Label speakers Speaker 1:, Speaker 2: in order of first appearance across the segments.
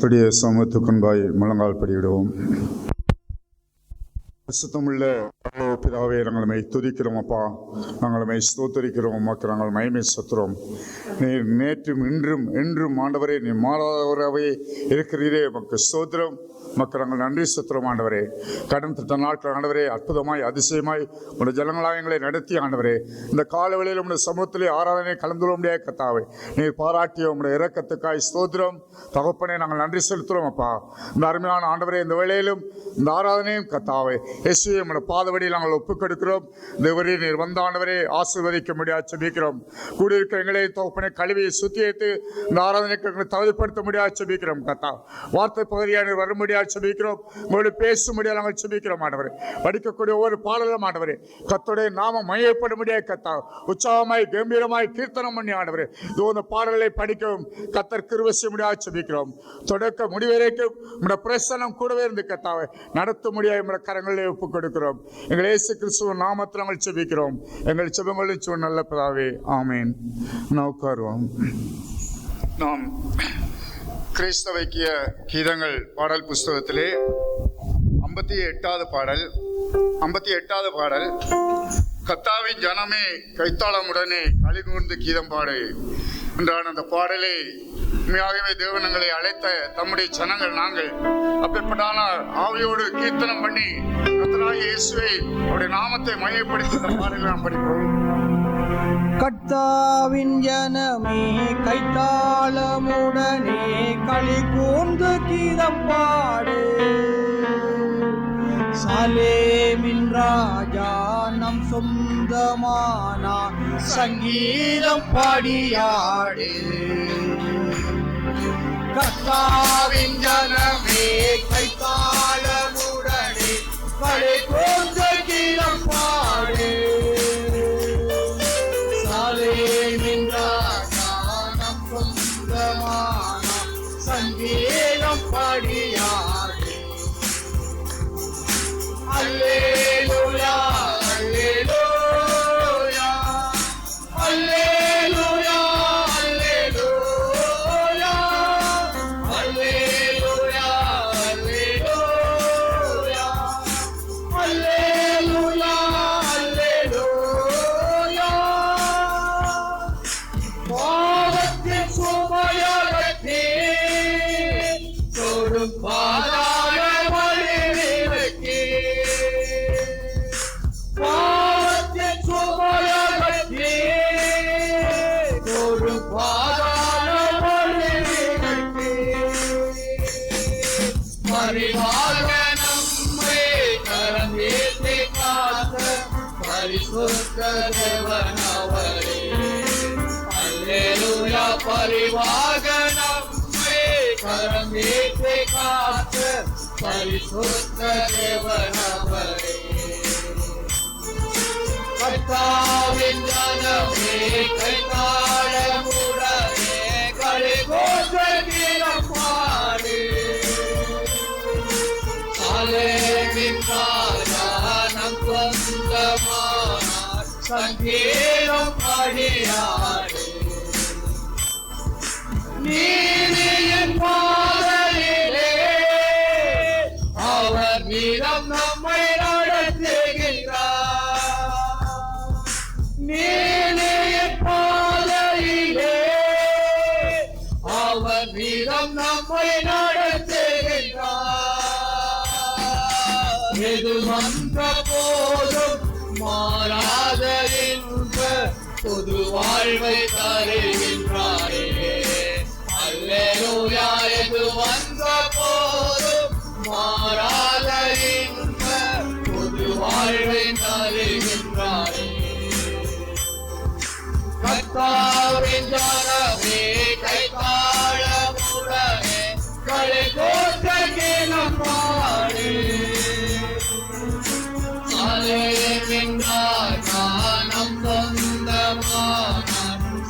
Speaker 1: கர்த்தருடைய சமூகத்துக்குன்பாய் முழங்கால் படியிடுவோம். சுத்தமுள்ள பிதாவே, நாங்கள் துதிக்கிறோம் அப்பா, நாங்கள் ஸ்தோத்தரிக்கிறோம். மக்கள் நாங்கள் மகிமை செலுத்துகிறோம். நீர் நேற்றும் இன்றும் என்றும் ஆண்டவரே, நீ மாறாதவராகவே இருக்கிறீரே, உமக்கு ஸ்தோத்திரம். மக்கள் நாங்கள் நன்றி செலுத்துகிறோம் ஆண்டவரே. கடன் திட்ட நாட்கள் ஆண்டவரே, அற்புதமாய் அதிசயமாய் உடைய ஜனங்களாயங்களை நடத்தி ஆண்டவரே, இந்த காலவெளியில் உடைய சமூகத்திலே ஆராதனை கலந்து கொள்ள முடியாத கத்தாவே, நீர் பாராட்டிய உடைய இரக்கத்துக்காய் ஸ்தோத்திரம் தகப்பனே. நாங்கள் நன்றி செலுத்துகிறோம் அப்பா. இந்த அருமையான ஆண்டவரே, இந்த வேளையிலும் இந்த ஆராதனையும் கத்தாவே இயேசுவே உடைய பாதவடியில் நாங்கள் ஒப்புக்கொடுக்கிறோம். தேவரே, நீர் வந்த ஆண்டவரே ஆசீர்வதிக்க முடியாது செபிக்கிறோம். கூடியிருக்க எங்களை தகப்பனை கழுவியை சுத்தியத்து இந்த ஆராதனைக்கு எங்களை தகுதிப்படுத்த முடியாது செபிக்கிறோம். கத்தா வார்த்தை பகுதியாக வர முடியாது செபிக்கிறோம். உங்களோடு பேச முடியாது நாங்கள் செபிக்கிறோம் ஆண்டவரே. படிக்கக்கூடிய ஒவ்வொரு பாடலும் ஆண்டவரே கர்த்தருடைய நாமம் மையப்பட முடியாது கத்தா உற்சாகமாய் கம்பீரமாய் கீர்த்தனம் பண்ணி ஆண்டவரே இந்த பாடல்களை படிக்கவும் கர்த்தர் கிருபை செய்ய முடியாது செபிக்கிறோம். தொடக்க முடிவரைக்கும் உங்களுடைய பிரசன்னம் கூடவே இருந்து கத்தாவை நடத்த முடியாது உங்களுடைய கரங்களிலே ஒப்புக் கொடுக்கிறோம். எங்கள் இயேசு கிறிஸ்துவின் நாமத்தில் நாங்கள் செபிக்கிறோம். எங்கள் செபங்களில் நல்ல பிதாவே, ஆமேன். நான் உட்காருவோம். நாம் கிறிஸ்தவைக்கிய கீதங்கள் பாடல் புஸ்தகத்திலே 58வது பாடல் கர்த்தாவின் ஜனமே கைத்தாளமுடனே களிகூர்ந்து கீதம் பாடு என்றான அந்த பாடலை உண்மையாகவே தேவனங்களை அழைத்த தம்முடைய ஜனங்கள் நாங்கள் அப்பேற்பட்டான ஆவியோடு கீர்த்தனம் பண்ணி கர்த்தராகிய இயேசுவை அவருடைய நாமத்தை மையப்படுத்தி இந்த பாடலை நாம் படிப்போம்.
Speaker 2: கர்த்தாவின் ஜனமே கைத்தாளமுடனே களி கூர்ந்து கீதம் பாடு, சாலேமின் ராஜா நம் சொந்தமானார் சங்கீதம் பாடியாடு. கர்த்தாவின் ஜனமே கைத்தாளமுடனே களி கூர்ந்து கீதம் பாடு, சங்கீதம் பாடியாடு. அல்லேலூயா அல்லேலூயா அல்லேலூயா அல்லேலூயா அல்லேலூயா அல்லேலூயா அல்லேலூயா அல்லேலூயா. பாவத்தின் சுமையகற்றே தொடும் பாதாள வழிவிலக்கே, பாவத்தின் சுமையகற்றே தொடும் பாதாள வழிவிலக்கே. பரிவாக நம்மை கரம் ஏற்றி காத்த பரிசுத்த தேவன் அவரே. அல்லேலூயா. பரிவாக நம்மை கரம் ஏற்றி காத்த பரிசுத்த தேவன் அவரே. கர்த்தாவின் ஜனமே கைத்தாளமுடனே களி கூர்ந்து கீதம் பாடு, சாலேமின் ராஜா நம் சொந்தமானார் சங்கீதம் பாடியாடு. நீதியின் பாதையிலே அவர் மீதம் நம்மை நடத்துகின்றார். நீதியின் பாதையிலே அவர் மீதம் நம்மை நடத்துகின்றார். எது வந்த போதும் மாறாத இன்ப புது வாழ்வை தருகின்றாரே. அல்லேலூயா. எது வந்த போதும் மாறாத இன்ப புது வாழ்வை தருகின்றாரே. கர்த்தாவின் ஜனமே கைத்தாளமுடனே களி கூர்ந்து கீதம் பாடு, சாலேமின் ராஜா நம் சொந்தமானார்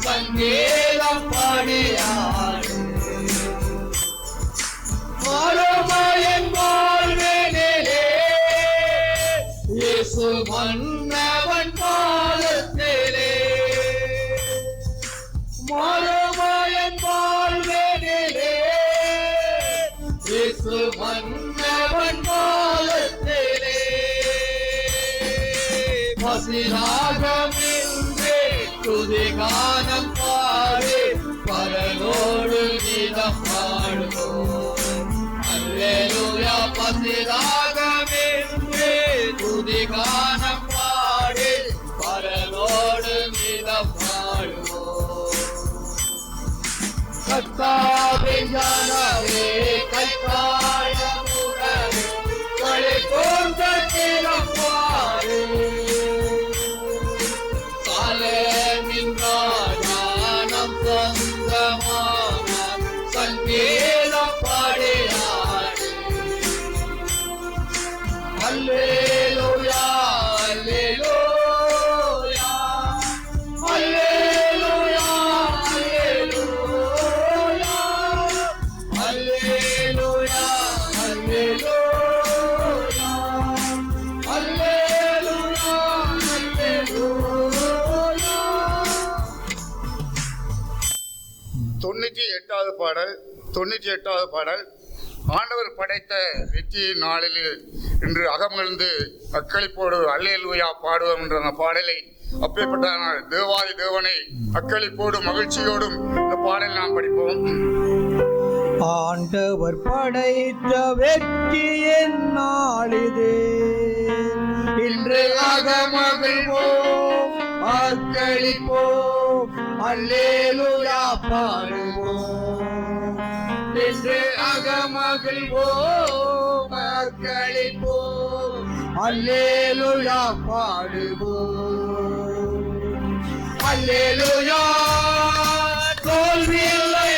Speaker 2: சங்கீதம் பாடியாடு. மறுமையின் வாழ்வினிலே இயேசு மன்னவன் காலத்திலே, மறுமையின் வாழ்வினிலே இயேசு மன்னவன் பாதத்திலே பசிதாகமின்றே துதிகானம் பாடு பரலோடு கீதம் பாடுவோம். அல்லேலூயா பசிதாகமின்றே துதிகானம் பாடு பரலோடு கீதம் பாடுவோம். கர்த்தாவின் ஜனமே கைத்தாழமுடனே களிகூர்ந்த கீதம் பாடு. சாலேமின் ராஜானம் சொந்தமான சங்கீதம் பாடினாடு. அல்லேலூயா அல்லேலூயா அல்லேலூயா அல்லேலூயா அல்லேலூயா அல்லேலூயா அல்லேலூயா அல்லேலூயா.
Speaker 1: 98வது பாடல் ஆண்டவர் படைத்த வெற்றியின் நாளில் இன்று அகமகிழ்ந்து அக்களிப்போடு அல்லேலூயா பாடுவோம் என்ற அந்த பாடலை அப்பேற்பட்ட தேவாதி தேவனை அக்களிப்போடு மகிழ்ச்சியோடும் இந்த பாடலை நாம் படிப்போம்.
Speaker 3: ஆண்டவர் படைத்த வெற்றியின் நாளிது
Speaker 2: இன்று அகமகிழ்வோம் அக்களிப்போம் அல்லேலூயா பாடுவோம். இன்று அகமகிழ்வோம் அக்களிப்போம் அல்லேலூயா பாடுவோம். அல்லேலூயா தோல்வியில்லை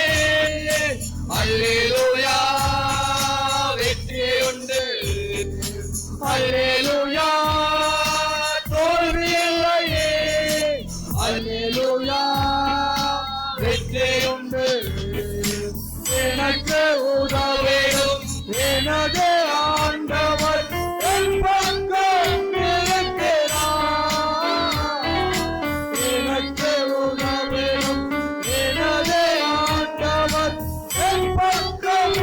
Speaker 2: அல்லேலூயா வெற்றி உண்டு. அல்லேலூயா தோல்வியில்லையே அல்லேலூயா வெற்றி உண்டு. எனக்கு உதவிடும் எனது ஆண்டவர் என் பக்கம் இருக்கிறார். எனக்கு உதவிடும் எனது ஆண்டவர் என் பக்கம்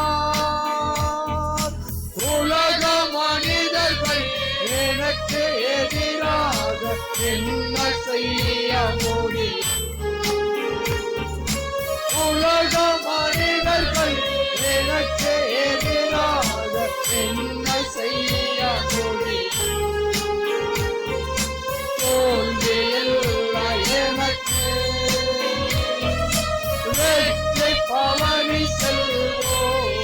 Speaker 2: இருக்கிறார். உலக மனிதர்கள் எனக்கு எதிராக என்ன செய்ய முடியும்? உலக மனிதர்கள் எனக்கு எதிராக என்ன செய்ய முடியும்? தோல்வியில்லை எனக்கு வெற்றி பவனி செல்வோம்.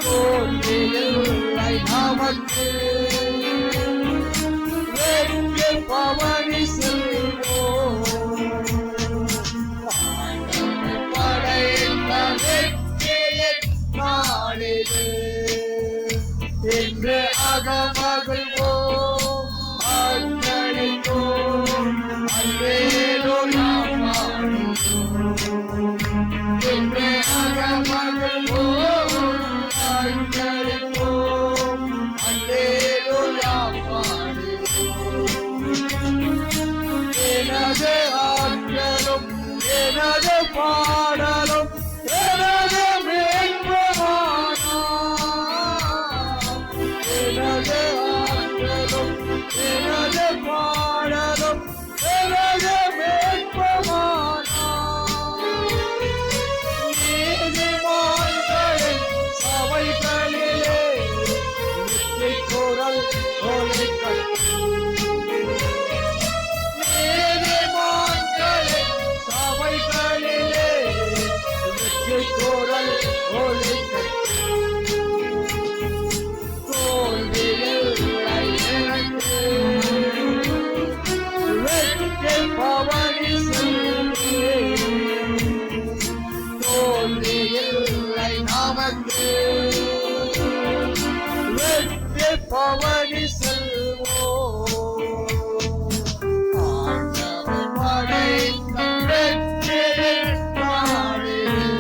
Speaker 2: தோல்வியில்லை நமக்கு வெற்றி பவனி செல்வோம். படைத்த வெற்றியின் நாளிது இன்று அகமகிழ்வோம் அக்களிப்போம் அல்லேலூயா பாடுவோம். இன்று அகமகிழ்வோம் அக்களிப்போம் அல்லேலூயா பாடுவோம். எனது ஆற்றலும் எனது பாடலும் எனது மேன்மையானார். எனது ஆற்றலும் எனது பாடலும் எனது மேன்மையானார். நீதிமான்களின் சபைகளிலே வெற்றி குரல் ஒலிக்கட்டும். நீதிமான்களின் சபைகளிலே வெற்றி குரல் ஒலிக்கட்டும். தோல்வியில்லை எனக்கு வெற்றி பவனி செல்வேன். தோல்வியில்லை நமக்கு வெற்றி பவனி செல்வோம். ஆண்டவர் படைத்த வெற்றியின் நாளிது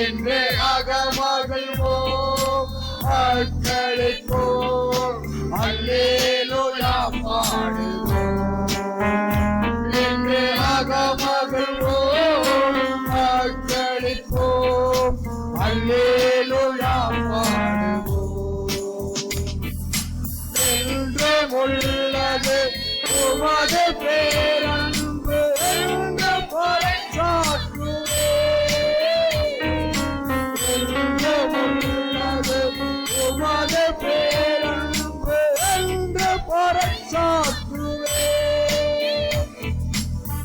Speaker 2: இன்று அகமகிழ்வோம் அக்களிப்போம் அல்லேலூயா பாடுவோம். இன்று அகமகிழ்வோம் அக்களிப்போம்
Speaker 3: அல்லேலூயா பாடுவோம். என்றும் உள்ளது உமது பேரன்பு என்று பறைசாற்றுவேன். என்றும் உள்ளது உமது பேரன்பு என்று பறைசாற்றுவேன்.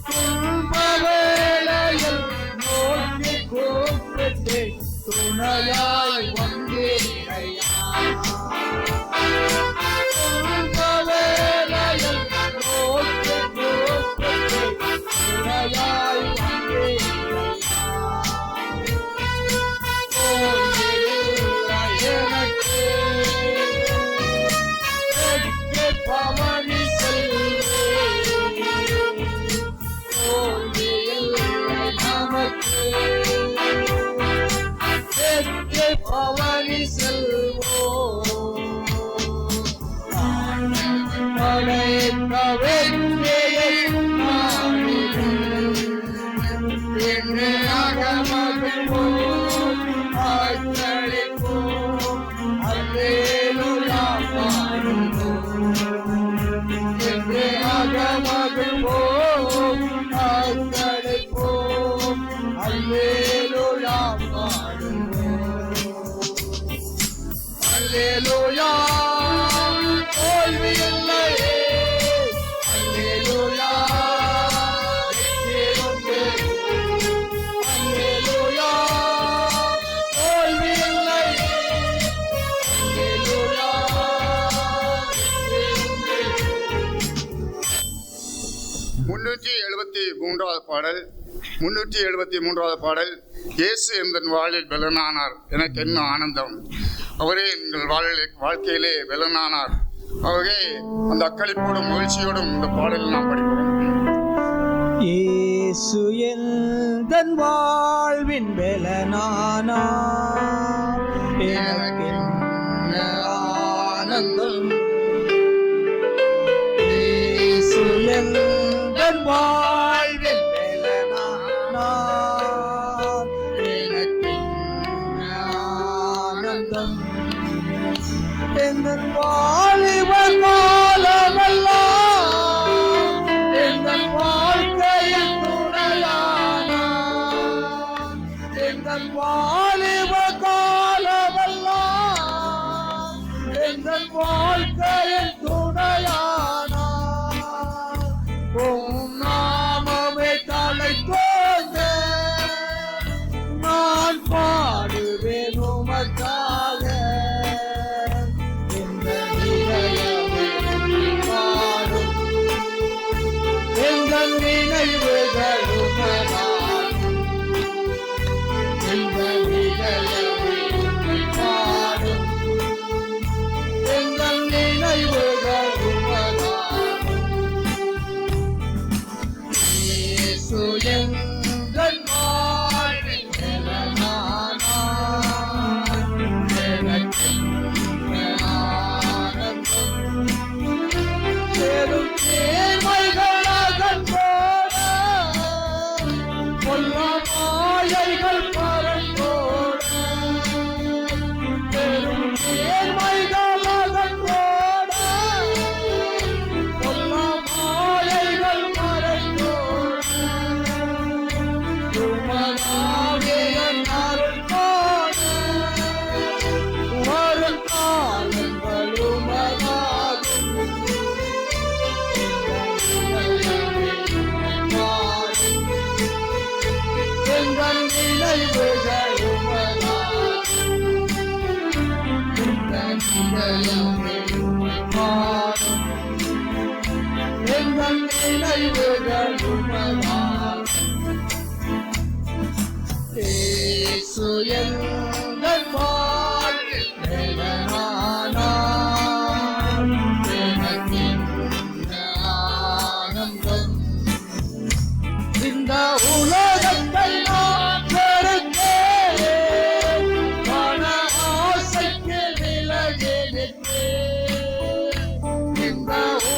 Speaker 3: துன்ப வேளையில் நோக்கி கூப்பிட்டு துணையாய் வந்தீரையா. துன்ப வேளையில் நோக்கி கூப்பிட்டு துணையாய் வந்தீரையா. எனக்கு வெற்றி பவனி செல்வேன். நமக்கு வெற்றி பவனி செல்வோம். படைத்த வெற்றியை என்று அகமகிழ்வோம் ஆற்றலிப்போம். அல்லேலூயா பாடுவோம் என்று அகமகிழ்வோம் ஆற்றலிப்போம். அல்லேலூயா பாடுவோம். அல்லேலூயா தோல்வி இல்லையே. அல்லேலூயா வெற்றி உண்டு. அல்லேலூயா தோல்வி இல்லையே. அல்லேலூயா வெற்றி உண்டு.
Speaker 1: 373வது பாடல் இயேசு எந்தன் வாழ்வில் பலனானார், எனக்கு என்ன ஆனந்தம். அவரே எங்கள் வாழ்க்கையிலே பலனானார். ஆகவே அந்த அக்களிப்போடும் மகிழ்ச்சியோடும் இந்த பாடலில் நாம் படிப்போம்.
Speaker 3: இயேசு எந்தன் வாழ்வின் பலனானார், எனக்கு என்ன ஆனந்தம். இயேசு எந்தன் வாழ்வின் பலனானார், எனக்கு என்ன ஆனந்தம். எந்தன் வாலிப காலமெல்லாம் எந்தன் வாழ்க்கையில் துணையானார். எந்தன் வாலிப காலமெல்லாம் எந்தன் வாழ்க்கையில் துணையானார். உம் நாமமே தலைத்தோங்க நான் பாடுவேன் உமக்காக. இந்த நிலையமே பாடும் எங்கள் நினைவுகள் உமதாகும். இந்த நிலையமே பாடும் எங்கள் நினைவுகள் உமதாகும். இயேசு எங்கள் வாழ்வின் பலனானார், எனக்கு என்ன ஆனந்தம். பெரும் தேர்மைகள் அகன்றோட பொல்லா மாயைகள் பறந்தோட. பெரும் தேர்மைகள் அகன்றோட பொல்லா மாயைகள் பறந்தோட. உமதாவியன் அருள் காண வரும் காலங்கள் உமதாகும். எங்கள் நினைவுகள் உமதாகும். எங்கள் நினைவுகள் உமதாகும். இயேசு எங்கள் வாழ்வில் பலனானார், எனக்கு என்ன ஆனந்தம். இந்த உலகத்தை நான் வெறுத்தேன், பண ஆசைக்கு விலகி நின்றேன். இந்த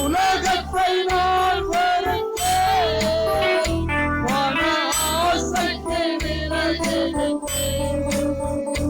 Speaker 3: உலகத்தை நான் வெறுத்தேன், பண ஆசைக்கு விலகி நின்றேன்.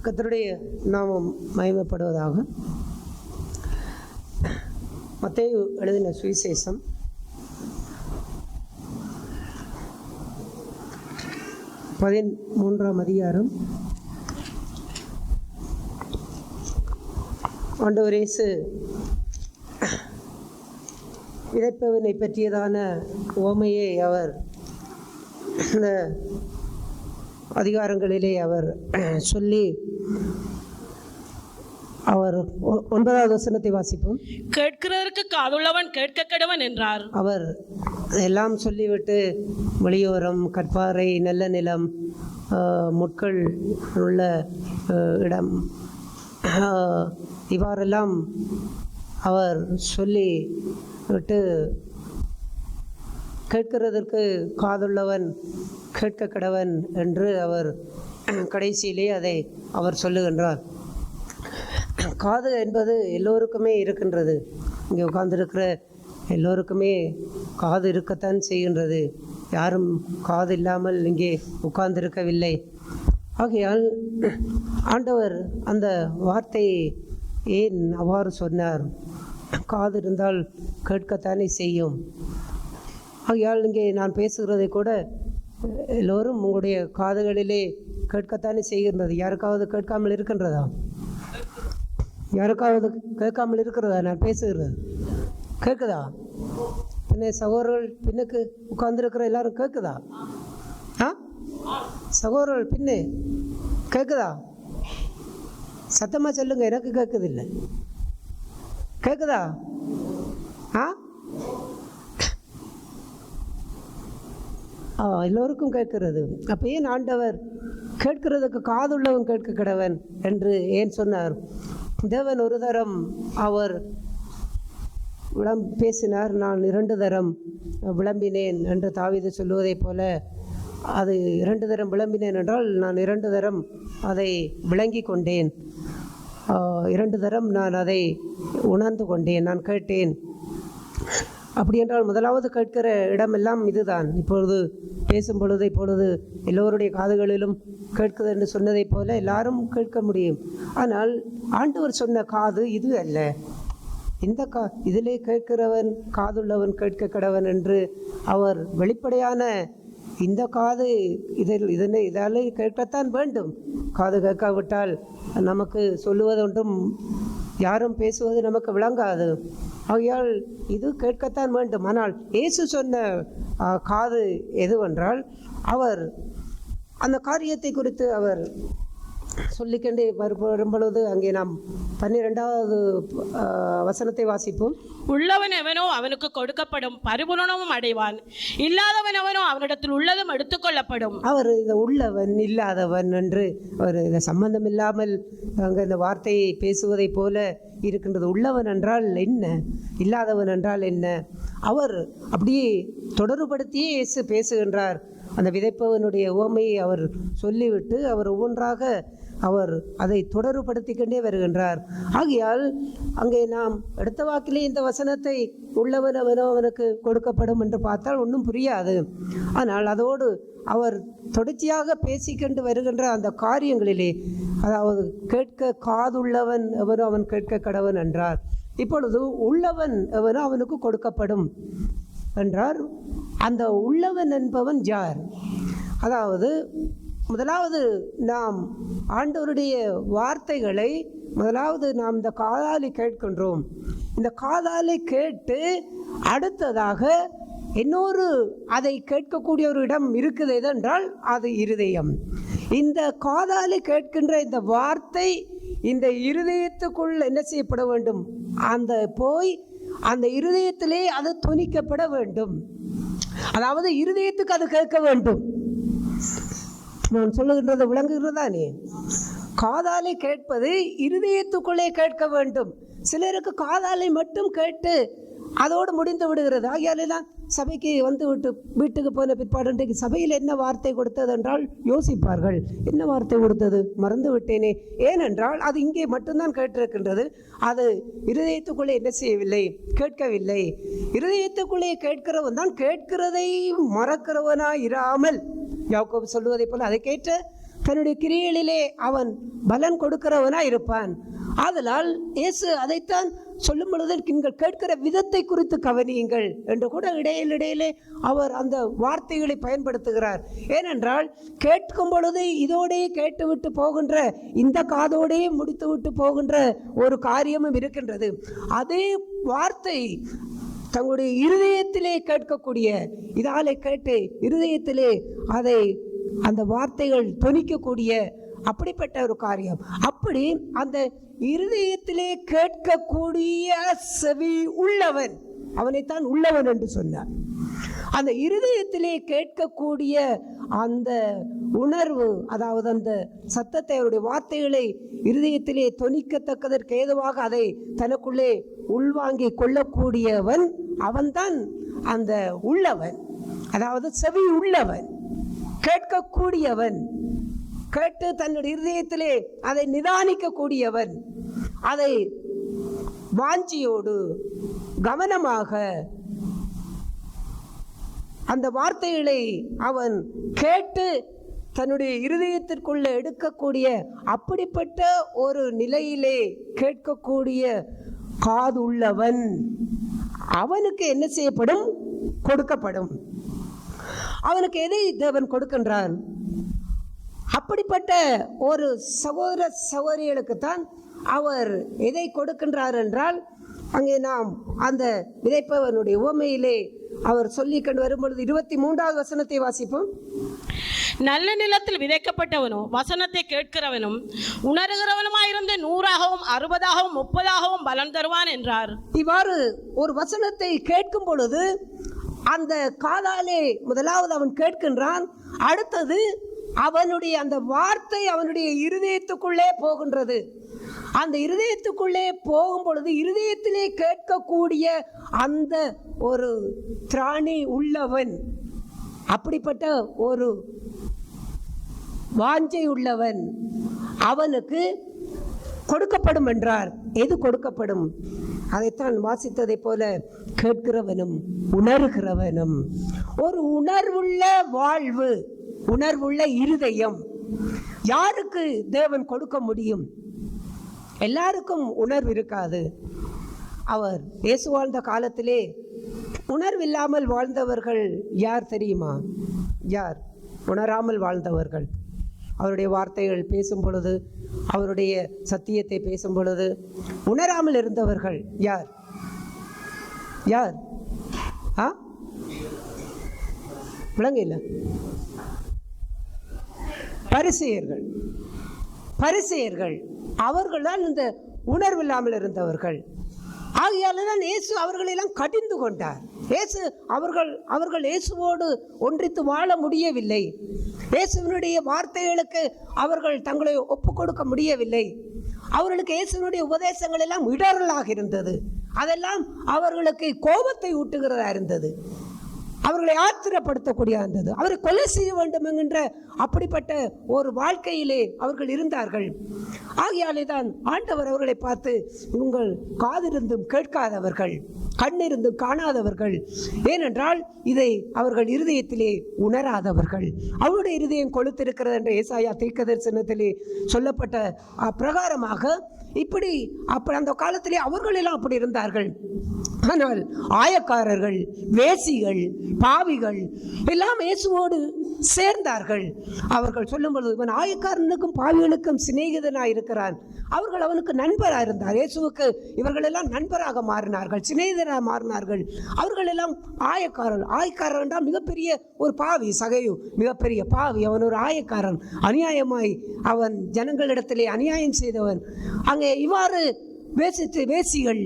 Speaker 4: கர்த்தருடைய நாமம் மகிமைப்படுவதாக. மத்தேயு எழுதின சுவிசேஷம் 13ஆம் அதிகாரம். ஆண்டவர் இயேசு விதைப்பவனை பற்றியதான உவமையை அவர் இந்த அதிகாரங்களிலே அவர் சொல்லி அவர் 9வது வசனத்தை வாசிப்போம்.
Speaker 5: கேட்கிறதற்கு காதுள்ளவன் கேட்க கடவன் என்றார்.
Speaker 4: அவர் எல்லாம் சொல்லிவிட்டு வெளியோரம், கற்பாறை, நல்ல நிலம், முட்கள் உள்ள இடம், இவ்வாறெல்லாம் அவர் சொல்லி விட்டு கேட்கிறதற்கு காதுள்ளவன் கேட்க கடவன் என்று அவர் கடைசியிலே அதை அவர் சொல்லுகின்றார். காது என்பது எல்லோருக்குமே இருக்கின்றது. இங்கே உட்கார்ந்திருக்கிற எல்லோருக்குமே காது இருக்கத்தான் செய்கின்றது. யாரும் காது இல்லாமல் இங்கே உட்கார்ந்திருக்கவில்லை. ஆகையால் ஆண்டவர் அந்த வார்த்தையை ஏன் அவ்வாறு சொன்னார்? காது இருந்தால் கேட்கத்தானே செய்யும். ஆகையால் இங்கே நான் பேசுகிறதை கூட எல்லோரும் உங்களுடைய காதுகளிலே கேட்கத்தானே செய்கின்றது. யாருக்காவது கேட்காமல் இருக்கின்றதா? யாருக்காவது கேட்காமல் இருக்கிறதா? நான் பேசுகிறது கேட்குதா? பின்ன சகோதரர்கள் பின்னுக்கு உட்கார்ந்துருக்கிற எல்லாரும் கேட்குதா? சகோதரர்கள் பின்னே கேட்குதா? சத்தமாக சொல்லுங்க, எனக்கு கேட்குதில்லை. கேட்குதா? எல்லோருக்கும் கேட்கிறது. அப்போ ஏன் ஆண்டவர் கேட்கிறதுக்கு காதுள்ளவன் கேட்க கடவன் என்று ஏன் சொன்னார்? தேவன் ஒரு தரம் அவர் பேசினார், நான் 2 தரம் விளம்பினேன் என்று தாவீது சொல்லுவதைப் போல, அது 2 தரம் விளம்பினேன் என்றால் நான் 2 தரம் அதை விளங்கி கொண்டேன், 2 தரம் நான் அதை உணர்ந்து கொண்டேன், நான் கேட்டேன். அப்படி என்றால் முதலாவது கேட்கிற இடமெல்லாம் இதுதான். இப்பொழுது பேசும் பொழுது இப்பொழுது எல்லோருடைய காதுகளிலும் கேட்குது என்று சொன்னதைப் போல எல்லாரும் கேட்க முடியும். ஆனால் ஆண்டவர் சொன்ன காது இது அல்ல. இந்த இதிலே கேட்கிறவன் காதுள்ளவன் கேட்க கடவன் என்று அவர் வெளிப்படையான இந்த காது இதாலே கேட்கத்தான் வேண்டும். காது கேட்காவிட்டால் நமக்கு சொல்லுவது ஒன்றும், யாரும் பேசுவது நமக்கு விளங்காது. ஆகையால் இது கேட்கத்தான் வேண்டும். ஆனால் இயேசு சொன்ன காது எதுவென்றால், அவர் அந்த காரியத்தை குறித்து அவர் சொல்லிக்கொண்டே வரும்பொழுது அங்கே நாம் 12வது வசனத்தை வாசிப்போம்.
Speaker 5: உள்ளவன் எவனோ அவனுக்கு கொடுக்கப்படும், பரிபூரணமும் அடைவான். இல்லாதவன் எவனோ அவனிடத்தில் உள்ளதும் எடுத்துக்கொள்ளப்படும்.
Speaker 4: அவர் இந்த உள்ளவன் இல்லாதவன் என்று அவர் இந்த சம்பந்தம் இல்லாமல் அங்கே இந்த வார்த்தையை பேசுவதை போல இருக்கின்றது. உள்ளவன் என்றால் என்ன, இல்லாதவன் என்றால் என்ன? அவர் அப்படியே தொடர்புபடுத்தியே இயேசு பேசுகின்றார். அந்த விதைப்பவனுடைய உவமையை அவர் சொல்லிவிட்டு அவர் ஒவ்வொன்றாக அவர் அதை தொடர்புபடுத்திக்கொண்டே வருகின்றார். ஆகையால் அங்கே நாம் அடுத்த வாக்கிலே இந்த வசனத்தை உள்ளவன் அவனோ அவனுக்கு கொடுக்கப்படும் என்று பார்த்தால் ஒன்றும் புரியாது. ஆனால் அதோடு அவர் தொடர்ச்சியாக பேசிக்கொண்டு வருகின்ற அந்த காரியங்களிலே, அதாவது கேட்க காதுள்ளவன் எவனோ அவன் கேட்க கடவன் என்றார். இப்பொழுது உள்ளவன் எவனோ அவனுக்கு கொடுக்கப்படும் என்றார். அந்த உள்ளவன் என்பவன் யார்? அதாவது முதலாவது நாம் ஆண்டவருடைய வார்த்தைகளை முதலாவது நாம் இந்த காதாலே கேட்கின்றோம். இந்த காதாலே கேட்டு அடுத்ததாக இன்னொரு அதை கேட்கக்கூடிய ஒரு இடம் இருக்குது. எதென்றால் அது இருதயம். இந்த காதாலே கேட்கின்ற இந்த வார்த்தை இந்த இருதயத்துக்குள் என்ன செய்யப்பட வேண்டும்? அந்த போய் அந்த இருதயத்திலே அது துணிக்கப்பட வேண்டும். அதாவது இருதயத்துக்கு அது கேட்க வேண்டும். நான் சொல்லுகின்றது விளங்குகிறதானே? காதாலே கேட்பது இருதயத்துக்குள்ளே கேட்க வேண்டும். சிலருக்கு காதாலை மட்டும் கேட்டு அதோடு முடிந்து விடுகிறது. ஆகையாலெல்லாம் சபைக்கு வந்து விட்டு வீட்டுக்கு போன பிற்பாடு இன்றைக்கு சபையில் என்ன வார்த்தை கொடுத்தது என்றால் யோசிப்பார்கள். என்ன வார்த்தை கொடுத்தது, மறந்து விட்டேனே. ஏனென்றால் அது இங்கே மட்டும்தான் கேட்டிருக்கின்றது. அது இருதயத்துக்குள்ளே என்ன செய்யவில்லை, கேட்கவில்லை. இருதயத்துக்குள்ளே கேட்கிறவன் தான் கேட்கிறதை மறக்கிறவனாய் இராமல், யாக்கோபு சொல்லுவதை போல அதை கேட்ட தன்னுடைய கிரியைகளிலே அவன் பலன் கொடுக்கிறவனாய் இருப்பான். ஆதலால் இயேசு அதைத்தான் சொல்லும் பொழுது நீங்கள் கேட்கிற விதத்தை குறித்து கவனியுங்கள் என்று கூட இடையிலே அவர் அந்த வார்த்தைகளை பயன்படுத்துகிறார். ஏனென்றால் கேட்கும் பொழுது இதோடே கேட்டுவிட்டு போகின்ற, இந்த காதோடே முடித்துவிட்டு போகின்ற ஒரு காரியமும் இருக்கின்றது. அதே வார்த்தை தங்களுடைய இருதயத்திலே கேட்கக்கூடிய, இதாலே கேட்டு இருதயத்திலே அதை அந்த வார்த்தைகள் தொனிக்கக்கூடிய அப்படிப்பட்ட ஒரு காரியம். அப்படி அந்த இருதயத்திலே கேட்கக்கூடிய செவி உள்ளவன், அவனைத்தான் உள்ளவன் என்று சொன்னார். அந்த இருதயத்திலே கேட்கக்கூடிய அந்த உணர்வு, அதாவது அந்த சத்தத்தை, அவருடைய வார்த்தைகளை இருதயத்திலே தொனிக்கத்தக்கதற்கு ஏதுவாக அதை தனக்குள்ளே உள்வாங்கி கொள்ளக்கூடியவன், அவன்தான் அந்த உள்ளவன், அதாவது செவி உள்ளவன், கேட்கக்கூடியவன், கேட்டு தன்னுடைய இருதயத்திலே அதை நிதானிக்கக்கூடியவன், அதை வாஞ்சியோடு கவனமாக அந்த வார்த்தைகளை அவன் கேட்டு தன்னுடைய இருதயத்திற்குள்ள எடுக்கக்கூடிய அப்படிப்பட்ட ஒரு நிலையிலே கேட்கக்கூடிய காது உள்ளவன், அவனுக்கு என்ன செய்யப்படும்? கொடுக்கப்படும். அவனுக்கு எதை தேவன் கொடுக்கின்றான்? அப்படிப்பட்ட ஒரு சகோதர சகோதரிகளுக்குத்தான் அவர் எதை கொடுக்கின்றார் என்றால், அங்கே நாம் அந்த விதைப்பவனுடைய உவமையிலே அவர் சொல்லி கொண்டு வரும்பொழுது 23வது வசனத்தை வாசிப்போம்.
Speaker 5: நல்ல நிலத்தில் விதைக்கப்பட்டவனும் வசனத்தை கேட்கிறவனும் உணர்கிறவனுமாயிருந்து 100ஆகவும் 60ஆகவும் 30ஆகவும் பலன் தருவான் என்றார்.
Speaker 4: இவ்வாறு ஒரு வசனத்தை கேட்கும் பொழுது அந்த காதாலே முதலாவது அவன் கேட்கின்றான். அடுத்தது அவனுடைய அந்த வார்த்தை அவனுடைய இருதயத்துக்குள்ளே போகின்றது. அந்த இருதயத்துக்குள்ளே போகும் பொழுது இருதயத்திலே கேட்கக்கூடிய அந்த ஒரு திராணி உள்ளவன், அப்படிப்பட்ட ஒரு வாஞ்சை உள்ளவன், அவனுக்கு கொடுக்கப்படும் என்றார். எது கொடுக்கப்படும்? அதைத்தான் வாசித்ததை போல கேட்கிறவனும் உணர்கிறவனும். ஒரு உணர்வுள்ள வாழ்வு, உணர்வுள்ள இருதயம் யாருக்கு தேவன் கொடுக்க முடியும்? எல்லாருக்கும் உணர்வு இருக்காது. அவர் இயேசு வாழ்ந்த காலத்திலே உணர்வில்லாமல் வாழ்ந்தவர்கள் யார் தெரியுமா? யார்? உணராமல் வாழ்ந்தவர்கள். அவருடைய வார்த்தைகள் பேசும் பொழுது, அவருடைய சத்தியத்தை பேசும் பொழுது உணராமல் இருந்தவர்கள் யார்? யார்? விளங்கல. பரிசேயர்கள். பரிசேயர்கள் அவர்கள் தான் இந்த உணர்வில்லாமல் இருந்தவர்கள். ஆகையால் தான் இயேசு அவர்களெல்லாம் கடிந்து கொண்டார். இயேசு அவர்கள் இயேசுவோடு ஒன்றித்து வாழ முடியவில்லை. இயேசுவினுடைய வார்த்தைகளுக்கு அவர்கள் தங்களை ஒப்பு கொடுக்க முடியவில்லை. அவர்களுக்கு இயேசுவினுடைய உபதேசங்கள் எல்லாம் இடரலாக இருந்தது. அதெல்லாம் அவர்களுக்கு கோபத்தை ஊட்டுகிறதா இருந்தது. அவர்களை ஆத்திரப்படுத்தக்கூடிய இருந்தது. அவரை கொலை செய்ய வேண்டும் என்கின்ற அப்படிப்பட்ட ஒரு வாழ்க்கையிலே அவர்கள் இருந்தார்கள். ஆகையாலே தான் ஆண்டவர் அவர்களை பார்த்து, உங்கள் காதிருந்தும் கேட்காதவர்கள், கண்ணிருந்தும் காணாதவர்கள், ஏனென்றால் இதை அவர்கள் இருதயத்திலே உணராதவர்கள். அவருடைய இருதயம் கொளுத்திருக்கிறது என்ற ஏசாயா தீர்க்கதரிசனத்திலே சொல்லப்பட்ட பிரகாரமாக இப்படி அந்த காலத்திலே அவர்கள் எல்லாம் அப்படி இருந்தார்கள். ஆனால் ஆயக்காரர்கள், வேசிகள், பாவிகள் எல்லாம் இயேசுவோடு சேர்ந்தார்கள். அவர்கள் சொல்லும் பொழுது, இவன் ஆயக்காரனுக்கும் பாவிகளுக்கும் சிநேகிதனாக இருக்கிறான். அவர்கள் அவனுக்கு நண்பராக இருந்தார். இயேசுவுக்கு இவர்கள் எல்லாம் நண்பராக மாறினார்கள், சிநேகிதராக மாறினார்கள். அவர்கள் எல்லாம் ஆயக்காரன் என்றால் மிகப்பெரிய ஒரு பாவி. சகையு மிகப்பெரிய பாவி, அவன் ஒரு ஆயக்காரன். அநியாயமாய் அவன் ஜனங்களிடத்திலே அநியாயம் செய்தவன். அங்கே இவ்வாறு வேசிகள்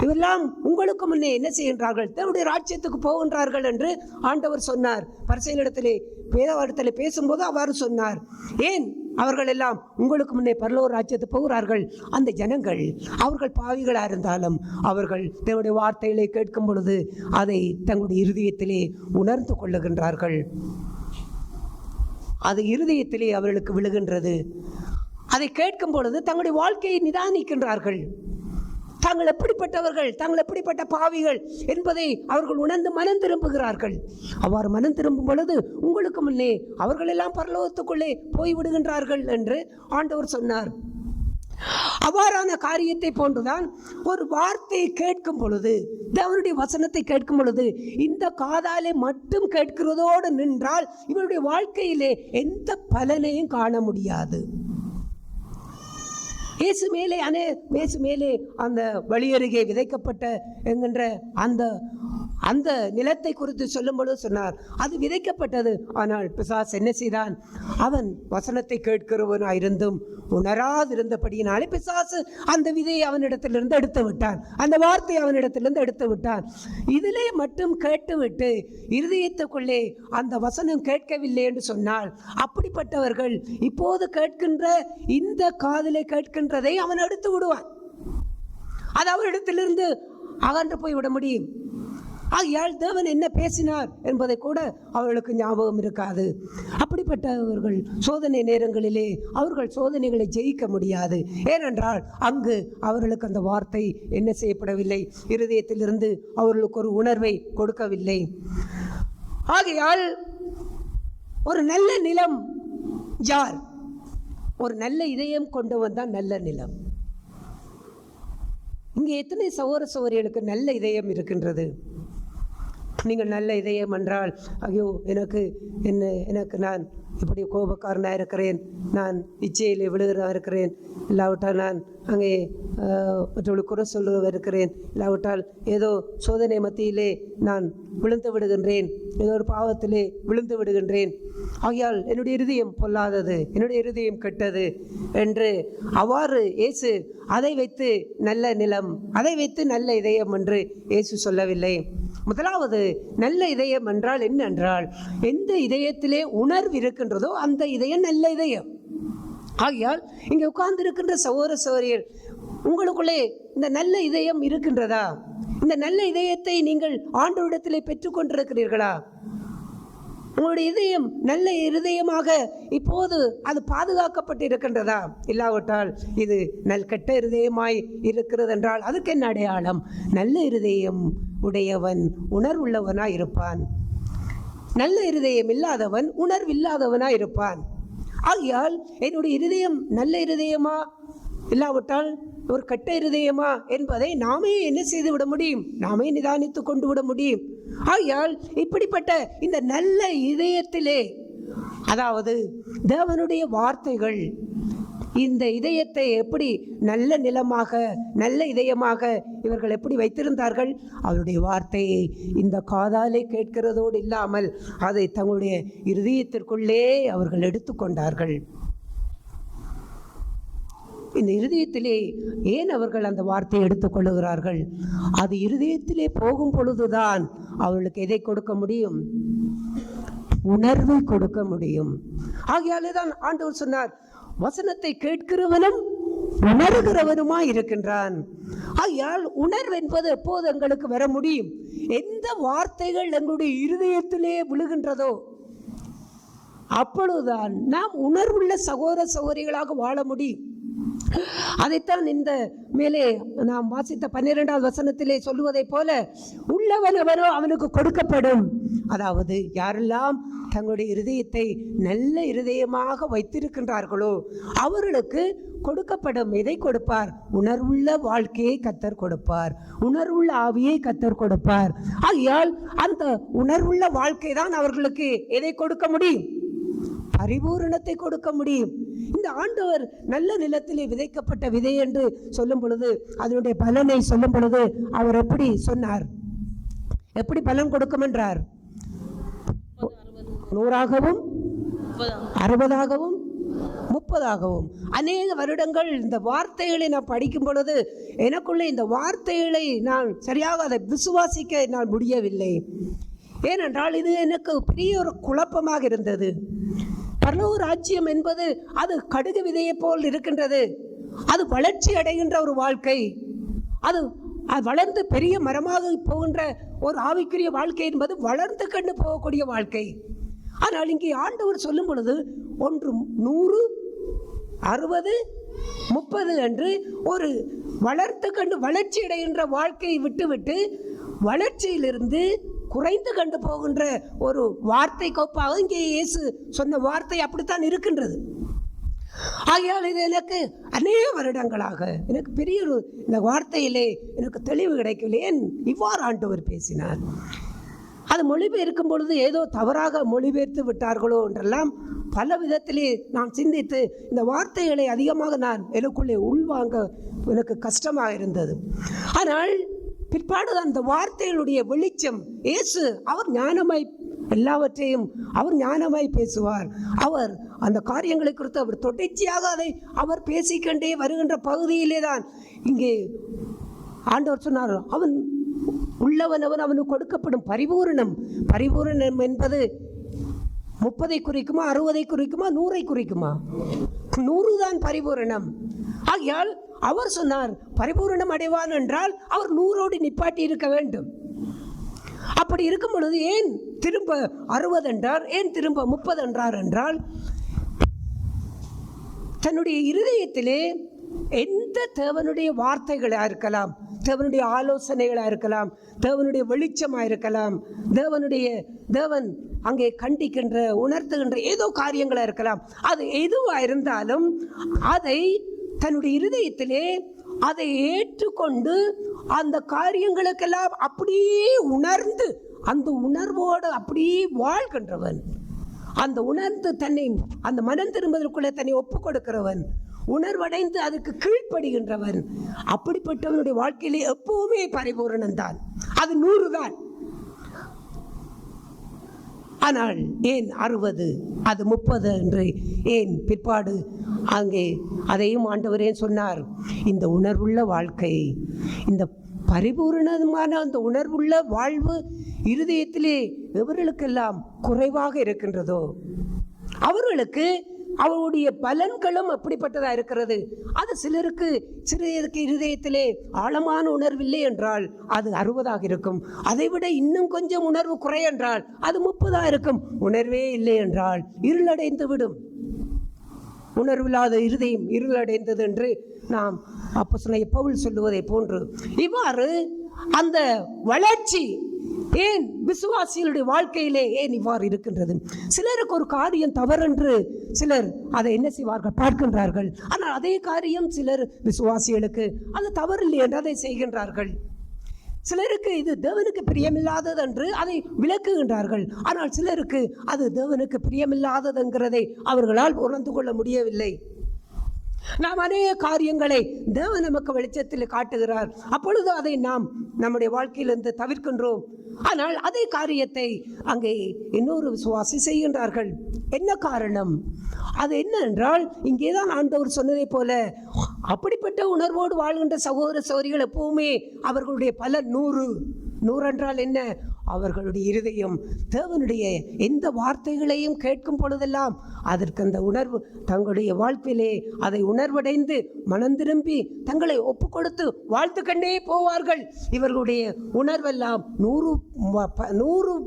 Speaker 4: இவெல்லாம் உங்களுக்கு முன்னே என்ன செய்கின்றார்கள்? தேவனுடைய ராஜ்யத்துக்கு போகின்றார்கள் என்று ஆண்டவர் சொன்னார். பரிசேயரிடத்திலே வேதவாதத்திலே பேசும்போது அவ்வாறு சொன்னார். ஏன் அவர்கள் எல்லாம் உங்களுக்கு முன்னே பரலோக ராஜ்யத்துக்கு போகிறார்கள்? அந்த ஜனங்கள் அவர்கள் பாவிகளாக இருந்தாலும் அவர்கள் தேவனுடைய வார்த்தைகளை கேட்கும் பொழுது அதை தங்களுடைய இருதயத்திலே உணர்ந்து கொள்ளுகின்றார்கள். அது இருதயத்திலே அவர்களுக்கு விழுகின்றது. அதை கேட்கும் பொழுது தங்களுடைய வாழ்க்கையை நிதானிக்கின்றார்கள். தாங்கள் எப்படிப்பட்டவர்கள், தாங்கள் எப்படிப்பட்ட பாவிகள் என்பதை அவர்கள் உணர்ந்து மனம் திரும்புகிறார்கள். அவ்வாறு மனம் திரும்பும் பொழுது உங்களுக்கு முன்னே அவர்கள் எல்லாம் பரலோகத்துக்குள்ளே போய்விடுகின்றார்கள் என்று ஆண்டவர் சொன்னார். அவ்வாறான காரியத்தை போன்றுதான் ஒரு வார்த்தையை கேட்கும் பொழுது, தேவனுடைய வசனத்தை கேட்கும் பொழுது, இந்த காதாலே மட்டும் கேட்கிறதோடு நின்றால் இவருடைய வாழ்க்கையிலே எந்த பலனையும் காண முடியாது. இயேசு மேலே அந்த வழியருகே விதைக்கப்பட்ட என்கின்ற அந்த நிலத்தை குறித்து சொல்லும் பொழுது சொன்னார், அது விதைக்கப்பட்டது. ஆனால் பிசாசு என்ன செய்தான்? அவன் வசனத்தை கேட்கிறவனாயிருந்தும் உணராதிருந்தபடியினாலே பிசாசு அந்த விதையை அவனிடத்திலிருந்து எடுத்து விட்டான், அந்த வார்த்தையை அவனிடத்திலிருந்து எடுத்து விட்டான். இதிலே மட்டும் கேட்டுவிட்டு இருதயத்துக்குள்ளே அந்த வசனம் கேட்கவில்லை என்று சொன்னால், அப்படிப்பட்டவர்கள் இப்போது கேட்கின்ற இந்த காதிலே கேட்கின்றதை அவன் எடுத்து விடுவான். அது அவரிடத்திலிருந்து அகன்று போய் விட முடியும். ஆகையால் தேவன் என்ன பேசினார் என்பதை கூட அவர்களுக்கு ஞாபகம் இருக்காது. அப்படிப்பட்டவர்கள் சோதனை நேரங்களிலே அவர்கள் சோதனைகளை ஜெயிக்க முடியாது. ஏனென்றால் அங்கு அவர்களுக்கு அந்த வார்த்தை என்ன செய்யப்படவில்லை, இருதயத்திலிருந்து அவர்களுக்கு ஒரு உணர்வை கொடுக்கவில்லை. ஆகையால் ஒரு நல்ல நிலம் யார்? ஒரு நல்ல இதயம் கொண்டவன் தான் நல்ல நிலம். இங்கே எத்தனை சகோதர சகோதரிகளுக்கு நல்ல இதயம் இருக்கின்றது? நீங்கள் நல்ல இதயம் என்றால், ஐயோ எனக்கு நான் இப்படி கோபக்காரனாக இருக்கிறேன், நான் இச்சையில் விழுகிறதா இருக்கிறேன், இல்லாவிட்டால் நான் அங்கே மற்றவர்களுக்கு குறை சொல்லுவதாக இருக்கிறேன், இல்லாவிட்டால் ஏதோ சோதனை மத்தியிலே நான் விழுந்து விடுகின்றேன், ஏதோ ஒரு பாவத்திலே விழுந்து விடுகின்றேன், ஆகையால் என்னுடைய இருதயம் பொல்லாதது, என்னுடைய இருதயம் கெட்டது என்று அவ்வாறு இயேசு அதை வைத்து நல்ல நிலம், அதை வைத்து நல்ல இதயம் என்று இயேசு சொல்லவில்லை. முதலாவது நல்ல இதயம் என்றால் என்னென்றால், எந்த இதயத்திலே உணர்வு இருக்கின்றதோ அந்த இதயம் நல்ல இதயம். ஆகையால் இங்கே உட்கார்ந்து இருக்கின்ற சகோதர சகோதரியர், உங்களுக்குள்ளே இந்த நல்ல இதயம் இருக்கின்றதா? இந்த நல்ல இதயத்தை நீங்கள் ஆண்டவரிடத்திலே பெற்றுக்கொண்டிருக்கிறீர்களா? உங்களுடைய இதயம் நல்ல இருதயமாக இப்போது அது பாதுகாக்கப்பட்டு இருக்கின்றதா? இல்லாவிட்டால் இது கெட்ட இருதயமாய் இருக்கிறது என்றால் அதுக்கு என்ன அடையாளம்? நல்ல இருதயம் உடையவன் உணர்வுள்ளவனாய் இருப்பான். நல்ல இருதயம் இல்லாதவன் உணர்வில்லாதவனாய் இருப்பான். ஆகையால் என்னுடைய இருதயம் நல்ல இருதயமா இல்லாவிட்டால் ஒரு கெட்ட இருதயமா என்பதை நாமே என்ன செய்து விட முடியும்? நாமே நிதானித்து கொண்டு விட முடியும். ஆகையால் இப்படிப்பட்ட இந்த நல்ல இதயத்திலே, அதாவது தேவனுடைய வார்த்தைகள் இந்த இதயத்தை எப்படி நல்ல நிலமாக, நல்ல இதயமாக இவர்கள் எப்படி வைத்திருந்தார்கள்? அவருடைய வார்த்தையை இந்த காதாலே கேட்கிறதோடு இல்லாமல் அதை தங்களுடைய இருதயத்திற்குள்ளே அவர்கள் எடுத்துக்கொண்டார்கள். இந்த இருதயத்திலே ஏன் அவர்கள் அந்த வார்த்தையை எடுத்துக்கொள்ளுகிறார்கள்? அது இருதயத்திலே போகும் பொழுதுதான் அவர்களுக்கு எதை கொடுக்க முடியும்? உணர்வை கொடுக்க முடியும். ஆகையாலே தான் ஆண்டவர் சொன்னார், வசனத்தை கேட்கிறவனும் உணர்கிறவனுமா இருக்கின்றான். ஆகையால் உணர்வு என்பது எப்போது எங்களுக்கு வர முடியும்? எந்த வார்த்தைகள் எங்களுடைய இருதயத்திலே விழுகின்றதோ அப்பொழுதுதான் நாம் உணர்வுள்ள சகோதர சகோதரிகளாக வாழ முடியும். அதைத்தான் இந்த மேலே நாம் வாசித்த 12வது வசனத்திலே சொல்லுவதைப் போல, உள்ளவன் அவனோ அவனுக்கு கொடுக்கப்படும். அதாவது யாரெல்லாம் தங்களுடைய இருதயத்தை நல்ல இருதயமாக வைத்திருக்கின்றார்களோ அவர்களுக்கு கொடுக்கப்படும். எதை கொடுப்பார்? உணர்வுள்ள வாழ்க்கையை கர்த்தர் கொடுப்பார், உணர்வுள்ள ஆவியை கர்த்தர் கொடுப்பார். ஆகையால் அந்த உணர்வுள்ள வாழ்க்கை தான் அவர்களுக்கு எதை கொடுக்க முடியும்? பரிபூரணத்தை கொடுக்க முடியும். இந்த ஆண்டவர் நல்ல நிலத்திலே விதைக்கப்பட்ட விதை என்று சொல்லும் பொழுது, அதனுடைய பலனை சொல்லும் பொழுது அவர் எப்படி சொன்னார்? எப்படி பலன் கொடுக்கும் என்றார்? 100ஆகவும் 60ஆகவும் 30ஆகவும். அநேக வருடங்கள் இந்த வார்த்தைகளை நான் படிக்கும் பொழுது எனக்குள்ளே இந்த வார்த்தைகளை நான் சரியாக அதை விசுவாசிக்க என்னால் முடியவில்லை. ஏனென்றால் இது எனக்கு பெரிய ஒரு குழப்பமாக இருந்தது. பரலோக ராஜ்யம் என்பது அது கடுகு விதையை போல் இருக்கின்றது. அது வளர்ச்சி அடைகின்ற ஒரு வாழ்க்கை, அது வளர்ந்து பெரிய மரமாக போகின்ற ஒரு ஆவிக்குரிய வாழ்க்கை என்பது வளர்ந்து கண்டு போகக்கூடிய வாழ்க்கை. ஆனால் இங்கே ஆண்டவர் சொல்லும் பொழுது 100, 100, 60, 30 என்று ஒரு வளர்த்து கண்டு வளர்ச்சி அடைகின்ற வாழ்க்கையை விட்டுவிட்டு வளர்ச்சியிலிருந்து குறைந்து கண்டு போகின்ற ஒரு வார்த்தை கோப்பாக இங்கே இயேசு சொன்ன வார்த்தை அப்படித்தான் இருக்கின்றது. ஆகையால் இது எனக்கு அநேக வருடங்களாக எனக்கு பெரிய ஒரு இந்த வார்த்தையிலே எனக்கு தெளிவு கிடைக்கவில்லை. ஏன் இவ்வாறு ஆண்டவர் பேசினார்? அது மொழிபெயர்க்கும் பொழுது ஏதோ தவறாக மொழிபெயர்த்து விட்டார்களோ என்றெல்லாம் பல விதத்திலே நான் சிந்தித்து இந்த வார்த்தைகளை அதிகமாக நான் எனக்குள்ளே உள்வாங்க எனக்கு கஷ்டமாக இருந்தது. ஆனால் பிற்பாடு அந்த வார்த்தைகளுடைய வெளிச்சம், இயேசு அவர் ஞானமாய் எல்லாவற்றையும் அவர் ஞானமாய் பேசுவார். அவர் அந்த காரியங்களை குறித்து அவர் தொடர்ச்சியாக அதை அவர் பேசிக்கொண்டே வருகின்ற பகுதியிலே தான் இங்கே ஆண்டவர் சொன்னார், அவன் உள்ளவன் அவனுக்கு கொடுக்கப்படும் பரிபூரணம் என்பது 30 குறிக்குமா, 60 குறிக்குமா, 100 குறிக்குமா? 100 தான் பரிபூரணம். ஆகையால் அவர் சொன்னார் பரிபூரணம் அடைவான் என்றால் அவர் 100ஓடு நிப்பாட்டி இருக்க வேண்டும். அப்படி இருக்கும் பொழுது ஏன் திரும்ப 60 என்றார், ஏன் திரும்ப 30 என்றார் என்றால், தன்னுடைய இருதயத்திலே எந்த தேவனுடைய வார்த்தைகளாக இருக்கலாம், தேவனுடைய ஆலோசனைகளாக இருக்கலாம், தேவனுடைய வெளிச்சமாக இருக்கலாம், தேவன் அங்கே கண்டிக்கின்ற உணர்த்துகின்ற ஏதோ காரியங்களாக இருக்கலாம், அது எதுவாக இருந்தாலும் அதை தன்னுடைய இருதயத்திலே அதை ஏற்றுக்கொண்டு அந்த காரியங்களுக்கெல்லாம் அப்படியே உணர்ந்து அந்த உணர்வோடு அப்படியே வாழ்கின்றவன், அந்த உணர்ந்து தன்னை அந்த மனம் திரும்புவதற்குள்ளே தன்னை ஒப்பு கொடுக்கிறவன், உணர்வடைந்து அதுக்கு கீழ்ப்படுகின்றவன், அப்படிப்பட்டவனுடைய வாழ்க்கையிலே எப்பவுமே பரிபூரணம் தான். அது 100 தான். ஆனால் ஏன் 60, அது 30 என்று ஏன் பிற்பாடு அங்கே அதையும் ஆண்டவரே சொன்னார். இந்த உணர்வுள்ள வாழ்க்கை, இந்த பரிபூரணமான அந்த உணர்வுள்ள வாழ்வு இருதயத்திலே எவர்களுக்கெல்லாம் குறைவாக இருக்கின்றதோ அவர்களுக்கு அவருடைய பலன்களும் அப்படிப்பட்டதாக இருக்கிறது. அது சிலருக்கு இருதயத்திலே ஆழமான உணர்வில்லை என்றால் அது 60ஆக இருக்கும். அதை விட இன்னும் கொஞ்சம் உணர்வு குறை என்றால் அது 30ஆக இருக்கும். உணர்வே இல்லை என்றால் இருளடைந்து விடும். உணர்வில்லாத இருதயம் இருளடைந்தது என்று நாம் அப்போஸ்தலனாகிய பவுல் சொல்லுவதை போன்று இவ்வாறு அந்த வளர்ச்சி ஏன் விசுவாசிகளுடைய வாழ்க்கையிலே ஏன் இவ்வாறு இருக்கின்றது? சிலருக்கு ஒரு காரியம் தவறென்று சிலர் அதை என்ன செய்வார்கள், பார்க்கின்றார்கள். ஆனால் அதே காரியம் சிலர் விசுவாசிகளுக்கு அது தவறில்லை என்று அதை செய்கின்றார்கள். சிலருக்கு இது தேவனுக்கு பிரியமில்லாதது என்று அதை விளக்குகின்றார்கள். ஆனால் சிலருக்கு அது தேவனுக்கு பிரியமில்லாததுங்கிறதை அவர்களால் உணர்ந்து கொள்ள முடியவில்லை. நாம் அநேக காரியங்களை தேவன் நமக்கு வெளிச்சத்தில் காட்டுகிறார். அப்பொழுது அதை நாம் நம்முடைய வாழ்க்கையிலிருந்து தவிர்க்கின்றோம். ஆனால் அதே காரியத்தை அங்கே இன்னொரு விசுவாசி செய்கின்றார்கள். என்ன காரணம்? அது என்ன என்றால், இங்கேதான் ஆண்டவர் சொன்னதை போல அப்படிப்பட்ட உணர்வோடு வாழ்கின்ற சகோதர சகோதரிகள் எப்பவுமே அவர்களுடைய பலன் 100 என்றால் என்ன? அவர்களுடைய இருதயம் தேவனுடைய எந்த வார்த்தைகளையும் கேட்கும் பொழுதெல்லாம் அதற்கு அந்த உணர்வு தங்களுடைய வாழ்க்கையிலே அதை உணர்வடைந்து மனம் திரும்பி தங்களை ஒப்பு கொடுத்து வாழ்த்து கண்டே போவார்கள். இவர்களுடைய உணர்வெல்லாம் 100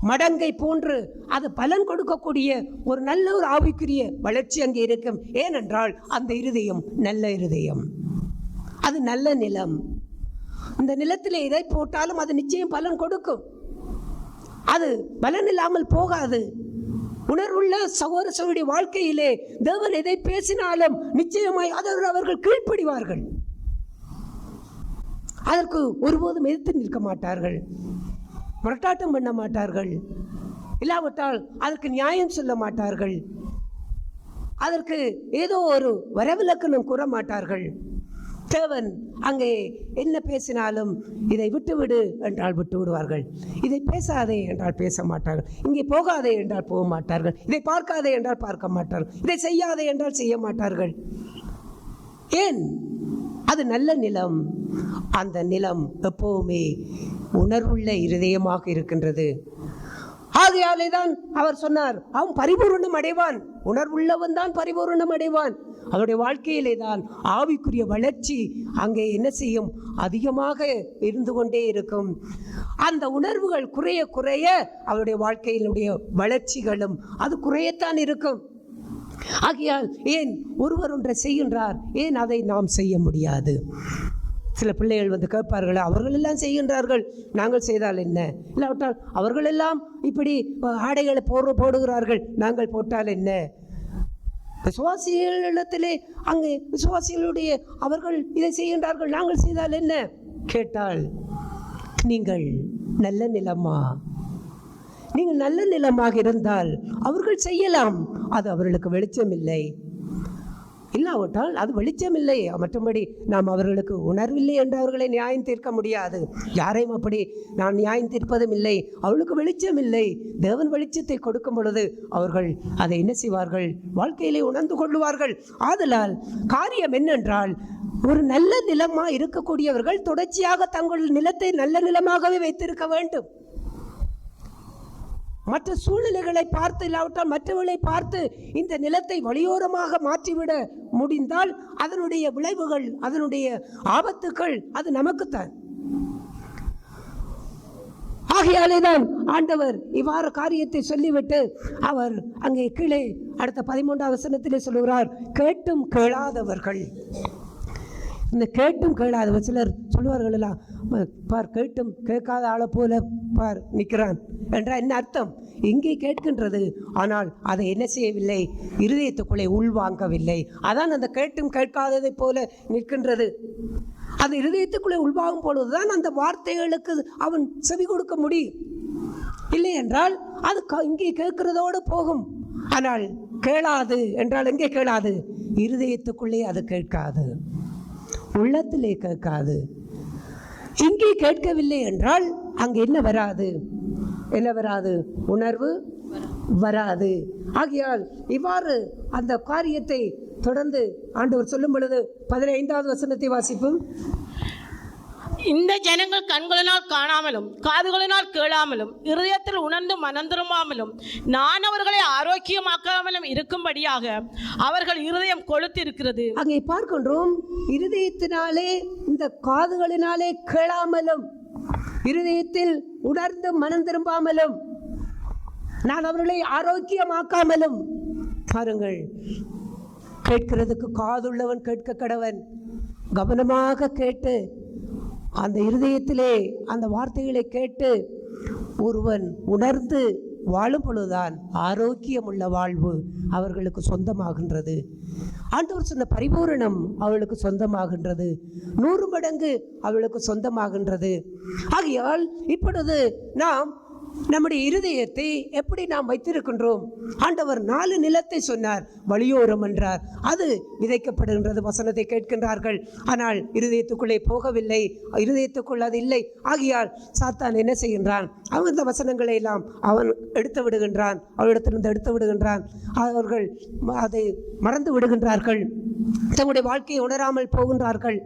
Speaker 4: மடங்கை போன்று அது பலன் கொடுக்கக்கூடிய ஒரு நல்ல ஒரு ஆவிக்குரிய வளர்ச்சி அங்கே இருக்கும். ஏனென்றால் அந்த இருதயம் நல்ல இருதயம், அது நல்ல நிலம். இந்த நிலத்தில் எதை போட்டாலும் அது நிச்சயம் பலன் கொடுக்கும். அது பலன் இல்லாமல் போகாது. உணர்வுள்ள சகோதர சகோதரி வாழ்க்கையிலே தேவன் எதை பேசினாலும் நிச்சயமாய் அவர்கள் கீழ்ப்படிவார்கள். அதற்கு ஒருபோதும் எதிர்த்து நிற்க மாட்டார்கள், முரட்டாட்டம் பண்ண மாட்டார்கள், இல்லாவிட்டால் அதற்கு நியாயம் சொல்ல மாட்டார்கள், அதற்கு ஏதோ ஒரு வரவிலக்கணம் கூற மாட்டார்கள். தேவன் அங்கே என்ன பேசினாலும் இதை விட்டுவிடு என்றால் விட்டு விடுவார்கள், இதை பேசாதே என்றால் பேச மாட்டார்கள், இங்கே போகாதே என்றால் போக மாட்டார்கள், இதை பார்க்காதே என்றால் பார்க்க மாட்டார்கள், இதை செய்யாதே என்றால் செய்ய மாட்டார்கள். ஏன்? அது நல்ல நிலம். அந்த நிலம் எப்பவுமே உணர்வுள்ள இருதயமாக இருக்கின்றது. ஆகையாலே தான் அவர் சொன்னார், அவன் பரிபூரணம் அடைவான். உணர்வுள்ளவன் தான் பரிபூரணம் அடைவான். அவருடைய வாழ்க்கையிலே தான் ஆவிக்குரிய வளர்ச்சி அங்கே என்ன செய்யும், அதிகமாக இருந்து கொண்டே இருக்கும். அந்த உணர்வுகள் குறைய குறைய அவருடைய வாழ்க்கையினுடைய வளர்ச்சிகளும் அது குறையத்தான் இருக்கும். ஆகையால் ஏன் ஒருவர் ஒன்றை செய்கின்றார், ஏன் அதை நாம் செய்ய முடியாது? சில பிள்ளைகள் வந்து கேட்பார்கள், அவர்கள் எல்லாம் செய்கின்றார்கள், நாங்கள் செய்தால் என்ன? இல்லாவிட்டால் அவர்கள் எல்லாம் இப்படி ஆடைகளை போடுகிறார்கள், நாங்கள் போட்டால் என்ன? விசுவாசிகளிடத்திலே அங்கே விசுவாசிகளுடைய அவர்கள் இதை செய்கின்றார்கள், நாங்கள் செய்தால் என்ன கேட்டால், நீங்கள் நல்ல நிலமா? நீங்கள் நல்ல நிலமாக இருந்தால் அவர்கள் செய்யலாம், அது அவர்களுக்கு வெளிச்சம் இல்லை. இல்லாவிட்டால் அது வெளிச்சம் இல்லை. மற்றபடி நாம் அவர்களுக்கு உணர்வில்லை என்று அவர்களை நியாயம் தீர்க்க முடியாது. யாரையும் அப்படி நான் நியாயம் தீர்ப்பதும் இல்லை. அவளுக்கு வெளிச்சம் இல்லை. தேவன் வெளிச்சத்தை கொடுக்கும் பொழுது அவர்கள் அதை என்ன செய்வார்கள்? வாழ்க்கையிலே உணர்ந்து கொள்ளுவார்கள். ஆதலால் காரியம் என்னென்றால், ஒரு நல்ல நிலமாக இருக்கக்கூடியவர்கள் தொடர்ச்சியாக தங்கள் நிலத்தை நல்ல நிலமாகவே வைத்திருக்க வேண்டும். மற்ற சூழ்நிலைகளை பார்த்து இல்லாவிட்டால் மற்றவர்களை பார்த்து இந்த நிலத்தை வழியோரமாக மாற்றிவிட முடிந்தால் அதனுடைய விளைவுகள், அதனுடைய ஆபத்துக்கள் அது நமக்குத்தான். ஆகையாலே தான் ஆண்டவர் இவ்வாறு காரியத்தை சொல்லிவிட்டு அவர் அங்கே கீழே அடுத்த 13ஆம் வசனத்திலே சொல்லுகிறார், கேட்டும் கேளாதவர்கள். இந்த கேட்டும் கேளாதவர், சிலர் சொல்லுவார்கள் எல்லாம், பார் கேட்டும் கேட்காத ஆளை போல பார் நிற்கிறான் என்றால் என்ன அர்த்தம்? இங்கே கேட்கின்றது, ஆனால் அதை என்ன செய்யவில்லை? இருதயத்துக்குள்ளே உள்வாங்கவில்லை. அதான் அந்த கேட்டும் கேட்காததை போல நிற்கின்றது. அந்த இருதயத்துக்குள்ளே உள்வாங்கும் பொழுதுதான் அந்த வார்த்தைகளுக்கு அவன் செவி கொடுக்க முடியும். இல்லை என்றால் அது இங்கே கேட்கிறதோடு போகும். ஆனால் கேளாது என்றால் எங்கே கேளாது? இருதயத்துக்குள்ளே அது கேட்காது, உள்ளத்திலே கேட்காது. இங்கே கேட்கவில்லை என்றால் அங்கே என்ன வராது? என்ன வராது? உணர்வு வராது. ஆகையால் இவ்வாறு அந்த காரியத்தை தொடர்ந்து ஆண்டவர் சொல்லும் பொழுது 15ஆவது வசனத்தை வாசிப்போம்.
Speaker 5: இந்த ஜனங்கள் கண்களினால் காணாமலும் காதுகளினால் கேளாமலும் இருதயத்தில் உணர்ந்து மனம் திரும்பாமலும் நான் அவர்களை ஆரோக்கியமாக்காமலும் இருக்கும்படியாக அவர்கள் இருதயம் கொழுத்திருக்கிறது.
Speaker 4: அங்கே பார்க்கின்றோம், இருதயத்தினாலே, இந்த காதுகளினாலே கேளாமலும் இருதயத்தில் உணர்ந்து மனம் திரும்பாமலும் நான் அவர்களை ஆரோக்கியமாக்காமலும். பாருங்கள், கேட்கிறதுக்கு காதுள்ளவன் கேட்க கடவன். கவனமாக கேட்டு அந்த இருதயத்திலே அந்த வார்த்தைகளை கேட்டு ஒருவன் உணர்ந்து வாழும் பொழுதுதான் ஆரோக்கியமுள்ள வாழ்வு அவர்களுக்கு சொந்தமாகின்றது. ஆண்டவர் சொன்ன பரிபூரணம் அவளுக்கு சொந்தமாகின்றது. 100 மடங்கு அவளுக்கு சொந்தமாகின்றது. ஆகையால் இப்பொழுது நாம் நம்முடைய இருதயத்தை எப்படி நாம் வைத்திருக்கின்றோம்? ஆண்டவர் 4 நிலத்தை சொன்னார், வழியோரம் என்றார். அது விதைக்கப்படுகின்றது, வசனத்தை கேட்கின்றார்கள், ஆனால் இருதயத்துக்குள்ளே போகவில்லை, இருதயத்துக்குள் அது இல்லை. ஆகையால் சாத்தான் என்ன செய்கின்றான்? அவன் இந்த வசனங்களை எல்லாம் அவன் எடுத்து விடுகின்றான், அவரிடத்திலிருந்து எடுத்து விடுகின்றான். அவர்கள் அதை மறந்து விடுகின்றார்கள், தங்களுடைய வாழ்க்கையை உணராமல் போகின்றார்கள்.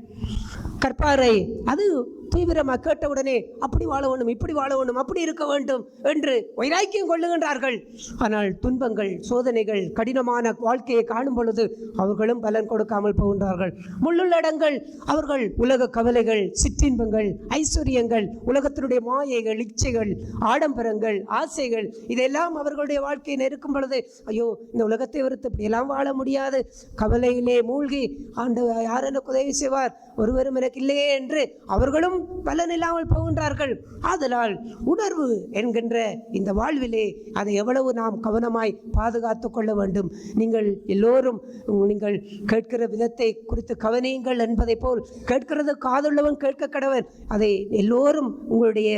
Speaker 4: கற்பாரை அது தீவிரமாக கேட்டவுடனே அப்படி வாழ வேண்டும், இப்படி வாழ வேண்டும், அப்படி இருக்க வேண்டும் என்று வைராக்கியம் கொள்ளுகின்றார்கள். ஆனால் துன்பங்கள், சோதனைகள், கடினமான வாழ்க்கையை காணும் பொழுது அவர்களும் பலன் கொடுக்காமல் போகின்றார்கள். முள்ளுள்ளடங்கள் அவர்கள் உலக கவலைகள், சிற்றின்பங்கள், ஐஸ்வர்யங்கள், உலகத்தினுடைய மாயைகள், இச்சைகள், ஆடம்பரங்கள், ஆசைகள், இதெல்லாம் அவர்களுடைய வாழ்க்கையை நெருக்கும் பொழுது ஐயோ, இந்த உலகத்தை வெறுத்து இப்படியெல்லாம் வாழ முடியாது, கவலையிலே மூழ்கி ஆண்டவர் யார் எனக்கு உதவி செய்வார், ஒருவரும் எனக்கு இல்லையே என்று அவர்களும் பலன் இல்லாமல் போகின்றார்கள். ஆதலால் உணர்வு என்கின்ற இந்த வாழ்விலே அதை எவ்வளவு நாம் கவனமாய் பாதுகாத்து கொள்ள வேண்டும். நீங்கள் எல்லோரும் நீங்கள் கேட்கிற விதத்தை குறித்து கவனியுங்கள் என்பதை போல் கேட்கிறது காதுள்ளவன் கேட்க கடவன். அதை எல்லோரும் உங்களுடைய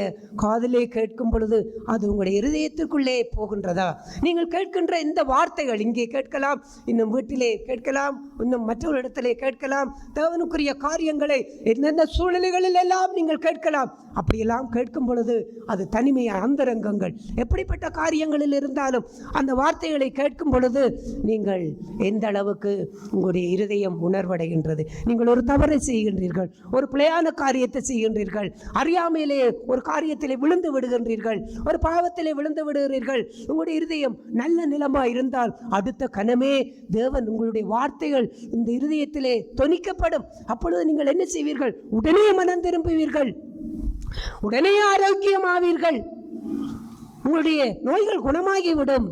Speaker 4: காதிலே கேட்கும் பொழுது அது உங்களுடைய இருதயத்திற்குள்ளே போகின்றதா? நீங்கள் கேட்கின்ற இந்த வார்த்தைகள் இங்கே கேட்கலாம், இன்னும் வீட்டிலே கேட்கலாம், இன்னும் மற்றொரு இடத்திலே கேட்கலாம். தேவனுக்குரிய காரியங்களை என்னென்ன சூழ்நிலைகளில் எல்லாம் நீங்கள் கேட்கலாம். அப்படியெல்லாம் கேட்கும் பொழுது அது தனிமை, அந்தரங்கங்கள், எப்படிப்பட்ட காரியங்களில் இருந்தாலும் அந்த வார்த்தைகளை கேட்கும் பொழுது நீங்கள் எந்த அளவுக்கு உங்களுடைய இருதயம் உணர்வடைகின்றது. நீங்கள் ஒரு தவறை செய்கின்றீர்கள், ஒரு பிழையான காரியத்தை செய்கின்றீர்கள், அறியாமையிலே ஒரு காரியத்திலே விழுந்து விடுகின்றீர்கள், ஒரு பாவத்திலே விழுந்து விடுகிறீர்கள். உங்களுடைய இருதயம் நல்ல நிலமாக இருந்தால் அடுத்த கணமே தேவன் உங்களுடைய வார்த்தைகள் இந்த இருதயத்திலே தொனிக்கப்படும். அப்பொழுது நீங்கள் என்ன செய்வீர்கள்? உடனே மனம் திரும்புவீர்கள், உடனே ஆரோக்கியமாவீர்கள், உங்களுடைய நோய்கள் குணமாகிவிடும்.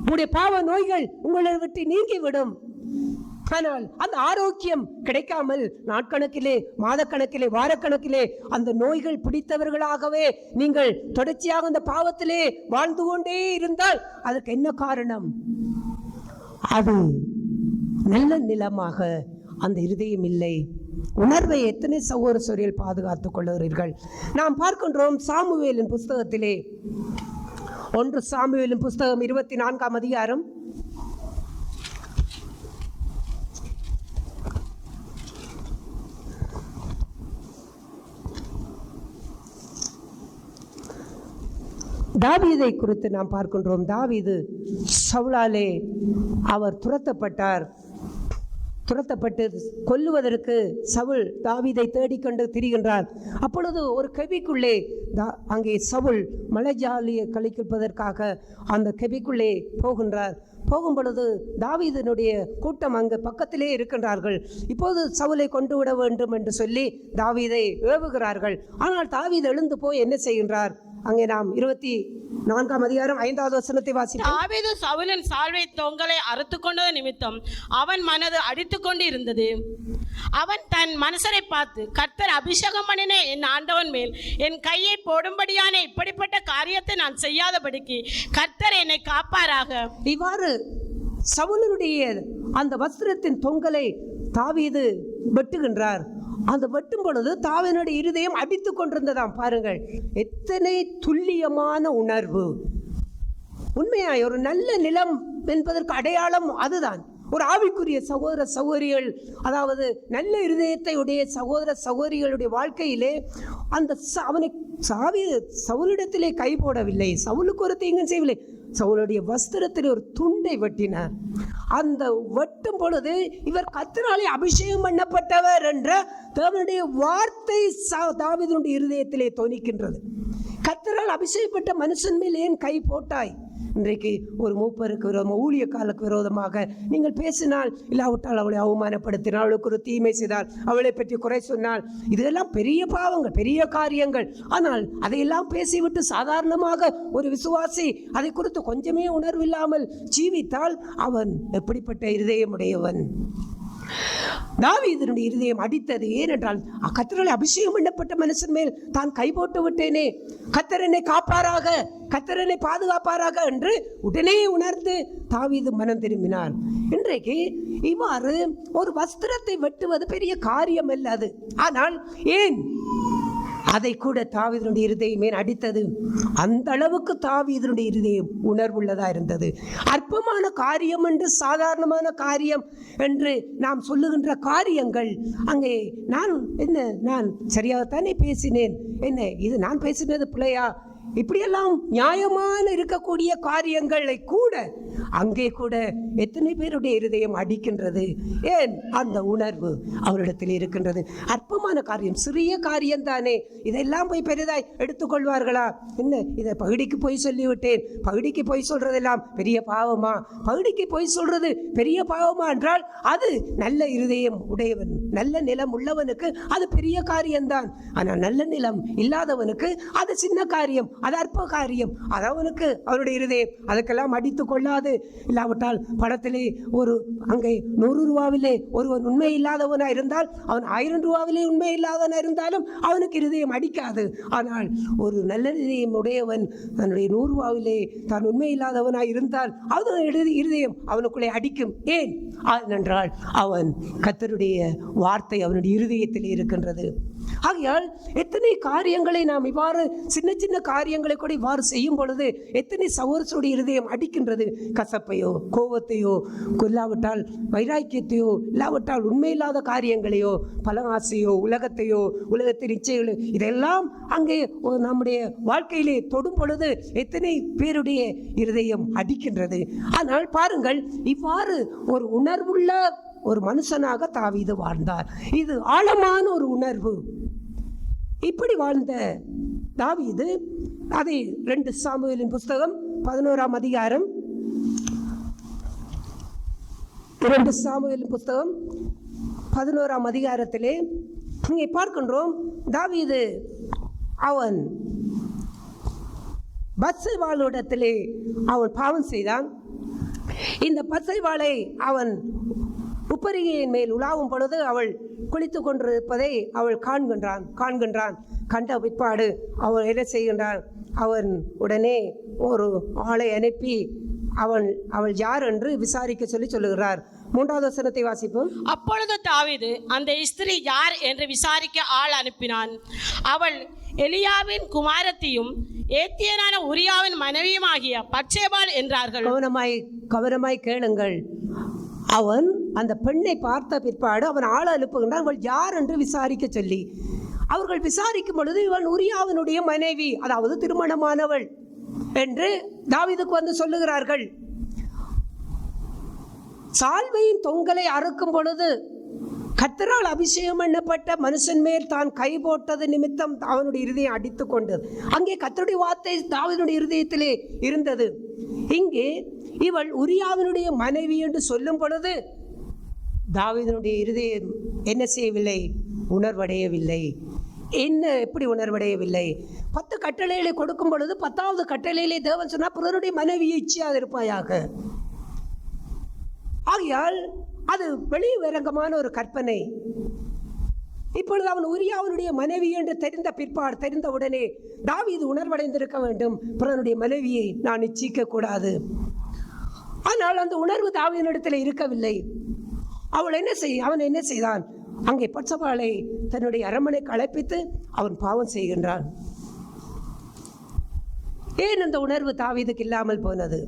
Speaker 4: உங்களுடைய பாவ நோய்கள் உங்களை விட்டு நீங்கிவிடும். ஆனால் அந்த ஆரோக்கியம் கிடைக்காமல் நாட்கணக்கிலே, மாதக்கணக்கிலே, வாரக்கணக்கிலே அந்த நோய்கள் பிடித்தவர்களாகவே நீங்கள் தொடர்ச்சியாக அந்த பாவத்திலே வாழ்ந்து கொண்டே இருந்தால் அதற்கு என்ன காரணம்? அது நல்ல நிலமாக அந்த இருதயம் இல்லை. உணர்வை எத்தனை சகோதரர்கள் பாதுகாத்துக் கொள்ளுகிறீர்கள்? நாம் பார்க்கின்றோம் சாமுவேலின் புஸ்தகத்திலே, 1 சாமுவேலின் புஸ்தகம் 24ஆம் அதிகாரம் தாவீதை குறித்து நாம் பார்க்கின்றோம். தாவீது சவுலாலே அவர் துரத்தப்பட்டு கொல்லுவதற்கு சவுல் தாவீதை தேடிக்கொண்டு திரிகின்றார். அப்பொழுது ஒரு கெபிக்குள்ளே அங்கே சவுல் மலைஜாலியை கழிப்பதற்காக அந்த கெபிக்குள்ளே போகின்றார். போகும் பொழுது தாவீதனுடைய கூட்டம் அங்கு பக்கத்திலே இருக்கின்றார்கள். இப்போது சவுலை கொண்டு விட வேண்டும் என்று சொல்லி தாவீதை ஏவுகிறார்கள். ஆனால் தாவீது எழுந்து போய் என்ன செய்கின்றார்? அங்கே நாம் 24ஆம் அதிகாரம் 5வது வசனத்தை வாசிப்போம்.
Speaker 5: தாவீது சவுலின் சால்வை தொங்கலை அறுத்து கொண்டது நிமித்தம் அவன் மனது அடித்துக் கொண்டு இருந்தது. அவன் தன் மனுஷரை பார்த்து, கர்த்தர் அபிஷேகம் பண்ணின என் ஆண்டவன் மேல் என் கையை போடும்படியான இப்படிப்பட்ட காரியத்தை நான் செய்யாதபடிக்கு கர்த்தர் என்னை காப்பாராக.
Speaker 4: இவ்வாறு சவுலனுடைய அந்த வஸ்திரத்தின் தொங்கலை தாவீது வெட்டுகின்றார். அந்த வெட்டும் பொழுது தாவீதுடைய இருதயம் அடித்துக் கொண்டிருந்ததாம். பாருங்கள், எத்தனை துல்லியமான உணர்வு! உண்மையாய் ஒரு நல்ல நிலம் என்பதற்கு அடையாளம் அதுதான். ஒரு ஆவிக்குரிய சகோதர சகோதரிகள், அதாவது நல்ல இருதயத்தை உடைய சகோதர சகோதரிகளுடைய வாழ்க்கையிலே அந்த அவனை சவுலிடத்திலே கை போடவில்லை, சவுலுக்கு ஒரு தீங்கும் செய்யவில்லை. சவுலுடைய வஸ்திரத்தில் ஒரு துண்டை வெட்டினார். அந்த வெட்டும் பொழுது இவர் கர்த்தராலே அபிஷேகம் பண்ணப்பட்டவர் என்ற தேவனுடைய வார்த்தை தாவீதுடைய இருதயத்திலே தொனிக்கின்றது. கர்த்தரால் அபிஷேகப்பட்ட மனுஷன் மேல் ஏன் கை போட்டாய்? இன்றைக்கு ஒரு மூப்பருக்கு விரோதமாக, ஊழியக்காலுக்கு விரோதமாக நீங்கள் பேசினால், இல்லாவிட்டால் அவளை அவமானப்படுத்தினால், அவளுக்கு ஒரு தீமை செய்தால், அவளை பற்றி குறை சொன்னால், இதெல்லாம் பெரிய பாவங்கள், பெரிய காரியங்கள். ஆனால் அதையெல்லாம் பேசிவிட்டு சாதாரணமாக ஒரு விசுவாசி அதை குறித்து கொஞ்சமே உணர்வில்லாமல் ஜீவித்தால் அவன் எப்படிப்பட்ட இருதயமுடையவன்? தாவீதுடைய இருதயம் அடித்தது. ஏனென்றால் கர்த்தரால் அபிஷேகம் பண்ணப்பட்ட மனுஷன் மேல் தான் கை போட்டு விட்டேனே, கர்த்தர் என்னை காப்பாராக, கர்த்தர் என்னை பாதுகாப்பாராக என்று உடனே உணர்ந்து தாவீது மனம் திரும்பினார். இன்றைக்கு இவ்வாறு ஒரு வஸ்திரத்தை வெட்டுவது பெரிய காரியம் அல்ல அது. ஆனால் ஏன் அதை கூட தாவீதுடைய இருதயம் ஏன் அடித்தது? அந்த அளவுக்கு தாவீதுடைய இருதயம் உணர்வுள்ளதா இருந்தது. அற்பமான காரியம் என்று, சாதாரணமான காரியம் என்று நாம் சொல்லுகின்ற காரியங்கள், அங்கே நான் சரியாகத்தானே பேசினேன், என்ன இது நான் பேசினது பிள்ளையா, இப்படியெல்லாம் நியாயமான இருக்கக்கூடிய காரியங்களை கூட அங்கே கூட எத்தனை பேருடைய இருதயம் அடிக்கின்றது? ஏன்? அந்த உணர்வு அவரிடத்தில் இருக்கின்றது. அற்பமான காரியம், சிறிய காரியம் தானே, இதெல்லாம் போய் பெரிதாய் எடுத்துக்கொள்வார்களா? என்ன இதை பகுடிக்கு போய் சொல்லிவிட்டேன், பகுடிக்கு போய் சொல்றதெல்லாம் பெரிய பாவமா? பகுடிக்கு போய் சொல்றது பெரிய பாவமா என்றால் அது நல்ல இருதயம் உடையவன், நல்ல நிலம் உள்ளவனுக்கு அது பெரிய காரியம்தான். ஆனால் நல்ல நிலம் இல்லாதவனுக்கு அது சின்ன காரியம், அது அற்ப காரியம். அது அவனுக்கு அவருடைய இருதயம் அதுக்கெல்லாம் அடித்து கொள்ளாது. இல்லாவிட்டால் பணத்திலே ஒரு அங்கே 100 ரூபாவிலே ஒருவன் உண்மை இல்லாதவனா இருந்தால், அவன் 1000 ரூபாவிலே உண்மை இல்லாதவனா இருந்தாலும் அவனுக்கு இருதயம் அடிக்காது. ஆனால் ஒரு நல்ல இருதயம் உடையவன் தன்னுடைய 100 ரூபாவிலே தான் உண்மை இல்லாதவனா இருந்தால் அவனுடைய இருதயம் அவனுக்குள்ளே அடிக்கும். ஏன்? ஏனென்றால் அவன் கர்த்தருடைய வார்த்தை அவனுடைய இருதயத்தில் இருக்கின்றது. ஆகையால் எத்தனை காரியங்களை நாம் இவ்வாறு சின்ன சின்ன காரியங்களை கூட இவ்வாறு செய்யும் பொழுது எத்தனை சகோதரருடைய இருதயம் அடிக்கின்றது. கசப்பையோ, கோபத்தையோ, இல்லாவிட்டால் வைராக்கியத்தையோ, இல்லாவிட்டால் உண்மையில்லாத காரியங்களையோ, பல ஆசையோ, உலகத்தையோ, உலகத்தின் இச்சைகளோ, இதெல்லாம் அங்கே நம்முடைய வாழ்க்கையிலே தொடும் பொழுது எத்தனை பேருடைய இருதயம் அடிக்கின்றது. ஆனால் பாருங்கள், இவ்வாறு ஒரு உணர்வுள்ள ஒரு மனுஷனாக தாவீது வாழ்ந்தார். இது ஆழமான ஒரு உணர்வு. இப்படி வாழ்ந்த தாவீது அதை 2 சாமுவேலின் புஸ்தகம் 11ஆம் அதிகாரம் 2 சாமுவேலின் புஸ்தகம் 11ஆம் அதிகாரத்திலே இங்கே பார்க்கின்றோம். தாவீது அவன் பத்சேபாளிடத்திலே அவன் பாவம் செய்தான். இந்த பச்சைவாளை அவன் உப்பரிகையின் மேல் உலாவும் பொழுது அவள் குளித்து கொண்டிருப்பதை அவள் காண்கின்றான். கண்ட பிற்பாடு அவன் என்ன செய்கின்றான்? அவன் உடனே ஒரு ஆளை அனுப்பி அவள் யார் என்று விசாரிக்க சொல்லுகிறார். 3வது வசனத்தை வாசிப்போம்.
Speaker 5: அப்பொழுது தாவீது அந்த ஸ்திரீ யார் என்று விசாரிக்க ஆள் அனுப்பினான். அவள் எலியாவின் குமாரத்தியும் ஏத்தியனான உரியாவின் மனைவியுமாகிய பட்சேபாள் என்றார்கள்.
Speaker 4: கவனமாய் கேளுங்கள். அவன் அந்த பெண்ணை பார்த்த பிற்பாடு அவன் ஆள் அனுப்புகின்றான், அவள் யார் என்று விசாரிக்க சொல்லி. அவர்கள் விசாரிக்கும் பொழுது இவன் உரியாவினுடைய மனைவி, அதாவது திருமணமானவள் என்று தாவீதுக்கு வந்து சொல்லுகிறார்கள். சால்வையின் தொங்கலை அறுக்கும் பொழுது கர்த்தரால் அபிஷேகம் பண்ணப்பட்ட மனுஷன் மேல் தான் கை போட்டது நிமித்தம் அவனுடைய இருதயம் அடித்து கொண்டது. அங்கே கர்த்தருடைய வார்த்தை தாவீதுடைய இருதயத்திலே இருந்தது. இங்கே இவள் உரியாவினுடைய மனைவி என்று சொல்லும் பொழுது தாவீதுடைய இருதயம் என்ன செய்யவில்லை? உணர்வடையவில்லை. எப்படி உணர்வடையவில்லை? 10 கட்டளைகளை கொடுக்கும் பொழுது 10வது கட்டளையிலே தேவன் சொன்னார், பிறருடைய மனைவியை இச்சையாது இருப்பாயாக. ஆகையால் அது வெளிவரங்கமான ஒரு கற்பனை. இப்பொழுது அவன் உரியாவனுடைய மனைவி என்று தெரிந்த உடனே தாவீது உணர்வடைந்திருக்க வேண்டும், பிறனுடைய மனைவியை நான் இச்சிக்க கூடாது. ஆனால் அந்த உணர்வு தாவீதினிடத்தில் இருக்கவில்லை. அவன் என்ன செய்தான்? அங்கே பட்சபாளை தன்னுடைய அரண்மனைக்கு அழைப்பித்து அவன் பாவம் செய்கின்றான். ஏன் அந்த உணர்வு தாவீதுக்கு இல்லாமல் போனது?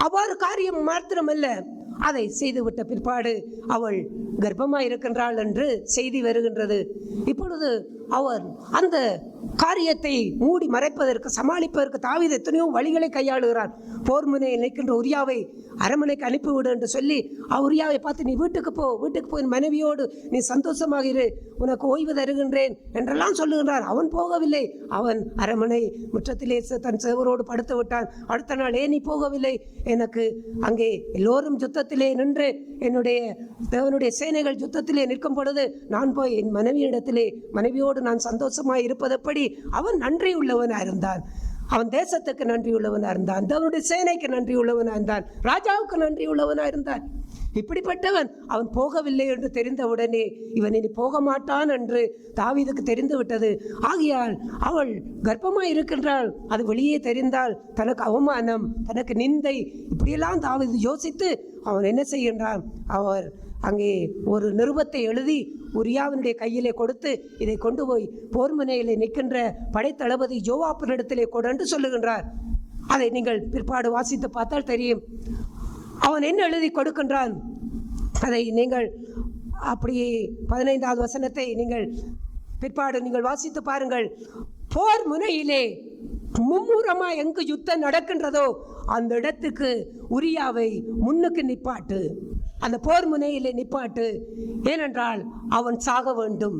Speaker 4: அவ்வாறு காரியம் மாத்திரமல்ல, அதை செய்துவிட்ட பிற்பாடு அவள் கர்ப்பமாய் இருக்கின்றாள் என்று செய்தி வருகின்றது. இப்பொழுது அவர் அந்த காரியத்தை மூடி மறைப்பதற்கு, சமாளிப்பதற்கு தாவீது எத்தனையோ வழிகளை கையாளுகிறார். போர் முனையில் நிற்கின்ற உரியாவை அரண்மனைக்கு அனுப்பிவிடு என்று சொல்லி உரியாவை பார்த்து, நீ வீட்டுக்கு போய் மனைவியோடு நீ சந்தோஷமாக இரு, உனக்கு ஓய்வு தருகின்றேன் என்றெல்லாம் சொல்லுகின்றார். அவன் போகவில்லை. அவன் அரண்மனை முற்றத்திலே தன் சேவரோடு படுத்து விட்டான். அடுத்த நாள், ஏன் நீ போகவில்லை? எனக்கு அங்கே எல்லோரும் யுத்தத்திலே நின்று என்னுடைய தேவனுடைய சேனைகள் யுத்தத்திலே நிற்கும் பொழுது நான் போய் என் மனைவியோடு நான் சந்தோஷமாய் இருப்பது எப்படி? அவன் நன்றி உள்ளவனாக இருந்தான். அவன் தேசத்துக்கு நன்றி உள்ளவனாக இருந்தான், தேவனுடைய சேனைக்கு நன்றி உள்ளவனாக இருந்தான், ராஜாவுக்கு நன்றி உள்ளவனாக இருந்தான். இப்படிப்பட்டவன் அவன் போகவில்லை என்று தெரிந்தவுடனே இவன் இனி போக மாட்டான் என்று தாவீதுக்கு தெரிந்து விட்டது. ஆகையால் அவள் கர்ப்பமாய் இருக்கின்றாள். அது வெளியே தெரிந்தால் தனக்கு அவமானம், தனக்கு நிந்தை, இப்படியெல்லாம் தாவீது யோசித்து அவன் என்ன செய்கின்றான்? அவர் அங்கே ஒரு நிருபத்தை எழுதி உரியாவினுடைய கையிலே கொடுத்து, இதை கொண்டு போய் போர் முனையிலே நிற்கின்ற படைத்தளபதி யோவாப்பினிடத்திலே கொண்டு சொல்லுகின்றார். அதை நீங்கள் பிற்பாடு வாசித்து பார்த்தால் தெரியும். அவன் என்ன எழுதி கொடுக்கின்றான் அதை நீங்கள் அப்படியே 15வது வசனத்தை நீங்கள் பிற்பாடு நீங்கள் வாசித்து பாருங்கள். போர் முனையிலே மும்முரமா எங்கு யுத்தம் நடக்கின்றதோ அந்த இடத்துக்கு உரியாவை முன்னுக்கு நிப்பாட்டு, அந்த போர் முனையிலே நிப்பாட்டு. ஏனென்றால் அவன் சாக வேண்டும்,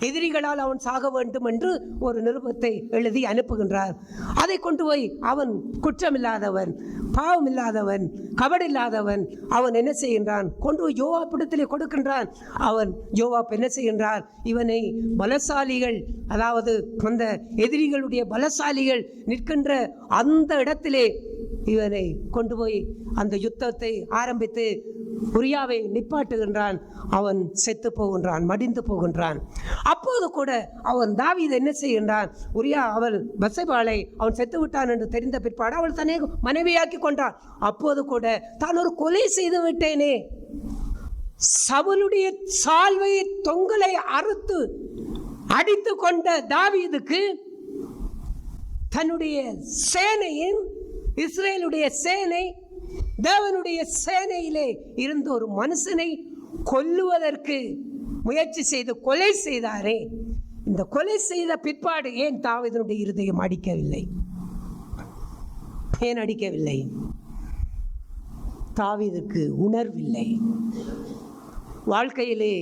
Speaker 4: எதிரிகளால் அவன் சாக வேண்டும் என்று ஒரு நிருபத்தை எழுதி அனுப்புகின்றார். அதை கொண்டு போய் அவன் குற்றமில்லாதவன், பாவமில்லாதவன், கபடில்லாதவன். அவன் என்ன செய்கின்றான்? கொண்டு போய் யோவாப்பிடத்திலே கொடுக்கின்றான். யோவாப் என்ன செய்கின்றார்? இவனை பலசாலிகள், அதாவது அந்த எதிரிகளுடைய பலசாலிகள் நிற்கின்ற அந்த இடத்திலே இவனை கொண்டு போய் அந்த யுத்தத்தை ஆரம்பித்து உரியாவை நிப்பாட்டுகின்றான். அவன் செத்து போகின்றான், மடிந்து போகின்றான். அப்போது கூட அவன் தாவீது என்ன செய்கின்றான்? உரியா அவள் பத்சேபாளை அவன் செத்து விட்டான் என்று தெரிந்த பிற்பாடு அவள் தன்னை மனைவியாக்கி கொண்டான். அப்போது கூட தான் ஒரு கொலை செய்து விட்டேனே, சவுலுடைய சால்வையை தொங்கலை அறுத்து அடித்து கொண்ட தாவீதுக்கு தன்னுடைய சேனையின், இஸ்ரேலுடைய சேனை, தேவனுடைய சேனையிலே இருந்த ஒரு மனுஷனை கொல்லுவதற்கு முயற்சி செய்து கொலை செய்தாரே, இந்த கொலை செய்த பிற்பாடு ஏன் தாவீதுடைய இருதயம் அடிக்கவில்லை? ஏன் அடிக்கவில்லை? தாவீதுக்கு உணர்வில்லை. வாழ்க்கையிலே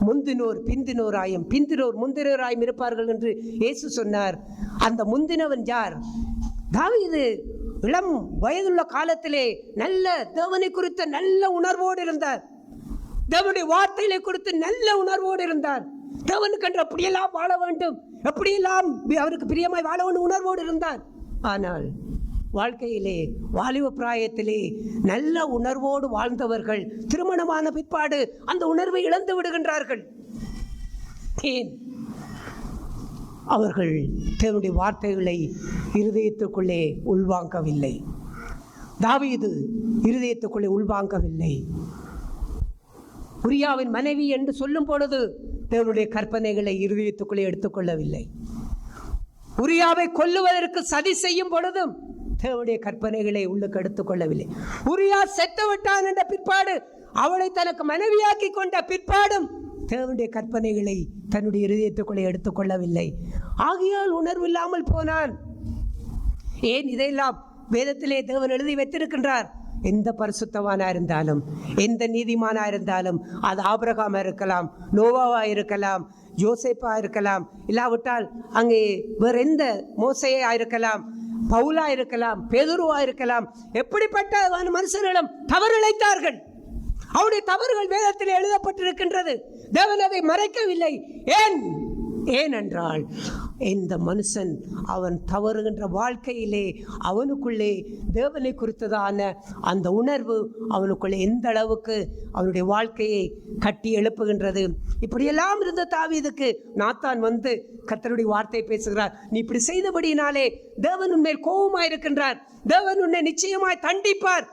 Speaker 4: முந்தினோர் பிந்தினோராயும், பிந்தினோர் முந்தினோராயும் இருப்பார்கள் என்று இயேசு சொன்னார். அந்த முந்தினவன் யார்? தாவீது இளம் வயதுள்ள காலத்திலே நல்ல தேவனை குறித்த நல்ல உணர்வோடு இருந்தார். தேவனுடைய வார்த்தைகளை குறித்து நல்ல உணர்வோடு இருந்தார். தேவனுக்கு என்று அப்படியெல்லாம் வாழ வேண்டும், எப்படியெல்லாம் அவருக்கு பிரியமாய் வாழ வேண்டும் உணர்வோடு இருந்தார். ஆனால் வாழ்க்கையிலே வாலிப பிராயத்திலே நல்ல உணர்வோடு வாழ்ந்தவர்கள் திருமணமான பிற்பாடு அந்த உணர்வை இழந்து விடுகின்றார்கள். ஏன்? அவர்கள் தேவனுடைய வார்த்தைகளை இருதயத்துக்குள்ளே உள்வாங்கவில்லை. தாவீது இருதயத்துக்குள்ளே உள்வாங்கவில்லை. உரியாவின் மனைவி என்று சொல்லும் பொழுது தேவனுடைய கற்பனைகளை இருதயத்துக்குள்ளே எடுத்துக்கொள்ளவில்லை. உரியாவை கொல்லுவதற்கு சதி செய்யும் பொழுதும் தேவனுடைய கற்பனைகளை உள்ளுக்கு எடுத்துக்கொள்ளவில்லை. உரியா செத்து விட்டான் என்ற பிற்பாடு, அவளை தனக்கு மனைவியாக்கி கொண்ட பிற்பாடும் தேவனுடைய கற்பனைகளை தன்னுடைய இருதயத்துக்குள்ளே எடுத்துக்கொள்ளவில்லை. ஆகையால் உணர்வு இல்லாமல் போனான். ஏன்? இதையெல்லாம் வேதத்திலே தேவன் எழுதி வைத்திருக்கின்றார். எந்த பரிசுத்தவானா இருந்தாலும், எந்த நீதிமானா இருந்தாலும், அது ஆபிரகாமா இருக்கலாம், நோவாவா இருக்கலாம், யோசேப்பா இருக்கலாம், இல்லாவிட்டால் அங்கே வேற எந்த மோசையா இருக்கலாம், பவுலா இருக்கலாம், பேதுருவா இருக்கலாம், எப்படிப்பட்ட மனுஷர்களும் தவறு இழைத்தார்கள். அவருடைய தவறுகள் வேதத்தில் எழுதப்பட்டிருக்கின்றது. தேவன் அதை மறைக்கவில்லை. ஏனென்றால் இந்த மனுஷன் அவன் தவறுகின்ற வாழ்க்கையிலே அவனுக்குள்ளே தேவனை குறித்ததான அந்த உணர்வு அவனுக்குள்ளே எந்த அளவுக்கு அவனுடைய வாழ்க்கையை கட்டி எழுப்புகின்றது. இப்படியெல்லாம் இருந்த தாவீதுக்கு நாத்தான் வந்து கர்த்தருடைய வார்த்தை பேசுகிறார். நீ இப்படி செய்தபடியினாலே தேவன் உன்மேல் கோபமாயிருக்கின்றார், தேவன் உன்னை நிச்சயமாய் தண்டிப்பார்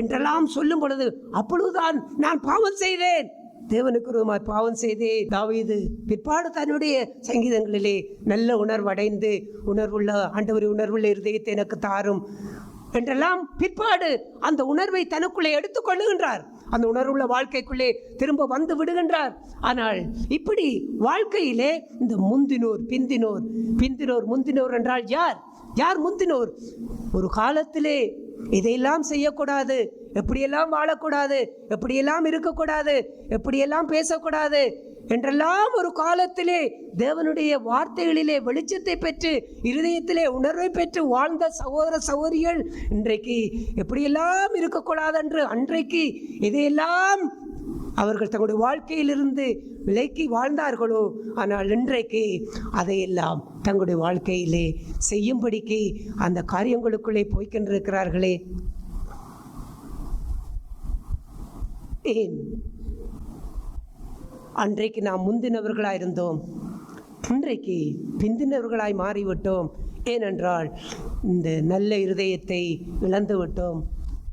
Speaker 4: என்றெல்லாம் சொல்லும் பொழுது, அப்பொழுதுதான் நான் பாவம் செய்தேன், தேவனுக்கு விரோதமாய் பாவம் செய்தே. தாவீது பிற்பாடு தன்னுடைய சங்கீதங்களிலே நல்ல உணர்வடைந்து, உணர்வுள்ள ஆண்டவரே, உணர்வுள்ள இருதயத்தை எனக்கு தாரும் என்றெல்லாம் பிற்பாடு அந்த உணர்வை தனக்குள்ளே எடுத்துக் கொள்ளுகின்றார். அந்த உணர்வுள்ள வாழ்க்கைக்குள்ளே திரும்ப வந்து விடுகின்றார். ஆனால் இப்படி வாழ்க்கையிலே இந்த முந்தினோர் பிந்தினோர், பிந்தினோர் முந்தினோர் என்றால் யார்? யார் முந்தினோர்? ஒரு காலத்திலே இதையெல்லாம் செய்யக்கூடாது, எப்படியெல்லாம் வாழக்கூடாது, எப்படியெல்லாம் இருக்கக்கூடாது, எப்படியெல்லாம் பேசக்கூடாது என்றெல்லாம் ஒரு காலத்திலே தேவனுடைய வார்த்தைகளிலே வெளிச்சத்தை பெற்று இருதயத்திலே உணர்வை பெற்று வாழ்ந்த சகோதர சகோதரிகள் இன்றைக்கு எப்படியெல்லாம் இருக்கக்கூடாது என்று அன்றைக்கு இதையெல்லாம் அவர்கள் தங்களுடைய வாழ்க்கையிலிருந்து விலக்கி வாழ்ந்தார்களோ, ஆனால் இன்றைக்கு அதையெல்லாம் தங்களுடைய வாழ்க்கையிலே செய்யும்படிக்கு அந்த காரியங்களுக்குள்ளே போய்கொண்டிருக்கிறார்களே. ஏன்? அன்றைக்கு நாம் முந்தினவர்களாய் இருந்தோம், இன்றைக்கு பிந்தினவர்களாய் மாறிவிட்டோம். ஏனென்றால் இந்த நல்ல இருதயத்தை இழந்து விட்டோம்.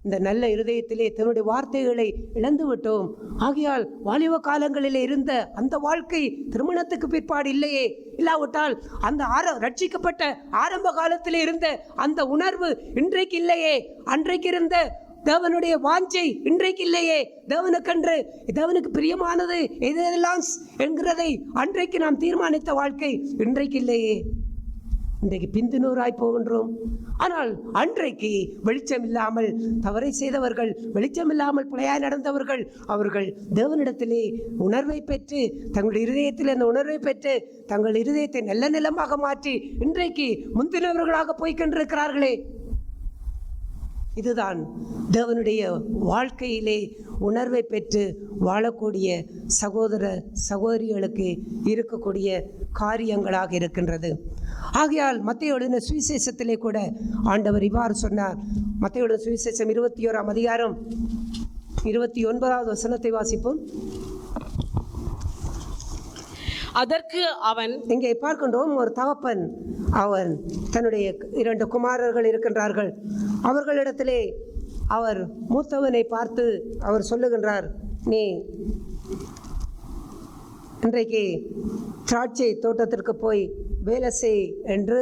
Speaker 4: இந்த நல்ல இருதயத்திலே தன்னுடைய வார்த்தைகளை இழந்து விட்டோம். ஆகையால் வாலிப காலங்களிலே இருந்த அந்த வாழ்க்கை திருமணத்துக்கு பிற்பாடு இல்லையே, இல்லாவிட்டால் அந்த ரட்சிக்கப்பட்ட ஆரம்ப காலத்திலே இருந்த அந்த உணர்வு இன்றைக்கு இல்லையே, அன்றைக்கு இருந்த தேவனுடைய வாஞ்சை இன்றைக்கு இல்லையே, தேவனுக்கென்று தேவனுக்கு பிரியமானது எதெல்லாம் என்கிறதை அன்றைக்கு நாம் தீர்மானித்த வாழ்க்கை இன்றைக்கு இல்லையே. இன்றைக்கு பிந்தினோராய் போகின்றோம். ஆனால் அன்றைக்கு வெளிச்சம் இல்லாமல் தவறை செய்தவர்கள், வெளிச்சம் இல்லாமல் பிழையாய் நடந்தவர்கள், அவர்கள் தேவனிடத்திலே உணர்வை பெற்று, தங்களுடைய இருதயத்தில் அந்த உணர்வை பெற்று தங்கள் இருதயத்தை நல்ல நிலமாக மாற்றி இன்றைக்கு முந்தினவர்களாக போய்கொண்டிருக்கிறார்களே. இதுதான் தேவனுடைய வாழ்க்கையிலே உணர்வை பெற்று வாழக்கூடிய சகோதர சகோதரிகளுக்கு இருக்கக்கூடிய காரியங்களாக இருக்கின்றது. ஆகையால் மத்தேயு எழுதின சுவிசேஷத்திலே கூட ஆண்டவர் இவ்வாறு சொன்னார். மத்தேயு எழுதின சுவிசேஷம் 21ஆம் அதிகாரம் 29வது வசனத்தை வாசிப்போம்.
Speaker 5: அதற்கு அவன்,
Speaker 4: இங்கே பார்க்கின்றோம், ஒரு தகப்பன், அவன் தன்னுடைய 2 குமாரர்கள் இருக்கின்றார்கள். அவர்களிடத்திலே அவர் மூத்தவனை பார்த்து அவர் சொல்லுகின்றார், நீ இன்றைக்கு திராட்சை தோட்டத்திற்கு போய் வேலை செய் என்று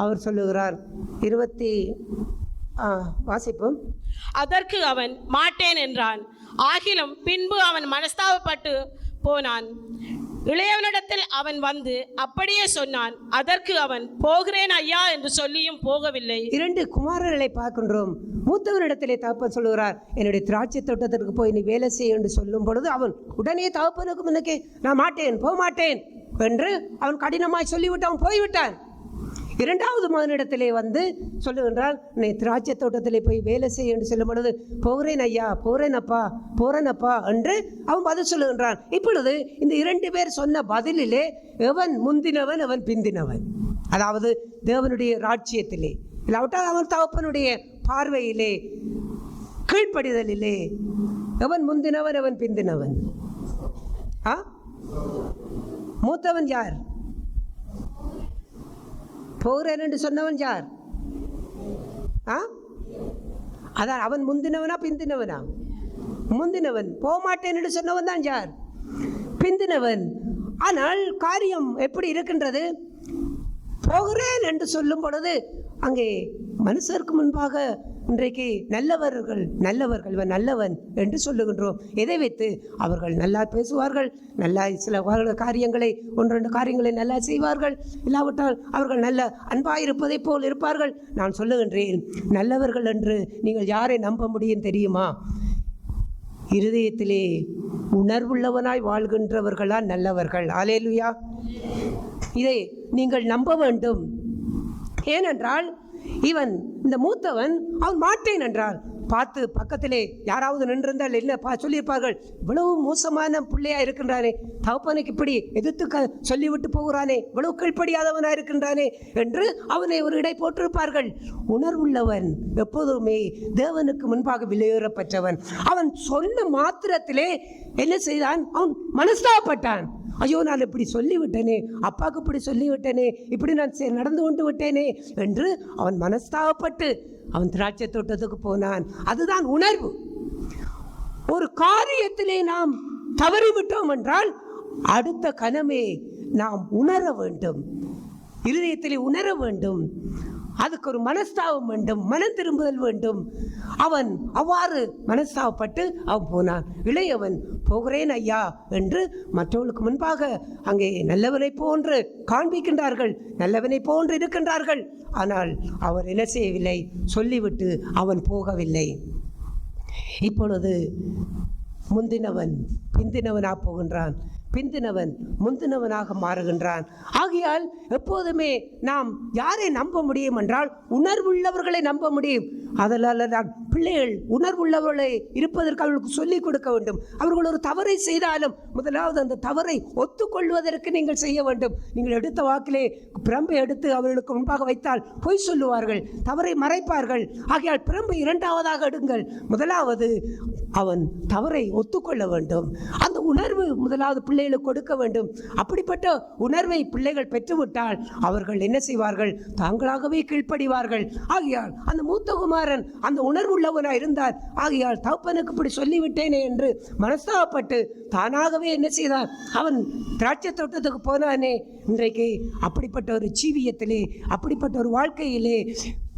Speaker 4: அவர் சொல்லுகிறார். 20 வாசிப்போம்.
Speaker 5: அதற்கு அவன் மாட்டேன் என்றான். ஆகிலும் பின்பு அவன் மனஸ்தாபப்பட்டு போனான். இளையவனிடத்தில் அவன் வந்து அப்படியே சொன்னான். அதற்கு அவன், போகிறேன் ஐயா என்று சொல்லியும் போகவில்லை. 2
Speaker 4: குமாரர்களை பார்க்கின்றோம். மூத்தவனிடத்திலே தகப்பன் சொல்லுகிறார், என்னுடைய திராட்சை தோட்டத்திற்கு போய் நீ வேலை செய் என்று சொல்லும் பொழுது அவன் உடனே தகப்பனுக்கு முன்னே நான் மாட்டேன், போக மாட்டேன் என்று அவன் கடினமாய் சொல்லிவிட்டு அவன் போய்விட்டான். 2வது மகனிடத்திலே வந்து சொல்லுகின்றால், நீ திராட்சை தோட்டத்திலே போய் வேலை செய் என்று சொல்லும் பொழுது, போகிறேன் ஐயா, போகிறேனப்பா, போகிறேனப்பா என்று அவன் பதில் சொல்லுகின்றான். இப்பொழுது இந்த 2 பேர் சொன்ன பதிலிலே எவன் முந்தினவன், எவன் பிந்தினவன்? அதாவது தேவனுடைய ராஜ்யத்திலே இல்லாவிட்டால் அவன் தகப்பனுடைய பார்வையிலே கீழ்ப்படிதலிலே எவன் முந்தினவன் எவன் பிந்தினவன்? மூத்தவன் யார்? போகிறேன் என்று சொன்னவன் யார்? அதான் அவன் முந்தினவனா பிந்தினவனா? முந்தினவன். போகமாட்டேன் என்று சொன்னவன் தான் யார்? பிந்தினவன். ஆனால் காரியம் எப்படி இருக்கின்றது? போகிறேன் என்று சொல்லும் பொழுது அங்கே மனுஷருக்கு முன்பாக இன்றைக்கு நல்லவர்கள் இவன் நல்லவன் என்று சொல்லுகின்றோம். எதை வைத்து? அவர்கள் நல்லா பேசுவார்கள், நல்லா சில காரியங்களை ஒன்று காரியங்களை நல்லா செய்வார்கள், இல்லாவிட்டால் அவர்கள் நல்ல அன்பாயிருப்பதை போல் இருப்பார்கள். நான் சொல்லுகின்றேன், நல்லவர்கள் என்று நீங்கள் யாரை நம்ப முடியும் தெரியுமா? இருதயத்திலே உணர்வுள்ளவனாய் வாழ்கின்றவர்களா நல்லவர்கள். அல்லேலூயா. இதை நீங்கள் நம்ப வேண்டும். ஏனென்றால் இவன் இந்த மூத்தவன் அவன் மாட்டேன் என்றால் பார்த்து பக்கத்திலே யாராவது நின்றிருந்தால் என்ன சொல்லியிருப்பார்கள், இவ்வளவு மோசமான பிள்ளையா இருக்கின்றானே, தகப்பனுக்கு இப்படி எதிர்த்து சொல்லிவிட்டு போகிறானே, இவ்வளவு கீழ்ப்படியாதவனா இருக்கின்றானே என்று அவனை ஒரு இடை போட்டிருப்பார்கள். உணர்வுள்ளவன் எப்போதுமே தேவனுக்கு முன்பாக விலையேறப்பட்டவன். அவன் சொன்ன மாத்திரத்திலே என்ன செய்தான்? அவன் மனஸ்தாபப்பட்டான். ஐயோ, நான் இப்படி சொல்லிவிட்டேனே, அப்பாவுக்கு இப்படி சொல்லிவிட்டேனே, இப்படி நான் நடந்து கொண்டு விட்டேனே என்று அவன் மனஸ்தாபப்பட்டு அவன் திராட்சை தோட்டத்துக்கு போனான். அதுதான் உணர்வு. ஒரு காரியத்திலே நாம் தவறிவிட்டோம் என்றால் அடுத்த கணமே நாம் உணர வேண்டும், இருதயத்திலே உணர வேண்டும். அதுக்கு ஒரு மனஸ்தாபம் வேண்டும், மனம் திரும்புதல் வேண்டும். அவன் அவ்வாறு மனஸ்தாபப்பட்டு அவன் போனான். இளையவன் போகிறேன் ஐயா என்று மற்றவர்களுக்கு முன்பாக அங்கே நல்லவனை போன்று காண்பிக்கின்றார்கள், நல்லவனை போன்று இருக்கின்றார்கள். ஆனால் அவர் என்ன செய்யவில்லை? சொல்லிவிட்டு அவன் போகவில்லை. இப்பொழுது முந்தினவன் பிந்தினவனாக போகின்றான், பிந்தினவன் முந்தினவனாக மாறுகின்றான். ஆகையால் எப்போதுமே நாம் யாரை நம்ப முடியும் என்றால் உணர்வுள்ளவர்களை நம்ப முடியும். அதனால் தான் பிள்ளைகள் உணர்வுள்ளவர்களை இருப்பதற்கு அவர்களுக்கு சொல்லிக் கொடுக்க வேண்டும். அவர்கள் ஒரு தவறை செய்தாலும் முதலாவது அந்த தவறை ஒத்துக்கொள்வதற்கு நீங்கள் செய்ய வேண்டும். நீங்கள் எடுத்த வாக்கிலே பிரம்பை எடுத்து அவர்களுக்கு முன்பாக வைத்தால் பொய் சொல்லுவார்கள், தவறை மறைப்பார்கள். ஆகையால் பிரம்பை இரண்டாவதாக எடுங்கள். முதலாவது அவன் தவறை ஒத்துக்கொள்ள வேண்டும். அந்த உணர்வு முதலாவது பிள்ளைகளுக்கு கொடுக்க வேண்டும். அப்படிப்பட்ட உணர்வை பிள்ளைகள் பெற்றுவிட்டால் அவர்கள் என்ன செய்வார்கள்? தாங்களாகவே கீழ்ப்படிவார்கள். ஆகையால் அந்த மூத்த குமாரன் அந்த உணர்வுள்ளவனாக இருந்தார். ஆகையால் தகப்பனுக்கு இப்படி சொல்லிவிட்டேனே என்று மனஸ்தாபப்பட்டு தானாகவே என்ன செய்தான்? அவன் திராட்சை தோட்டத்துக்கு போனானே. இன்றைக்கு அப்படிப்பட்ட ஒரு ஜீவியத்திலே, அப்படிப்பட்ட ஒரு வாழ்க்கையிலே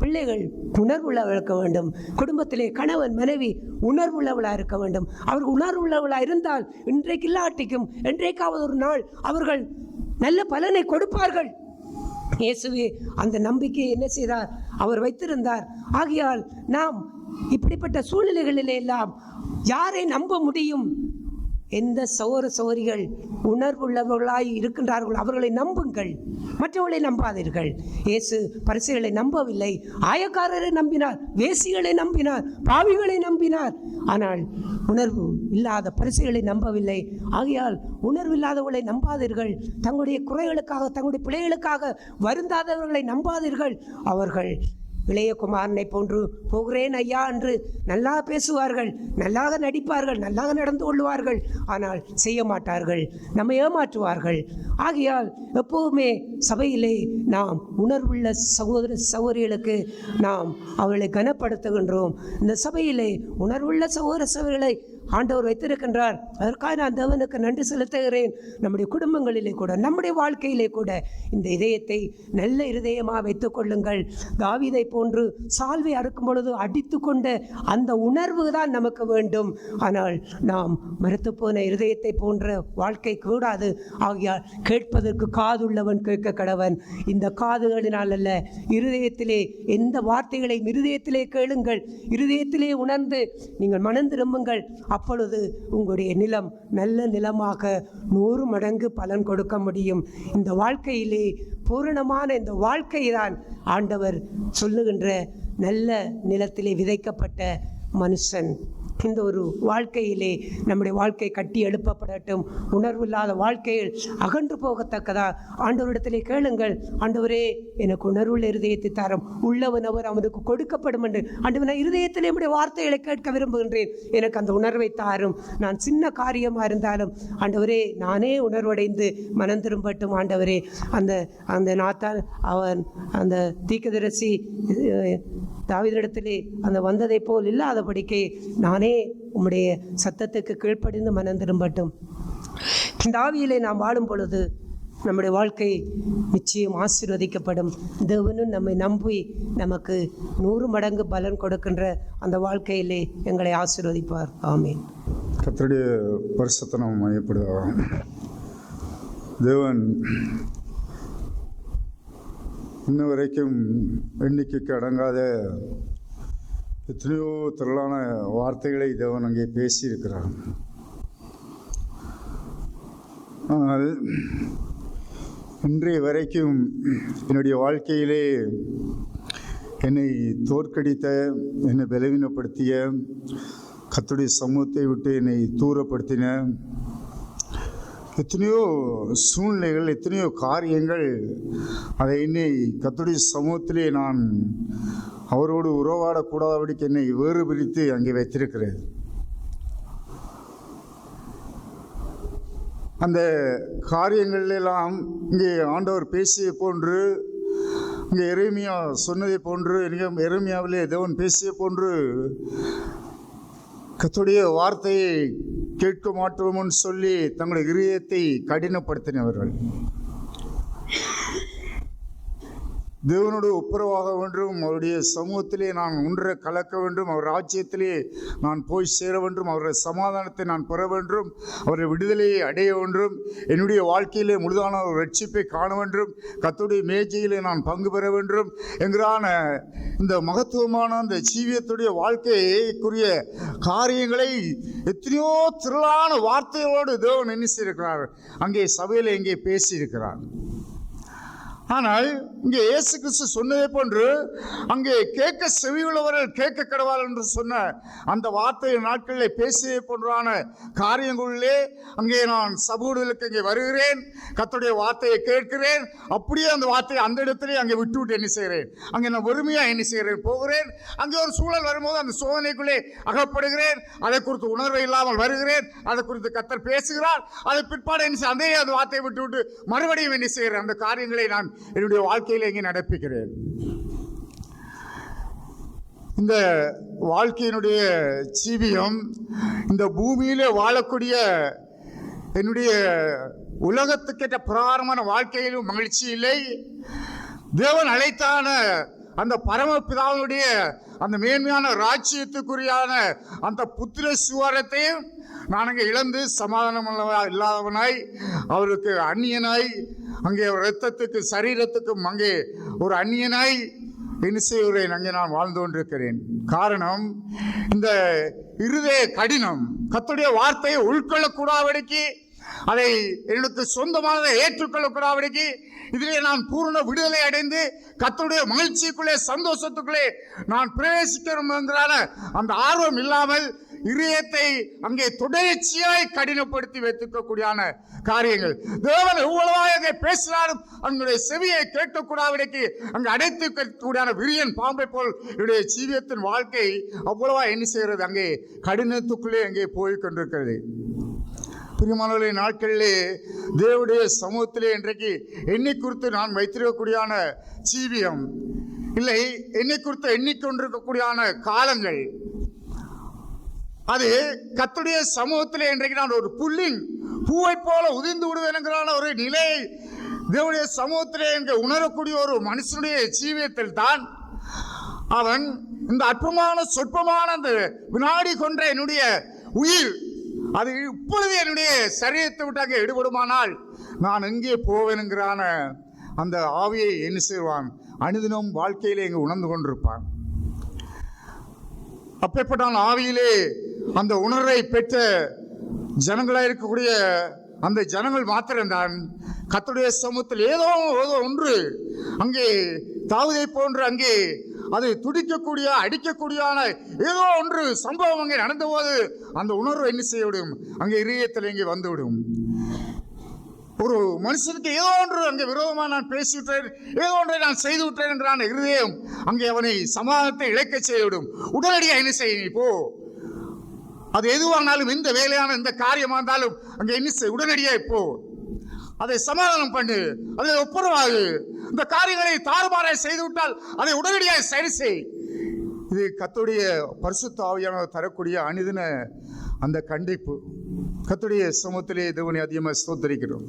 Speaker 4: பிள்ளைகள் உணர்வுள்ளவளாக இருக்க வேண்டும். குடும்பத்திலே கணவன் மனைவி உணர்வுள்ளவளாக இருக்க வேண்டும். அவர்கள் உணர்வுள்ளவளாக இருந்தால் இன்றைக்கு இல்லாட்டிக்கும் என்றைக்காவது ஒரு நாள் அவர்கள் நல்ல பலனை கொடுப்பார்கள். இயேசுவே அந்த நம்பிக்கையை என்ன செய்தார்? அவர் வைத்திருந்தார். ஆகையால் நாம் இப்படிப்பட்ட சூழ்நிலைகளிலே எல்லாம் யாரை நம்ப முடியும்? எந்த சகோதர சகோதரிகள் உணர்வுள்ளவர்களாய் இருக்கின்றார்கள் அவர்களை நம்புங்கள், மற்றவர்களை நம்பாதீர்கள். இயேசு பரிசேயர்களை நம்பவில்லை, ஆயக்காரரை நம்பினார், வேசிகளை நம்பினார், பாவிகளை நம்பினார். ஆனால் உணர்வு இல்லாத பரிசேயர்களை நம்பவில்லை. ஆகையால் உணர்வு இல்லாதவர்களை நம்பாதீர்கள். தங்களுடைய குறைகளுக்காக, தங்களுடைய பிள்ளைகளுக்காக வருந்தாதவர்களை நம்பாதீர்கள். அவர்கள் இளைய குமாரனை போன்று போகிறேன் ஐயா என்று நல்லா பேசுவார்கள், நல்லாக நடிப்பார்கள், நல்லாக நடந்து கொள்வார்கள். ஆனால் செய்ய மாட்டார்கள், நம்மை ஏமாற்றுவார்கள். ஆகையால் எப்போதுமே சபையிலே நாம் உணர்வுள்ள சகோதர சகோதரிகளுக்கு நாம் அவர்களை கனப்படுத்துகின்றோம். இந்த சபையிலே உணர்வுள்ள சகோதர சகோதரிகளை ஆண்டவர் வைத்திருக்கின்றார். அதற்காக நான் தேவனுக்கு நன்றி செலுத்துகிறேன். நம்முடைய குடும்பங்களிலே கூட, நம்முடைய வாழ்க்கையிலே கூட இந்த இதயத்தை நல்ல இருதயமாக வைத்துக் கொள்ளுங்கள். தாவீதை போன்று சால்வை அறுக்கும் பொழுது அடித்து கொண்ட அந்த உணர்வு தான் நமக்கு வேண்டும். ஆனால் நாம் மறுத்து போன இருதயத்தை போன்ற வாழ்க்கை கூடாது. ஆகையால் கேட்பதற்கு காதுள்ளவன் கேட்க கடவன். இந்த காதுகளினால் அல்ல, இருதயத்திலே எந்த வார்த்தைகளையும் இருதயத்திலே கேளுங்கள், இருதயத்திலே உணர்ந்து நீங்கள் மனம் திரும்புங்கள். அப்பொழுது உங்களுடைய நிலம் நல்ல நிலமாக 100 மடங்கு பலன் கொடுக்க முடியும். இந்த வாழ்க்கையிலே பூரணமான இந்த வாழ்க்கை தான் ஆண்டவர் சொல்லுகின்ற நல்ல நிலத்திலே விதைக்கப்பட்ட மனுஷன். இந்த ஒரு வாழ்க்கையிலே நம்முடைய வாழ்க்கை கட்டி எழுப்பப்படட்டும். உணர்வு இல்லாத வாழ்க்கையில் அகன்று போகத்தக்கதா ஆண்டவரிடத்திலே கேளுங்கள். ஆண்டவரே, எனக்கு உணர்வுள்ள இருதயத்தை தாரும், உள்ளவன் அவர் அவனுக்கு கொடுக்கப்படும் என்று. ஆண்டவன், இருதயத்திலே நம்முடைய வார்த்தைகளை கேட்க விரும்புகின்றேன், எனக்கு அந்த உணர்வை தாரும். நான் சின்ன காரியமாக இருந்தாலும் ஆண்டவரே, நானே உணர்வடைந்து மனம் திரும்பட்டும். ஆண்டவரே, அந்த அந்த நாத்தான் அவன் அந்த தீர்க்கதரிசி தாவீதிடத்திலே அந்த வந்ததை போல் இல்லாதபடிக்கு நானே உம்முடைய சத்தத்துக்கு கீழ்ப்படிந்து மனம் திரும்பட்டும். இந்த ஆவியிலே நாம் வாழும் பொழுது நம்முடைய வாழ்க்கை நிச்சயம் ஆசீர்வதிக்கப்படும். தேவனும் நம்மை நம்பி நமக்கு 100 மடங்கு பலன் கொடுக்கின்ற அந்த வாழ்க்கையிலே எங்களை ஆசீர்வதிப்பார். ஆமீன்.
Speaker 1: கர்த்தருடைய பரிசுத்த நாமம் மகிமைப்படுவதாக. தேவன் இன்ன வரைக்கும் எண்ணிக்கைக்கு அடங்காத எத்தனையோ திரளான வார்த்தைகளை தேவன் அங்கே பேசியிருக்கிறார். ஆனால் இன்றைய வரைக்கும் என்னுடைய வாழ்க்கையிலே என்னை தோற்கடித்த, என்னை பலவீனப்படுத்திய, கர்த்தருடைய சமூகத்தை விட்டு என்னை தூரப்படுத்தின எத்தனையோ சூழ்நிலைகள், எத்தனையோ காரியங்கள், அதை என்னை கர்த்தருடைய சமூகத்திலே நான் அவரோடு உறவாடக்கூடாதபடிக்கு என்னை வேறு பிரித்து அங்கே வைத்திருக்கிறேன். அந்த காரியங்களெல்லாம் இங்கே ஆண்டவர் பேசிய போன்று, இங்கே எரேமியா சொன்னதை போன்று, எரேமியாவிலே தேவன் பேசிய போன்று கர்த்தருடைய வார்த்தையை கேட்க மாட்டோம்னு சொல்லி தங்களுடைய இதயத்தை கடினப்படுத்தினவர்கள். தேவனோடு ஒப்புரவாக வேண்டும், அவருடைய சமூகத்திலே நான் ஒன்றை கலக்க வேண்டும், அவர் ராஜ்யத்திலே நான் போய் சேர வேண்டும், அவருடைய சமாதானத்தை நான் பெற வேண்டும், அவருடைய விடுதலையை அடைய வேண்டும், என்னுடைய வாழ்க்கையிலே முழுதான ஒரு ரட்சிப்பை காண வேண்டும், கர்த்தருடைய மேஜையிலே நான் பங்கு பெற வேண்டும் என்கிறான இந்த மகத்துவமான அந்த ஜீவியத்துடைய வாழ்க்கைக்குரிய காரியங்களை எத்தனையோ திரளான வார்த்தைகளோடு தேவன் என்ன செய்திருக்கிறார், அங்கே சபையில் எங்கே பேசியிருக்கிறார். ஆனால் இங்கே இயேசு கிறிஸ்து சொன்னதை போன்று அங்கே கேட்க செவியுள்ளவர்கள் கேட்க கடவார்கள் என்று சொன்ன அந்த வார்த்தை நாட்களில் பேசிய போன்றான காரியங்களிலே அங்கே நான் சமூகங்களுக்கு இங்கே வருகிறேன், கர்த்தருடைய வார்த்தையை கேட்கிறேன், அப்படியே அந்த வார்த்தையை அந்த இடத்திலே அங்கே விட்டுவிட்டு என்ன செய்கிறேன், அங்கே நான் வெறுமையாக என்ன செய்கிறேன், போகிறேன். அங்கே ஒரு சூழல் வரும்போது அந்த சோதனைக்குள்ளே அகப்படுகிறேன், அதை குறித்து உணர்வை இல்லாமல் வருகிறேன், அதை குறித்து கர்த்தர் பேசுகிறார், அதை பிற்பாடு என்ன செய்ய அதே அந்த வார்த்தையை விட்டுவிட்டு மறுபடியும் என்ன செய்கிறேன், அந்த காரியங்களை நான் என்னுடைய வாழ்க்கையில் எங்கே நடப்பிக்கிறேன். இந்த வாழ்க்கையினுடைய ஜீவியம், இந்த பூமியிலே வாழக்கூடிய என்னுடைய உலகத்துக்கேற்ற பிரகாரமான வாழ்க்கையிலும் மகிழ்ச்சி இல்லை. தேவன் அழைத்தான அந்த பரமபிதாவுடைய அந்த மேன்மையான ராஜ்யத்துக்குரியான அந்த புத்திர சுவாரத்தையும் நான் அங்கே இழந்து சமாதானம் இல்லாதவனாய், அவருக்கு அந்நியனாய், அங்கே இரத்தத்துக்கு சரீரத்துக்கும் அங்கே ஒரு அந்நியனாய் என்ன செய்கிறேன், அங்கே நான் வாழ்ந்து கொண்டிருக்கிறேன். காரணம், இந்த இருதய கடினம், கர்த்தருடைய வார்த்தையை உள்கொள்ளக்கூடாதபடிக்கு, அதை எனக்கு சொந்தமானதை ஏற்றுக்கொள்ளக்கூடாதபடிக்கு, இதிலே நான் பூர்ண விடுதலை அடைந்து கர்த்தருடைய மகிழ்ச்சிக்குள்ளே சந்தோஷத்துக்குள்ளே நான் பிரவேசிக்கிறோம் என்கிறான அந்த ஆர்வம் இல்லாமல் இதயத்தை அங்கே தொடர்ச்சியாய் கடினப்படுத்தி வைத்திருக்கக்கூடியான காரியங்கள். தேவன் எவ்வளவாக பேசினாலும் அங்களுடைய செவியை கேட்கக்கூடாதபடிக்கு அங்கு அடைத்து வைக்கக்கூடியான விரியன் பாம்பை போல் என்னுடைய ஜீவியத்தின் வாழ்க்கை அவ்வளவா என்ன செய்கிறது, அங்கே கடினத்துக்குள்ளே அங்கே போய் கொண்டிருக்கிறது. பிரியமானவர்களே, நாட்களிலே தேவனுடைய சமூகத்திலே இன்றைக்கு என்னை குறித்து நான் வைத்திருக்கக்கூடியான ஜீவியம் இல்லை, என்னை குறித்து எண்ணிக்கொண்டிருக்கக்கூடியான காலங்கள், அது கர்த்தருடைய சமூகத்திலே இன்றைக்கு நான் ஒரு புல்லின் பூவை போல உதிர்ந்து விடுவேன்கிறான ஒரு நிலையை தேவனுடைய சமூகத்திலே என்று உணரக்கூடிய ஒரு மனுஷனுடைய ஜீவியத்தில் தான் அவன் இந்த அற்பமான சொற்பமான அந்த வினாடி கொன்ற என்னுடைய உயிர் அது இப்பொழுது என்னுடைய சரீரத்தை விட்டு அங்கே எடுபடுமானால் நான் எங்கே போவேனுங்கிறான அந்த ஆவியை என்ன செய்வான், அனுதினம் வாழ்க்கையிலே இங்கே உணர்ந்து கொண்டிருப்பான். அப்பேற்பட்ட ஆவியிலே அந்த உணர்வை பெற்ற ஜனங்களாக இருக்கக்கூடிய அந்த ஜனங்கள் மாத்திரம்தான் கர்த்தருடைய சமூகத்தில் ஏதோ ஒன்று அங்கே தாவீதை போன்று அங்கே அது துடிக்கக்கூடிய அடிக்கக்கூடியான ஏதோ ஒன்று சம்பவம் அங்கே நடந்தபோது அந்த உணர்வு என்ன செய்யவிடும், அங்கே இதயத்தில் இங்கே வந்துவிடும். ஒரு மனுஷனுக்கு ஏதோ ஒன்று அங்கே விரோதமாக நான் பேசிவிட்டேன், ஏதோ ஒன்றை நான் செய்து விட்டேன் என்கிறான் இருதயம், அங்கே அவனை சமாதானத்தை இழக்க செய்துவிடும். உடனடியாக என்ன செய்ய, நீ போ, அது எதுவானாலும், இந்த வேலையான இந்த காரியமாக இருந்தாலும் அங்கே என்ன செய், உடனடியாக போ, அதை சமாதானம் பண்ணு, அதை ஒப்புரவாகு. இந்த காரியங்களை தாறுமாறாக செய்துவிட்டால் அதை உடனடியாக சரி செய். இது கர்த்தருடைய பரிசுத்த ஆவியானவர் தரக்கூடிய அனுதின அந்த கண்டிப்பு. கர்த்தருடைய சமூகத்திலே தேவனை அதிகமாக ஸ்தோத்திரிக்கிறோம்.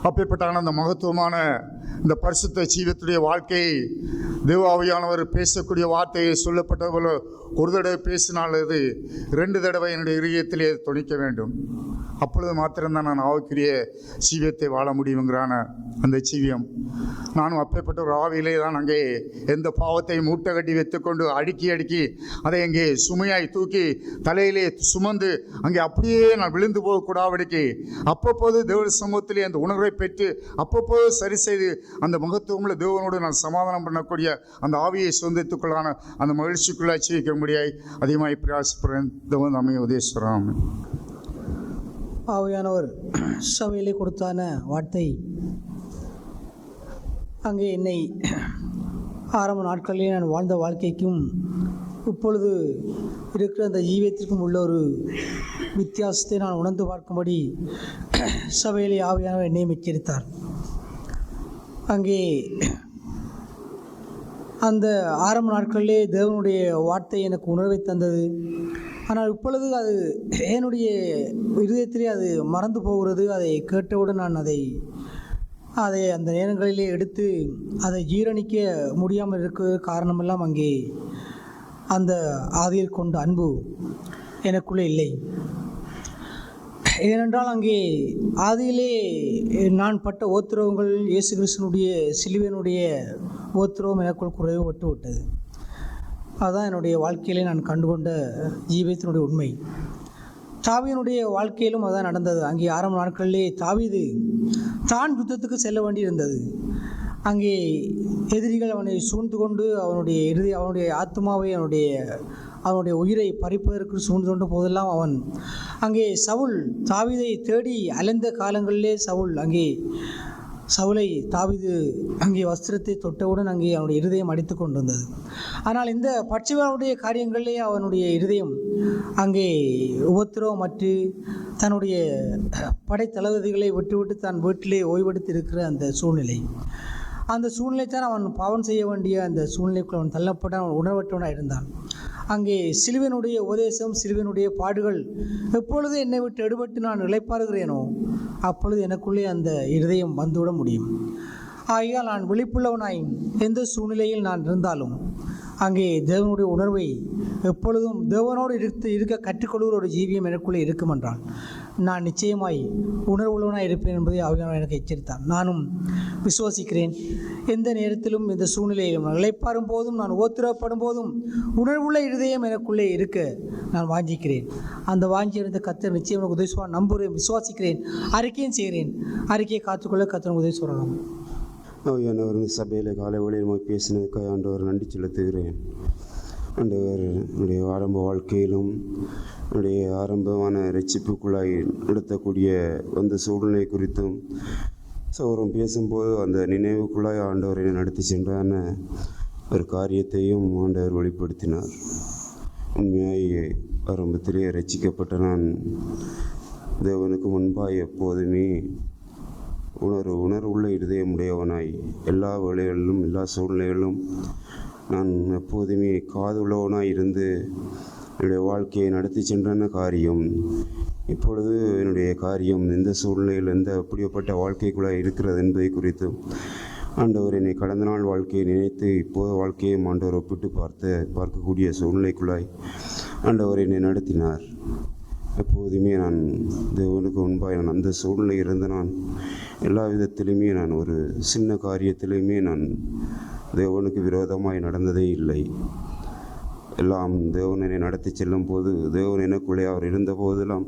Speaker 1: அப்பேற்பட்ட அந்த மகத்துவமான இந்த பரிசுத்த ஜீவத்துடைய வாழ்க்கையை தேவ ஆவியானவர் பேசக்கூடிய வார்த்தையை சொல்லப்பட்டது போல ஒரு தடவை பேசினால் அது 2 தடவை என்னுடைய இதயத்திலே துணிக்க வேண்டும். அப்பொழுது மாத்திரம்தான் நான் ஆவிக்குரிய ஜீவியத்தை வாழ முடியுங்கிறான அந்த ஜீவியம். நானும் அப்பேற்பட்ட ஒரு ஆவியிலே தான் அங்கே எந்த பாவத்தையும் மூட்டை கட்டி வைத்துக்கொண்டு அடுக்கி அதை அங்கே சுமையாய் தூக்கி தலையிலே சுமந்து அங்கே அப்படியே நான் விழுந்து போகக்கூடாதபடிக்கு அப்பப்போது தேவ சமூகத்திலே அந்த உணர்வை பெற்று அப்பப்போது சரி செய்து அந்த மகத்துவமுள்ள தேவனோடு நான் சமாதானம் பண்ணக்கூடிய அந்த ஆவியை சொந்தத்துக்குள்ளான அந்த மகிழ்ச்சிக்குள்ளே ஜீவிக்க முடியாய் அதிகமாக பிரயாசப்படுறேன். தேவன் நம்மை உதேஸ்வரம்.
Speaker 6: ஆவியானவர் சபையிலே கொடுத்தான வார்த்தை அங்கே என்னை ஆரம்ப நாட்களிலே நான் வாழ்ந்த வாழ்க்கைக்கும் இப்பொழுது இருக்கிற அந்த ஜீவியத்திற்கும் உள்ள ஒரு வித்தியாசத்தை நான் உணர்ந்து பார்க்கும்படி சபையிலே ஆவியானவர் என்னை எச்சரித்தார். அங்கே அந்த ஆரம்ப நாட்களிலே தேவனுடைய வார்த்தை எனக்கு உணர்வை தந்தது. ஆனால் இப்பொழுது அது என்னுடைய இதயத்திலே அது மறந்து போகிறது. அதை கேட்டவுடன் நான் அதை அந்த நேரங்களிலே எடுத்து அதை ஜீரணிக்க முடியாமல் இருக்கிற காரணமெல்லாம் அங்கே அந்த ஆதியில் கொண்ட அன்பு எனக்குள்ளே இல்லை. ஏனென்றால் அங்கே ஆதியிலே நான் பட்ட ஓத்திரவங்கள் இயேசு கிறிஸ்துனுடைய சிலுவையினுடைய ஓத்திரவம் எனக்குள் குறைவுபட்டு விட்டது. அதுதான் என்னுடைய வாழ்க்கையிலே நான் கண்டுகொண்ட ஜீவியத்தினுடைய உண்மை. தாவீதுடைய வாழ்க்கையிலும் அதான் நடந்தது. அங்கே ஆரம்ப நாட்களிலே தாவீது தான் யுத்தத்துக்கு செல்ல வேண்டியிருந்தது. அங்கே எதிரிகள் அவனை சூழ்ந்து கொண்டு அவனுடைய ஆத்மாவை அவனுடைய உயிரை பறிப்பதற்கு சூழ்ந்து கொண்ட போதெல்லாம் அவன் அங்கே சவுல் தாவீதை தேடி அலைந்த காலங்களிலே சவுலை தாவீது அங்கே வஸ்திரத்தை தொட்டவுடன் அங்கே அவனுடைய இருதயம் அடித்து கொண்டிருந்தது. ஆனால் இந்த பட்சிவனுடைய காரியங்களிலே அவனுடைய இருதயம் அங்கே உபத்திரவமற்று தன்னுடைய படைத்தளபதிகளை விட்டுவிட்டு தான் வீட்டிலே ஓய்வெடுத்து இருக்கிற அந்த சூழ்நிலை தான் அவன் பாவம் செய்ய வேண்டிய அந்த சூழ்நிலைக்குள் அவன் தள்ளப்பட்ட அவன் உணர்வற்றவனாக இருந்தான். அங்கே சிலுவையினுடைய உபதேசம், சிலுவையினுடைய பாடுகள் எப்பொழுது என்னை விட்டு எடுபட்டு நான் இளைப்பாறுகிறேனோ அப்பொழுது எனக்குள்ளே அந்த இருதயம் வந்துவிட முடியும். ஆகையால் நான் விழிப்புள்ளவனாய் எந்த சூழ்நிலையில் நான் இருந்தாலும் அங்கே தேவனுடைய உணர்வை எப்பொழுதும் தேவனோடு இருக்க கற்றுக்கொள்கிற ஒரு ஜீவியம் எனக்குள்ளே இருக்கும் என்றால் நான் நிச்சயமாய் உணர்வுள்ளவனாய் இருப்பேன் என்பதை ஆவியானவர் எனக்கு எச்சரித்தார். நானும் விசுவாசிக்கிறேன். எந்த நேரத்திலும் இந்த சூழ்நிலையிலும் நான் இளைப்பாறும் போதும் நான் ஓத்திரப்படும் போதும் உணர்வுள்ள இருதயம் எனக்குள்ளே இருக்க நான் வாஞ்சிக்கிறேன். அந்த வாஞ்சி இருந்த கர்த்தர் நிச்சயம் எனக்கு உதவி செய்வார். நம்புகிறேன், விசுவாசிக்கிறேன், அறிக்கையும் செய்கிறேன். அறிக்கையை காத்துக்கொள்ள கர்த்தர் உதவி சொல்லலாம்.
Speaker 7: ஆவியானவர் இந்த சபையில் காலை ஊழியமாக பேசினதுக்காக ஆண்டவர் நன்றி செலுத்துகிறேன். ஆண்டவர் என்னுடைய ஆரம்ப வாழ்க்கையிலும் என்னுடைய ஆரம்பமான ரட்சிப்புக்குள்ளாய் நடத்தக்கூடிய அந்த சூழ்நிலை குறித்தும் சௌரம் பேசும்போது அந்த நினைவுக்குள்ளாய் ஆண்டவர் என்னை நடத்தி சென்றான ஒரு காரியத்தையும் ஆண்டவர் வெளிப்படுத்தினார். உண்மையாய் ஆரம்பத்திலே ரட்சிக்கப்பட்ட நான் தேவனுக்கு முன்பாய் எப்போதுமே உணர்வுள்ள இருதயமுடையவனாய் எல்லா வேளைகளிலும் எல்லா சூழ்நிலைகளிலும் நான் எப்போதுமே காதுள்ளவனாய் இருந்து என்னுடைய வாழ்க்கையை நடத்தி சென்றன காரியம் இப்பொழுது என்னுடைய காரியம் எந்த சூழ்நிலையில் எப்படிப்பட்ட வாழ்க்கைக்குள்ளாய் இருக்கிறது என்பதை குறித்து ஆண்டவர் என்னை கடந்த நாள் வாழ்க்கையை நினைத்து இப்போது வாழ்க்கையும் ஆண்டவர் ஒப்பிட்டு பார்க்கக்கூடிய சூழ்நிலைக்குள்ளாய் ஆண்டவர் என்னை நடத்தினார். எப்போதுமே நான் தேவனுக்கு முன்பாக நான் அந்த சூழ்நிலை இருந்து நான் எல்லா விதத்திலுமே நான் ஒரு சின்ன காரியத்திலுமே நான் தேவனுக்கு விரோதமாய் நடந்ததே இல்லை. எல்லாம் தேவன் என்னை நடத்தி செல்லும் போது தேவன் எனக்குள்ளே அவர் இருந்த போதெல்லாம்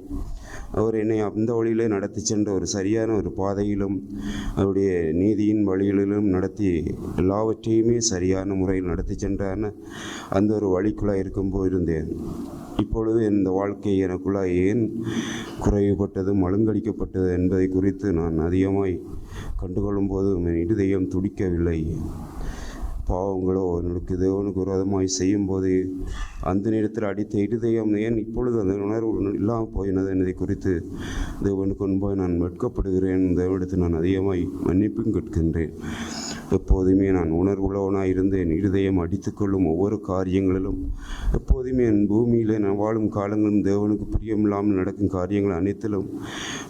Speaker 7: அவர் என்னை அந்த வழியிலே நடத்தி சென்ற ஒரு சரியான ஒரு பாதையிலும் அவருடைய நீதியின் வழிகளிலும் நடத்தி எல்லாவற்றையுமே சரியான முறையில் நடத்தி சென்றான அந்த ஒரு வழிக்குள்ளாக இருக்கும்போது இருந்தேன். இப்பொழுது இந்த வாழ்க்கை எனக்குள்ளாக ஏன் குறைவுபட்டது மழுங்கடிக்கப்பட்டது என்பதை குறித்து நான் அதிகமாய் கண்டுகொள்ளும் போது என் இருதயம் துடிக்கவில்லை. பாவங்களோ எனக்கு தேவனுக்கு விரோதமாய் செய்யும் போது அந்த நேரத்தில் அடித்த இருதயம் ஏன் இப்பொழுது அந்த உணர்வு இல்லாமல் போயினது என்பதை குறித்து தேவனுக்கு முன்பாக நான் வெட்கப்படுகிறேன். தேவனிடத்தில் நான் அதிகமாய் மன்னிப்பும் கேட்கின்றேன். எப்போதுமே நான் உணர்வுள்ளவனாக இருந்து என் இருதயம் அடித்துக்கொள்ளும் ஒவ்வொரு காரியங்களிலும் எப்போதுமே என் பூமியில் நான் வாழும் காலங்களும் தேவனுக்கு பிரியமில்லாமல் நடக்கும் காரியங்கள் அனைத்திலும்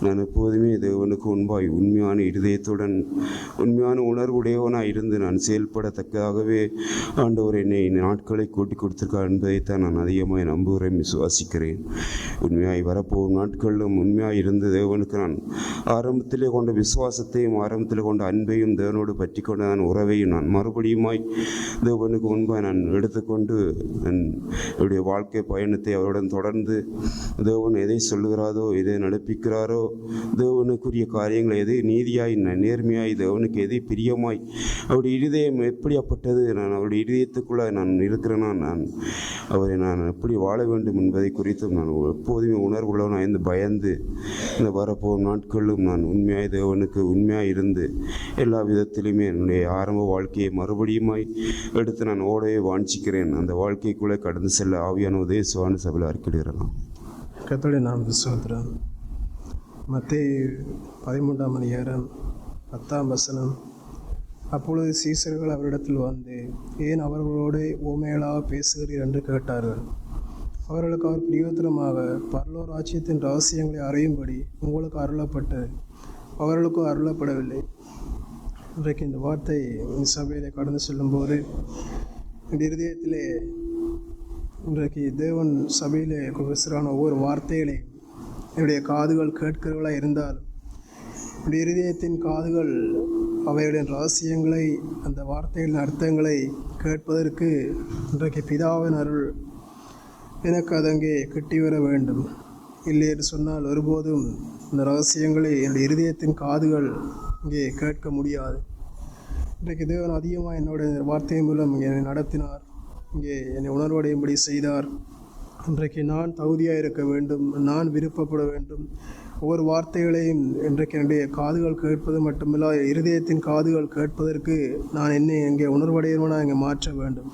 Speaker 7: நான் எப்போதுமே தேவனுக்கு முன்பாய் உண்மையான இருதயத்துடன் உண்மையான உணர்வுடையவனாக இருந்து நான் செயல்படத்தக்கதாகவே ஆண்டவர் என்னை நாட்களை கூட்டி கொடுத்திருக்கார் என்பதைத்தான் நான் அதிகமாக நம்புகிறேன், விசுவாசிக்கிறேன். உண்மையாய் வரப்போகும் நாட்களிலும் உண்மையாக இருந்து தேவனுக்கு நான் ஆரம்பத்திலே கொண்ட விசுவாசத்தையும் ஆரம்பத்தில் கொண்ட அன்பையும் தேவனோடு பற்றி கொண்ட நான் உறவையும் நான் மறுபடியுமாய் தேவனுக்கு முன்பாக நான் எடுத்துக்கொண்டு என்னுடைய வாழ்க்கை பயணத்தை அவருடன் தொடர்ந்து தேவன் எதை சொல்லுகிறாரோ எதை நடப்பிக்கிறாரோ தேவனுக்குரிய காரியங்களை எதை நீதியாய் நேர்மையாய் தேவனுக்கு எதை பிரியமாய் அவருடைய இருதயம் எப்படியாப்பட்டது, நான் அவருடைய இருதயத்துக்குள்ளே நான் இருக்கிறேன்னா நான் அவரை நான் எப்படி வாழ வேண்டும் என்பதை குறித்தும் நான் எப்போதுமே உணர்வுள்ளவனாக இருந்து பயந்து இந்த வரப்போகும் நாட்களிலும் நான் உண்மையாய் தேவனுக்கு உண்மையாக இருந்து எல்லா விதத்திலுமே என்னுடைய ஆரம்ப வாழ்க்கையை மறுபடியுமாய் எடுத்து நான் ஓடவே வாஞ்சிக்கிறேன். அந்த வாழ்க்கைக்குள்ளே கடந்து செல்ல ஆவியான உதயசுவான சபையில் அறிக்கையிடலாம்.
Speaker 8: கர்த்தருடைய நாமத்துக்கு ஸ்தோத்திரம். மத்தேயு 13ஆம் அதிகாரம் 10ஆம் வசனம். அப்பொழுது சீசர்கள் அவரிடத்தில் வந்து, ஏன் அவர்களோடு உவமைகளாக பேசுகிறீர் என்று கேட்டார்கள். அவர்களுக்கு அவர் பிரயோஜனமாக, பரலோக ராஜ்யத்தின் ரகசியங்களை அறியும்படி உங்களுக்கு அருளப்பட்டது, அவர்களுக்கும் அருளப்படவில்லை. இன்றைக்கு இந்த வார்த்தை சபையிலே கடந்து செல்லும்போது இந்த இருதயத்திலே இன்றைக்கு தேவன் சபையிலே பேசுகிறான ஒவ்வொரு வார்த்தைகளை என்னுடைய காதுகள் கேட்கிறவர்களாக இருந்தால் என்னுடைய இருதயத்தின் காதுகள் அவையுடைய ரகசியங்களை அந்த வார்த்தைகளின் அர்த்தங்களை கேட்பதற்கு இன்றைக்கு பிதாவின் அருள் எனக்கு அதங்கே கிட்டி வர வேண்டும். இல்லை என்று சொன்னால் ஒருபோதும் இந்த ரகசியங்களை என்னுடைய இருதயத்தின் காதுகள் இங்கே கேட்க முடியாது. இன்றைக்கு தேவன் அதிகமாக என்னுடைய வார்த்தை மூலம் என்னை நடத்தினார், இங்கே என்னை உணர்வடையும்படி செய்தார். இன்றைக்கு நான் தகுதியாக இருக்க வேண்டும், நான் விருப்பப்பட வேண்டும். ஒவ்வொரு வார்த்தைகளையும் இன்றைக்கு என்னுடைய காதுகள் கேட்பது மட்டுமில்ல, இருதயத்தின் காதுகள் கேட்பதற்கு நான் என்னை இங்கே உணர்வடையவனாக இங்கே மாற்ற வேண்டும்.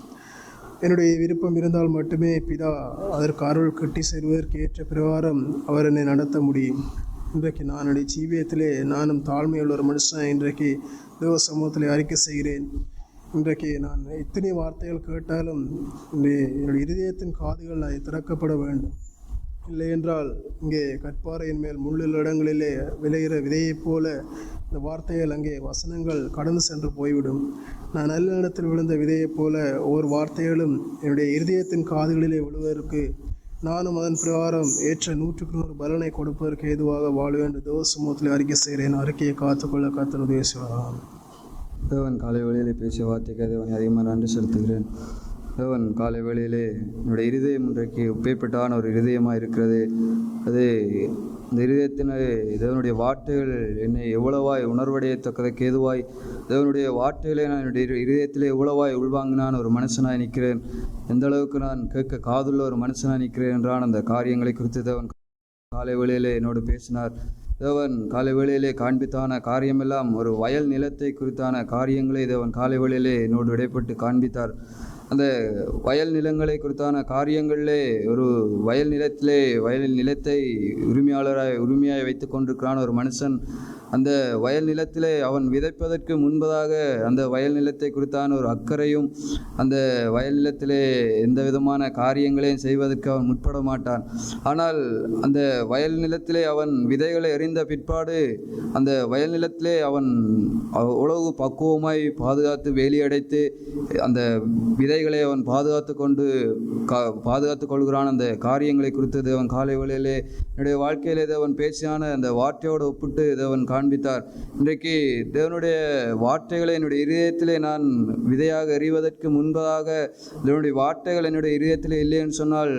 Speaker 8: என்னுடைய விருப்பம் இருந்தால் மட்டுமே பிதா அதற்கு அருள் கட்டி செல்வதற்கு ஏற்ற பிரகாரம் அவர் என்னை நடத்த முடியும். இன்றைக்கு நான் என்னுடைய ஜீவியத்திலே நானும் தாழ்மையுள்ள ஒரு மனுஷன் இன்றைக்கு தேவ சமூகத்தில் அறிக்கை செய்கிறேன். இன்றைக்கு நான் இத்தனை வார்த்தைகள் கேட்டாலும் என்னுடைய இருதயத்தின் காதுகள் அதை திறக்கப்பட வேண்டும். இல்லை என்றால் இங்கே கற்பாறையின் மேல் முள்ளுள்ள இடங்களிலே விளைகிற விதையைப் போல இந்த வார்த்தைகள் அங்கே வசனங்கள் கடந்து சென்று போய்விடும். நான் நல்ல இடத்தில் விழுந்த விதையைப் போல ஒவ்வொரு வார்த்தைகளும் என்னுடைய இருதயத்தின் காதுகளிலே விழுவதற்கு நானும் அதன் பிரகாரம் ஏற்ற 100% பலனை கொடுப்பதற்கு ஏதுவாக வாழ்வேன் என்று தேவ சமூகத்தில் அறிக்கை செய்கிறேன். அறிக்கையை காத்துக்கொள்ள கர்த்தர் உதவி செய்வாராம்.
Speaker 9: தேவன் காலை வேளையிலே பேசிய வார்த்தைக்கு தேவனை அதிகமாக நன்றி செலுத்துகிறேன். தேவன் காலை வேளையிலே என்னுடைய இருதயம் இன்றைக்கு உப்பைப்பட்டான ஒரு இருதயமாக இருக்கிறது. அது இந்த இருதயத்தினை தேவனுடைய வார்த்தைகள் என்னை எவ்வளவாய் உணர்வடையத்தக்கதற்கு ஏதுவாய் தேவனுடைய வார்த்தைகளை நான் என்னுடைய இருதயத்திலே எவ்வளவாய் உள்வாங்கினான் ஒரு மனுஷனாய் நிற்கிறேன், எந்த அளவுக்கு நான் கேட்க காதுள்ள ஒரு மனுஷனாய் நிற்கிறேன் என்றான். அந்த காரியங்களை குறித்து தேவன் காலை வேளையிலே என்னோடு பேசினார். தேவன் காலை வேளையிலே காண்பித்தான காரியமெல்லாம் ஒரு வயல் நிலத்தை குறித்தான காரியங்களை தேவன் காலை வேளையிலே என்னோடு இடைப்பட்டு காண்பித்தார். அந்த வயல் நிலங்களை குறித்தான காரியங்களிலே ஒரு வயல் நிலத்தை உரிமையாய் வைத்து கொண்டிருக்கிறான் ஒரு மனுஷன். அந்த வயல் நிலத்திலே அவன் விதைப்பதற்கு முன்பதாக அந்த வயல் நிலத்தை குறித்தான ஒரு அக்கறையும் அந்த வயல் நிலத்திலே எந்த விதமான காரியங்களையும் செய்வதற்கு அவன் முற்பட மாட்டான். ஆனால் அந்த வயல் நிலத்திலே அவன் விதைகளை எறிந்த பிற்பாடு அந்த வயல் நிலத்திலே அவன் உழவு பக்குவமாய் பாதுகாத்து வேலியடைத்து அந்த விதைகளை அவன் பாதுகாத்து கொள்கிறான். அந்த காரியங்களை குறித்து அவன் காலை வேளையிலே என்னுடைய வாழ்க்கையிலே தேவன் பேசியான அந்த வார்த்தையோடு ஒப்பிட்டு தேவன் காண்பித்தார். இன்றைக்கு தேவனுடைய வார்த்தைகளை என்னுடைய இதயத்திலே நான் விதையாக எறிவதற்கு முன்பதாக தேவனுடைய வார்த்தைகள் என்னுடைய இதயத்திலே இல்லைன்னு சொன்னால்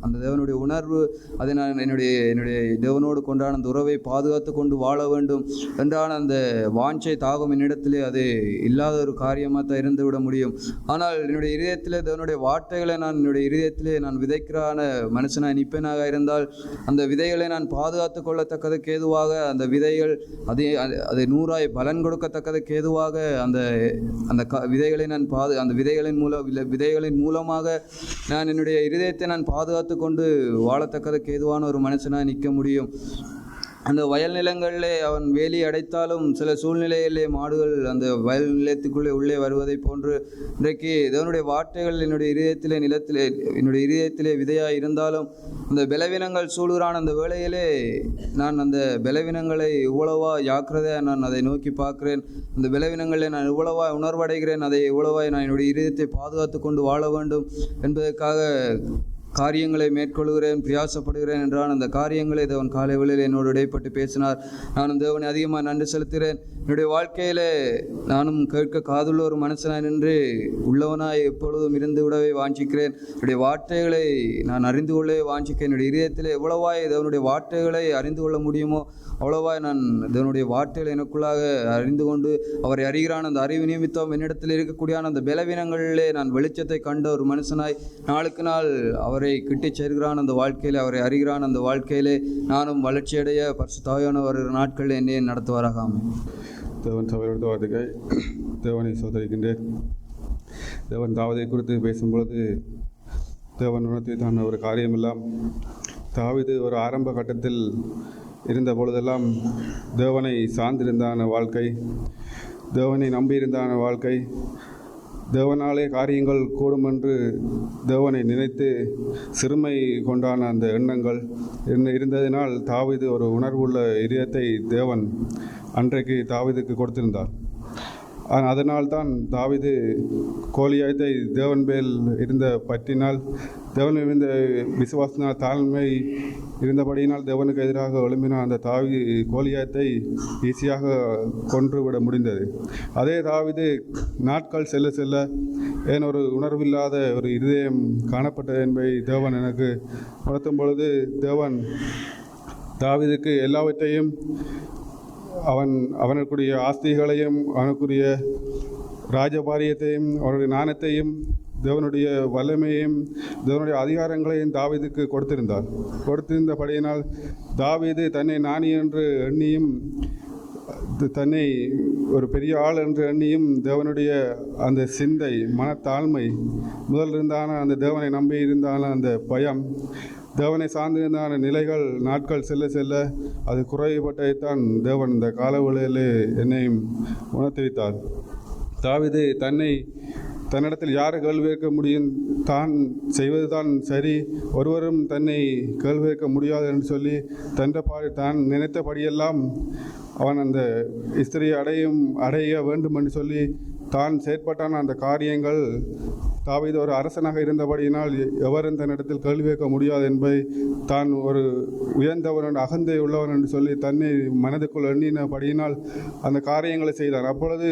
Speaker 9: அந்த தேவனுடைய உணர்வு அதை நான் என்னுடைய தேவனோடு கொண்டான அந்த உறவை பாதுகாத்து கொண்டு வாழ வேண்டும் என்றான அந்த வாஞ்சை தாகம் என்னிடத்திலே அது இல்லாத ஒரு காரியமாக தான் இருந்து விட முடியும். ஆனால் என்னுடைய இதயத்திலே தேவனுடைய வார்த்தைகளை நான் என்னுடைய இதயத்திலே நான் விதைக்கிறான மனுஷனாக நிற்பேனாக இருந்தால் அந்த விதைகளை நான் பாதுகாத்து கொள்ளத்தக்கதுக்கு ஏதுவாக அந்த விதைகள் அதை 100 பலன் கொடுக்கத்தக்கதுக்கு ஏதுவாக அந்த விதைகளை நான் அந்த விதைகளின் மூலமாக நான் என்னுடைய இதயத்தை நான் பாதுகாத்து கொண்டு வாழத்தக்கதுக்கு ஏதுவான ஒரு மனுஷனாக நிற்க முடியும். அந்த வயல் நிலங்களிலே அவன் வேலி அடைத்தாலும் சில சூழ்நிலையிலே மாடுகள் அந்த வயல் நிலத்துக்குள்ளே உள்ளே வருவதை போன்று இன்றைக்கு தேவனுடைய வார்த்தைகள் என்னுடைய இதயத்திலே விதையாக இருந்தாலும் அந்த பலவீனங்கள் சூழ்கிறான அந்த வேளையிலே நான் அந்த பலவீனங்களை இவ்வளவா ஜாக்கிரதையாக நான் அதை நோக்கி பார்க்கிறேன். அந்த பலவீனங்களை நான் இவ்வளவா உணர்வடைகிறேன், அதை இவ்வளவா நான் என்னுடைய இதயத்தை பாதுகாத்து கொண்டு வாழ வேண்டும் என்பதற்காக காரியங்களை மேற்கொள்கிறேன், பிரயாசப்படுகிறேன் என்றான். அந்த காரியங்களை தேவன் காலை வேளையில் என்னோடு இடைப்பட்டு பேசினார். நானும் தேவனை அதிகமாக நன்றி செலுத்துகிறேன். என்னுடைய வாழ்க்கையிலே நானும் கேட்க காதுள்ள ஒரு மனுஷனாய் நின்று உள்ளவனாய் எப்பொழுதும் இருந்து விடவே வாஞ்சிக்கிறேன். என்னுடைய வார்த்தைகளை நான் அறிந்து கொள்ளவே வாஞ்சிக்கிறேன். என்னுடைய இதயத்திலே எவ்வளவாய் தேவனுடைய வார்த்தைகளை அறிந்து கொள்ள முடியுமோ அவ்வளவாய் நான் தேவனுடைய வார்த்தைகளை எனக்குள்ளாக அறிந்து கொண்டு அவரை அறிகிறான். அந்த அறிவு நிமித்தம் என்னிடத்தில் இருக்கக்கூடியான அந்த பலவீனங்களிலே நான் வெளிச்சத்தை கண்ட ஒரு மனுஷனாய் நாளுக்கு நாள் அவரை கிட்டி சேர்கிறான். அந்த வாழ்க்கையிலே அவரை அறிகிறான். அந்த வாழ்க்கையிலே நானும் வளர்ச்சியடைய பரிசுத்தாவியான வருகிற நாட்களில் என்னை நடத்துவாராக.
Speaker 10: தேவன் சபையோடு வார்த்தைக்கு தேவனை சோதரிக்கின்றேன். தேவன் தாவீதை குறித்து பேசும்பொழுது தேவன் உணர்த்தி தான் ஒரு காரியமெல்லாம் தாவீது ஒரு ஆரம்ப கட்டத்தில் இருந்த பொழுதெல்லாம் தேவனை சார்ந்திருந்தான வாழ்க்கை, தேவனை நம்பியிருந்தான வாழ்க்கை, தேவனாலே காரியங்கள் கூடும் என்று தேவனை நினைத்து சிறுமை கொண்டான அந்த எண்ணங்கள் இருந்ததினால் தாவீது ஒரு உணர்வுள்ள இதயத்தை தேவன் அன்றைக்கு தாவீதுக்கு கொடுத்திருந்தார். அதனால்தான் தாவீது கோலியாத்தை தேவன் மேல் இருந்த பற்றினால் தேவன் இருந்த விசுவாசனால் தாழ்மை இருந்தபடியினால் தேவனுக்கு எதிராக எழும்பின அந்த கோலியாத்தை ஈஸியாக கொன்றுவிட முடிந்தது. அதே தாவீது நாட்கள் செல்ல செல்ல ஏன் ஒரு உணர்வில்லாத ஒரு இதயம் காணப்பட்டது என்பதை தேவன் எனக்கு உணர்த்தும் பொழுது தேவன் தாவீதுக்கு எல்லாவற்றையும் அவனுக்குரிய ஆஸ்திகளையும் அவனுக்குரிய ராஜபாரியத்தையும் அவனுடைய ஞானத்தையும் தேவனுடைய வல்லமையையும் தேவனுடைய அதிகாரங்களையும் தாவீதுக்கு கொடுத்திருந்தபடியினால் தாவீது தன்னை ஞானி என்று எண்ணியும் தன்னை ஒரு பெரிய ஆள் என்று எண்ணியும் தேவனுடைய அந்த சிந்தை மனத்தாழ்மை முதல் இருந்தான அந்த தேவனை நம்பி இருந்தான அந்த பயம் தேவனை சார்ந்திருந்தான நிலைகள் நாட்கள் செல்ல செல்ல அது குறைபட்டதைத்தான் தேவன் இந்த காலவெளியிலே என்னையும் உணர்த்தி வைத்தார். தாவீது தன்னிடத்தில் யாரை கேள்வி கேட்க முடியும், தான் செய்வது தான் சரி, ஒருவரும் தன்னை கேள்வி கேட்க முடியாது என்று சொல்லி தான் நினைத்தபடியெல்லாம் அவன் அந்த ஸ்திரியை அடைய வேண்டும் என்று சொல்லி தான் செயற்பட்டான அந்த காரியங்கள் தாவீது ஒரு அரசனாக இருந்தபடியினால் எவரும் தன்னிடத்தில் கேள்வி கேட்க முடியாது என்பதை தான் ஒரு உயர்ந்தவன் அகந்தை உள்ளவன் என்று சொல்லி தன்னை மனதுக்குள் எண்ணினபடியினால் அந்த காரியங்களை செய்தான். அப்பொழுது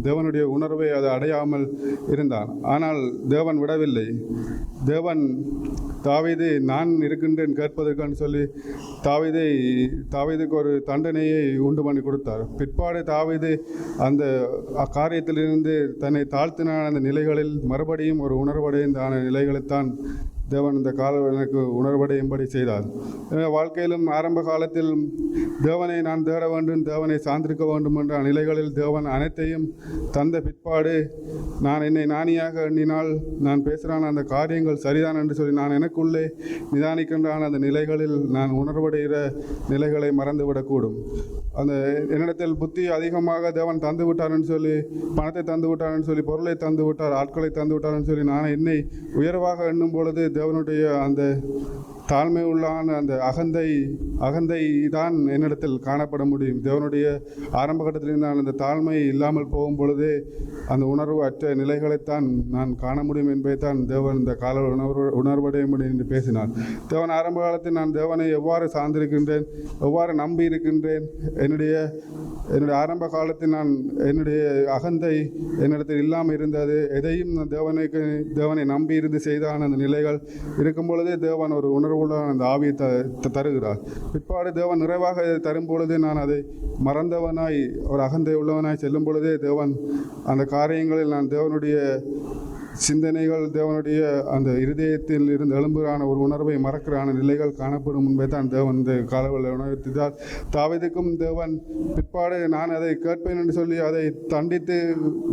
Speaker 10: தேவனுடைய உணர்வை அது அடையாமல் இருந்தான். ஆனால் தேவன் விடவில்லை. தேவன் தாவீது நான் இருக்கின்றேன் கேட்பதற்கான்னு சொல்லி தாவீதுக்கு ஒரு தண்டனையை உண்டு பண்ணி கொடுத்தார். பிற்பாடு தாவீது அந்த காரியத்திலிருந்து தன்னை தாழ்த்தின அந்த நிலைகளில் மறுபடியும் ஒரு உணர்வடைந்தான நிலைகளைத்தான் தேவன் இந்த எனக்கு உணர்வடையும்படி செய்தார். வாழ்க்கையிலும் ஆரம்ப காலத்தில் தேவனை நான் தேட வேண்டும், தேவனை சார்ந்திருக்க வேண்டும் என்ற நிலைகளில் தேவன் அனைத்தையும் தந்த பிற்பாடு நான் என்னை ஞானியாக எண்ணினால் நான் பேசுகிறான அந்த காரியங்கள் சரிதான் என்று சொல்லி நான் எனக்குள்ளே நிதானிக்கின்றான அந்த நிலைகளில் நான் உணர்வடைகிற நிலைகளை மறந்துவிடக்கூடும். அந்த என்னிடத்தில் புத்தி அதிகமாக தேவன் தந்து விட்டார்னு சொல்லி, பணத்தை தந்து விட்டார்னு சொல்லி, பொருளை தந்து விட்டார், ஆட்களை தந்து விட்டார்னு சொல்லி நான் என்னை உயர்வாக எண்ணும் பொழுது தேவனுடைய அந்த தாழ்மை உள்ளான அந்த அகந்தை தான் என்னிடத்தில் காணப்பட முடியும். தேவனுடைய ஆரம்ப கட்டத்திலிருந்து நான் அந்த தாழ்மை இல்லாமல் போகும் பொழுதே அந்த உணர்வு அற்ற நிலைகளைத்தான் நான் காண முடியும் என்பதைத்தான் தேவன் இந்த கால உணர்வடைய முடியும் என்று பேசினார். தேவன் ஆரம்ப காலத்தில் நான் தேவனை எவ்வாறு சார்ந்திருக்கின்றேன், எவ்வாறு நம்பி இருக்கின்றேன், என்னுடைய ஆரம்ப காலத்தில் நான் என்னுடைய அகந்தை என்னிடத்தில் இல்லாமல் இருந்தது, எதையும் தேவனை நம்பி இருந்து செய்தான அந்த நிலைகள் இருக்கும் பொழுதே தேவன் ஒரு உணர்வுள்ள அந்த ஆவியை தருகிறார். பிற்பாடு தேவன் நிறைவாக தரும் பொழுது நான் அதை மறந்தவனாய் ஒரு அகந்தை உள்ளவனாய் செல்லும் பொழுதே தேவன் அந்த காரியங்களில் நான் தேவனுடைய சிந்தனைகள், தேவனுடைய அந்த இருதயத்தில் இருந்து எழும்புகிறான ஒரு உணர்வை மறக்கிறான நிலைகள் காணப்படும் முன்பே தான் தேவன் இந்த காலவெளியை உணர்த்தினார். தாவீதுக்கும் தேவன் பிற்பாடு நான் அதை கேட்பேன் என்று சொல்லி அதை தண்டித்து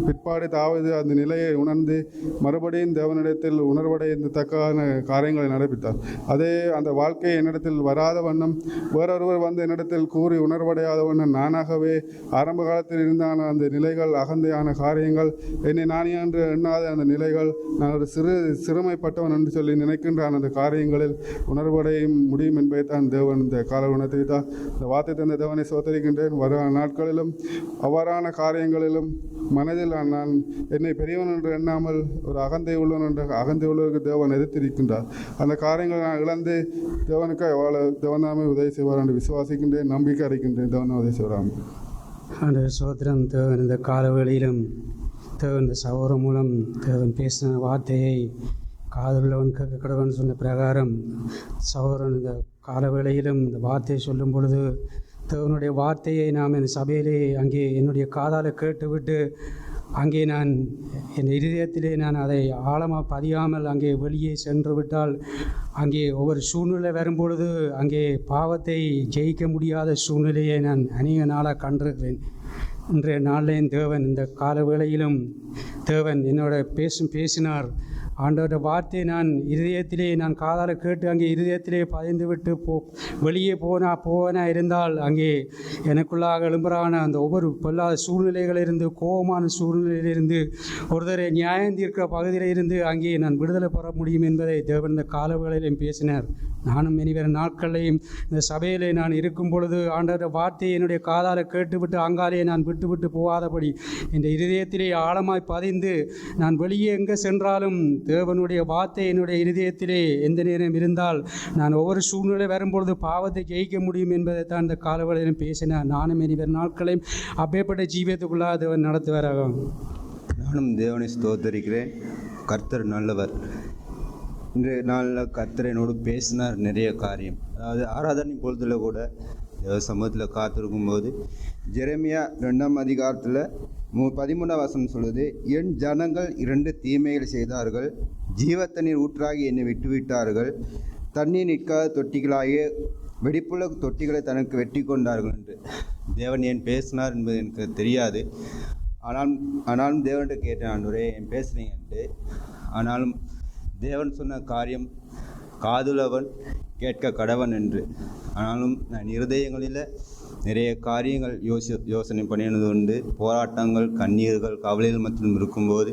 Speaker 10: பிற்பாடு தாவீது அந்த நிலையை உணர்ந்து மறுபடியும் தேவனிடத்தில் உணர்வடையத்தக்கான காரியங்களை நடப்பித்தார். அதே அந்த வாழ்க்கை என்னிடத்தில் வராத வண்ணம் வேறொருவர் வந்து என்னிடத்தில் கூறி உணர்வடையாத வண்ணம் நானாகவே ஆரம்ப காலத்தில் இருந்தான அந்த நிலைகள், அகந்தையான காரியங்கள், என்னை நானே என்று எண்ணாத அந்த நிலைகள், நான் ஒரு சிறுமைப்பட்டவன் என்று சொல்லி நினைக்கின்றான் அந்த காரியங்களில் உணர்வடையும் முடியும் என்பதை தான் தேவன் இந்த கால உணர்த்திவிட்டார். இந்த வார்த்தை தந்த தேவனை சோதரிக்கின்றேன். வர நாட்களிலும் அவ்வாறான காரியங்களிலும் மனதில் நான் என்னை பெரியவன் என்று எண்ணாமல் ஒரு அகந்தை உள்ளவன் என்ற அகந்தை உள்ளவருக்கு தேவன் எதிர்த்திருக்கின்றார். அந்த காரியங்களை நான் இழந்து தேவனுக்காக வாழ தேவனாமே உதவி செய்வார் என்று விசுவாசிக்கின்றேன், நம்பிக்கை அடைக்கின்றேன். தேவனை உதவி செய்வார்.
Speaker 11: அந்த சோத்திரம் தேவன் இந்த காலவேளையிலும் தேவன் இந்த சகோதரம் மூலம் தேவன் பேசின வார்த்தையை காதுள்ளவன் கேட்க கடவன் சொன்ன பிரகாரம் சகோதரன் இந்த காலவேளையிலும் இந்த வார்த்தையை சொல்லும் பொழுது தேவனுடைய வார்த்தையை நாம் இந்த சபையிலே அங்கே என்னுடைய காதால் கேட்டுவிட்டு அங்கே நான் என் இதயத்திலே நான் அதை ஆழமாக பதியாமல் அங்கே வெளியே சென்று விட்டால் அங்கே ஒவ்வொரு சூழ்நிலை வரும்பொழுது அங்கே பாவத்தை ஜெயிக்க முடியாத சூழ்நிலையை நான் அநேக நாளாக கண்டிருக்கிறேன். இன்றைய நாளில் தேவன் இந்த காலவேளையிலும் தேவன் என்னோட பேசினார். ஆண்டவருடைய வார்த்தையை நான் இருதயத்திலே நான் காதால் கேட்டு அங்கே இருதயத்திலே பதிந்து விட்டு வெளியே போவனா இருந்தால் அங்கே எனக்குள்ளாக எழும்புறான அந்த ஒவ்வொரு பொல்லாத சூழ்நிலைகளிலிருந்து, கோபமான சூழ்நிலையிலிருந்து, ஒருத்தரை நியாயம் தீர்க்கிற பகுதியில் இருந்து அங்கே நான் விடுதலை பெற முடியும் என்பதை தேவன் இந்த காலவேளையிலும் பேசினார். நானும் இனிவர நாட்களையும் இந்த சபையிலே நான் இருக்கும் பொழுது ஆண்டவருடைய வார்த்தையை என்னுடைய காதால் கேட்டுவிட்டு அங்காலே நான் விட்டு போகாதபடி இந்த இருதயத்திலே ஆழமாய் பதிந்து நான் வெளியே எங்கே சென்றாலும் தேவனுடைய வார்த்தை என்னுடைய இருதயத்திலே எந்த நேரம் இருந்தால் நான் ஒவ்வொரு சூழ்நிலை வரும்பொழுது பாவத்தை ஜெயிக்க முடியும் என்பதை தான் இந்த காலவளையிலும் பேசினார். நானும் இனிவர நாட்களையும் அப்பேற்பட்ட ஜீவியத்துக்குள்ளாக தேவன் நடத்துவாராக.
Speaker 7: நானும் தேவனை ஸ்தோத்தரிக்கிறேன். கர்த்தர் நல்லவர். இன்றைய நாளில் கர்த்தர் என்னோடு பேசினார் நிறைய காரியம். அதாவது ஆராதனை பொழுதுல கூட தேவ சமூகத்தில் காத்திருக்கும்போது ஜெரமியா 2ஆம் அதிகாரத்தில் 13ஆம் வசனம் சொல்லுது, என் ஜனங்கள் 2 தீமைகள் செய்தார்கள், ஜீவத்தண்ணீர் ஊற்றாகி என்னை விட்டுவிட்டார்கள், தண்ணீர் நிற்காத தொட்டிகளாகிய வெடிப்புள்ள தொட்டிகளை தனக்கு வெட்டி கொண்டார்கள் என்று. தேவன் ஏன் பேசினார் என்பது எனக்கு தெரியாது. ஆனாலும் தேவன்கிட்ட கேட்டேன், ஆண்டவரே ஏன் பேசுகிறீங்கன்ட்டு. ஆனாலும் தேவன் சொன்ன காரியம் காதுள்ளவன் கேட்க கடவன் என்று. ஆனாலும் நான் இருதயங்களில் நிறைய காரியங்கள் யோசனை பண்ணினது உண்டு. போராட்டங்கள், கண்ணீர்கள், கவலைகள் மற்றும் இருக்கும்போது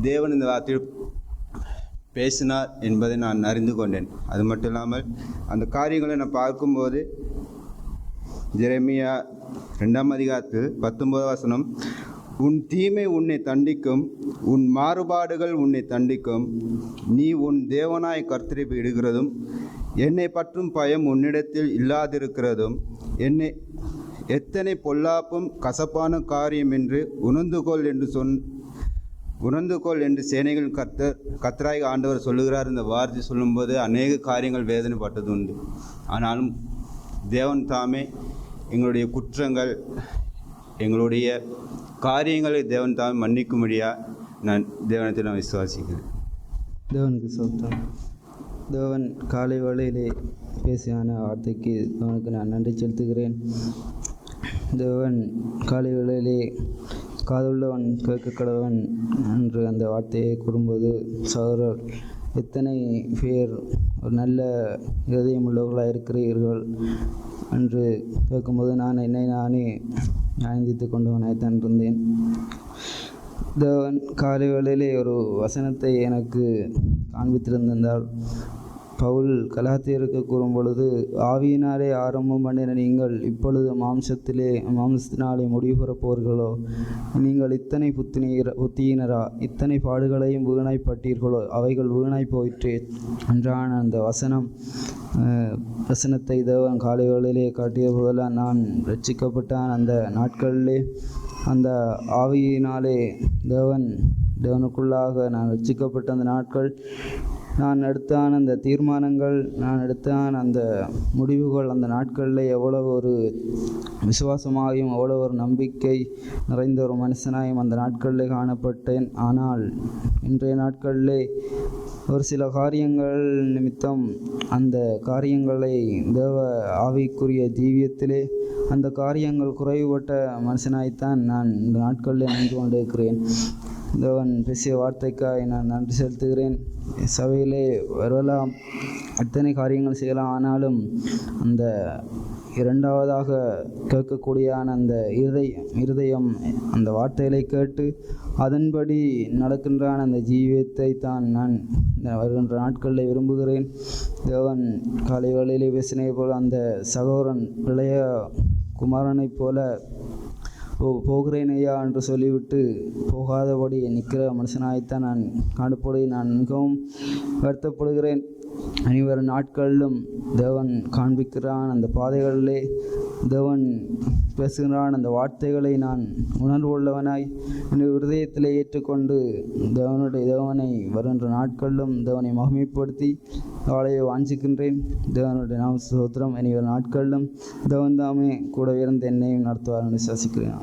Speaker 7: தேவன் இந்த வார்த்தையில் பேசினார் என்பதை நான் அறிந்து கொண்டேன். அது மட்டும் இல்லாமல் அந்த காரியங்களை நான் பார்க்கும்போது ஜெரமியா 2ஆம் அதிகாரத்தில் 19ஆம் வசனம், உன் தீமை உன்னை தண்டிக்கும், உன் மாறுபாடுகள் உன்னை தண்டிக்கும், நீ உன் தேவனாய் கர்த்தரை விடுகிறதும், என்னை பற்றும் பயம் உன்னிடத்தில் இல்லாதிருக்கிறதும், என்னை எத்தனை பொல்லாப்பும் கசப்பான காரியம் என்று உணர்ந்துகொள் என்று சேனைகள் கர்த்தராய் ஆண்டவர் சொல்லுகிறார். இந்த வார்த்தை சொல்லும்போது அநேக காரியங்கள் வேதனைப்பட்டது உண்டு. ஆனாலும் தேவன் தாமே எங்களுடைய குற்றங்கள், எங்களுடைய காரியங்களை தேவன் தாமே மன்னிக்கும்படியாக நான் தேவனத்தில் நான் விசுவாசிக்கிறேன்.
Speaker 9: தேவனுக்கு சொந்தம். தேவன் காலை வேளையிலே பேசியான வார்த்தைக்கு தேவனுக்கு நான் நன்றி செலுத்துகிறேன். தேவன் காலை வேளையிலே காதுள்ளவன் கேட்க கடவன் என்று அந்த வார்த்தையை கூறும்போது சகோதரர் எத்தனை பேர் ஒரு நல்ல இதயம் உள்ளவர்களாக இருக்கிறீர்கள் என்று கேட்கும்போது நான் என்னை நானே நியாயந்தித்து கொண்டவனாய்த்தான் இருந்தேன். தேவன் காலை வேளையிலே ஒரு வசனத்தை எனக்கு காண்பித்திருந்தால் பவுல் கலாத்தியருக்கு கூறும் பொழுது, ஆவியினாலே ஆரம்பம் பண்ணின நீங்கள் இப்பொழுது மாம்சத்தினாலே முடிவு பெறப்போர்களோ? நீங்கள் இத்தனை புத்தியினரா? இத்தனை பாடுகளையும் வீணாய்ப்பட்டீர்களோ? அவைகள் வீணாய் போயிற்று என்றான அந்த வசனத்தை தேவன் காலை வேளையிலே காட்டிய போதெல்லாம் நான் ரட்சிக்கப்பட்டான் அந்த நாட்களிலே அந்த ஆவியினாலே தேவனுக்குள்ளாக நான் ரட்சிக்கப்பட்ட அந்த நாட்கள், நான் எடுத்தான அந்த தீர்மானங்கள், நான் எடுத்தான அந்த முடிவுகள், அந்த நாட்களில் எவ்வளவு ஒரு விசுவாசமாயும் எவ்வளோ ஒரு நம்பிக்கை நிறைந்த ஒரு மனுஷனாயும் அந்த நாட்களில் காணப்பட்டேன். ஆனால் இன்றைய நாட்களிலே ஒரு சில காரியங்கள் நிமித்தம் அந்த காரியங்களை தேவ ஆவிக்குரிய ஜீவியத்திலே அந்த காரியங்கள் குறைவுபட்ட மனுஷனாய்த்தான் நான் இந்த நாட்களில் நின்று கொண்டிருக்கிறேன். தேவன் பேசிய வார்த்தைக்காய் நான் நன்றி செலுத்துகிறேன். சபையிலே வரலாம், அத்தனை காரியங்கள் செய்யலாம். ஆனாலும் அந்த இரண்டாவதாக கேட்கக்கூடியான அந்த இருதயம் அந்த வார்த்தைகளை கேட்டு அதன்படி நடக்கின்றான் அந்த ஜீவியத்தை தான் நான் வருகின்ற நாட்களில் விரும்புகிறேன். தேவன் காலை வேளையிலே பேசினே போல் அந்த சகோதரன் இளைய குமாரனைப் போல போகிறேன் ஐயா என்று சொல்லிவிட்டு போகாதபடி நிற்கிற மனுஷனாய்த்தான் நான் காணப்படுவதை நான் மிகவும் வருத்தப்படுகிறேன். அனைவரும் நாட்களிலும் தேவன் காண்பிக்கிறான் அந்த பாதைகளிலே தேவன் பேசுகிறான் அந்த வார்த்தைகளை நான் உணர்வு உள்ளவனாய் என்னுடைய இருதயத்திலே ஏற்றுக்கொண்டு தேவனை வருகின்ற நாட்களிலும் தேவனை மகிமைப்படுத்தி அவளையை வாஞ்சிக்கின்றேன். தேவனுடைய நாம ஸ்தோத்திரம். இனி ஒரு நாட்களிலும் தேவன் தாமே கூட இருந்து என்னையும் நடத்துவார் என்று விசுவாசிக்கிறேன்.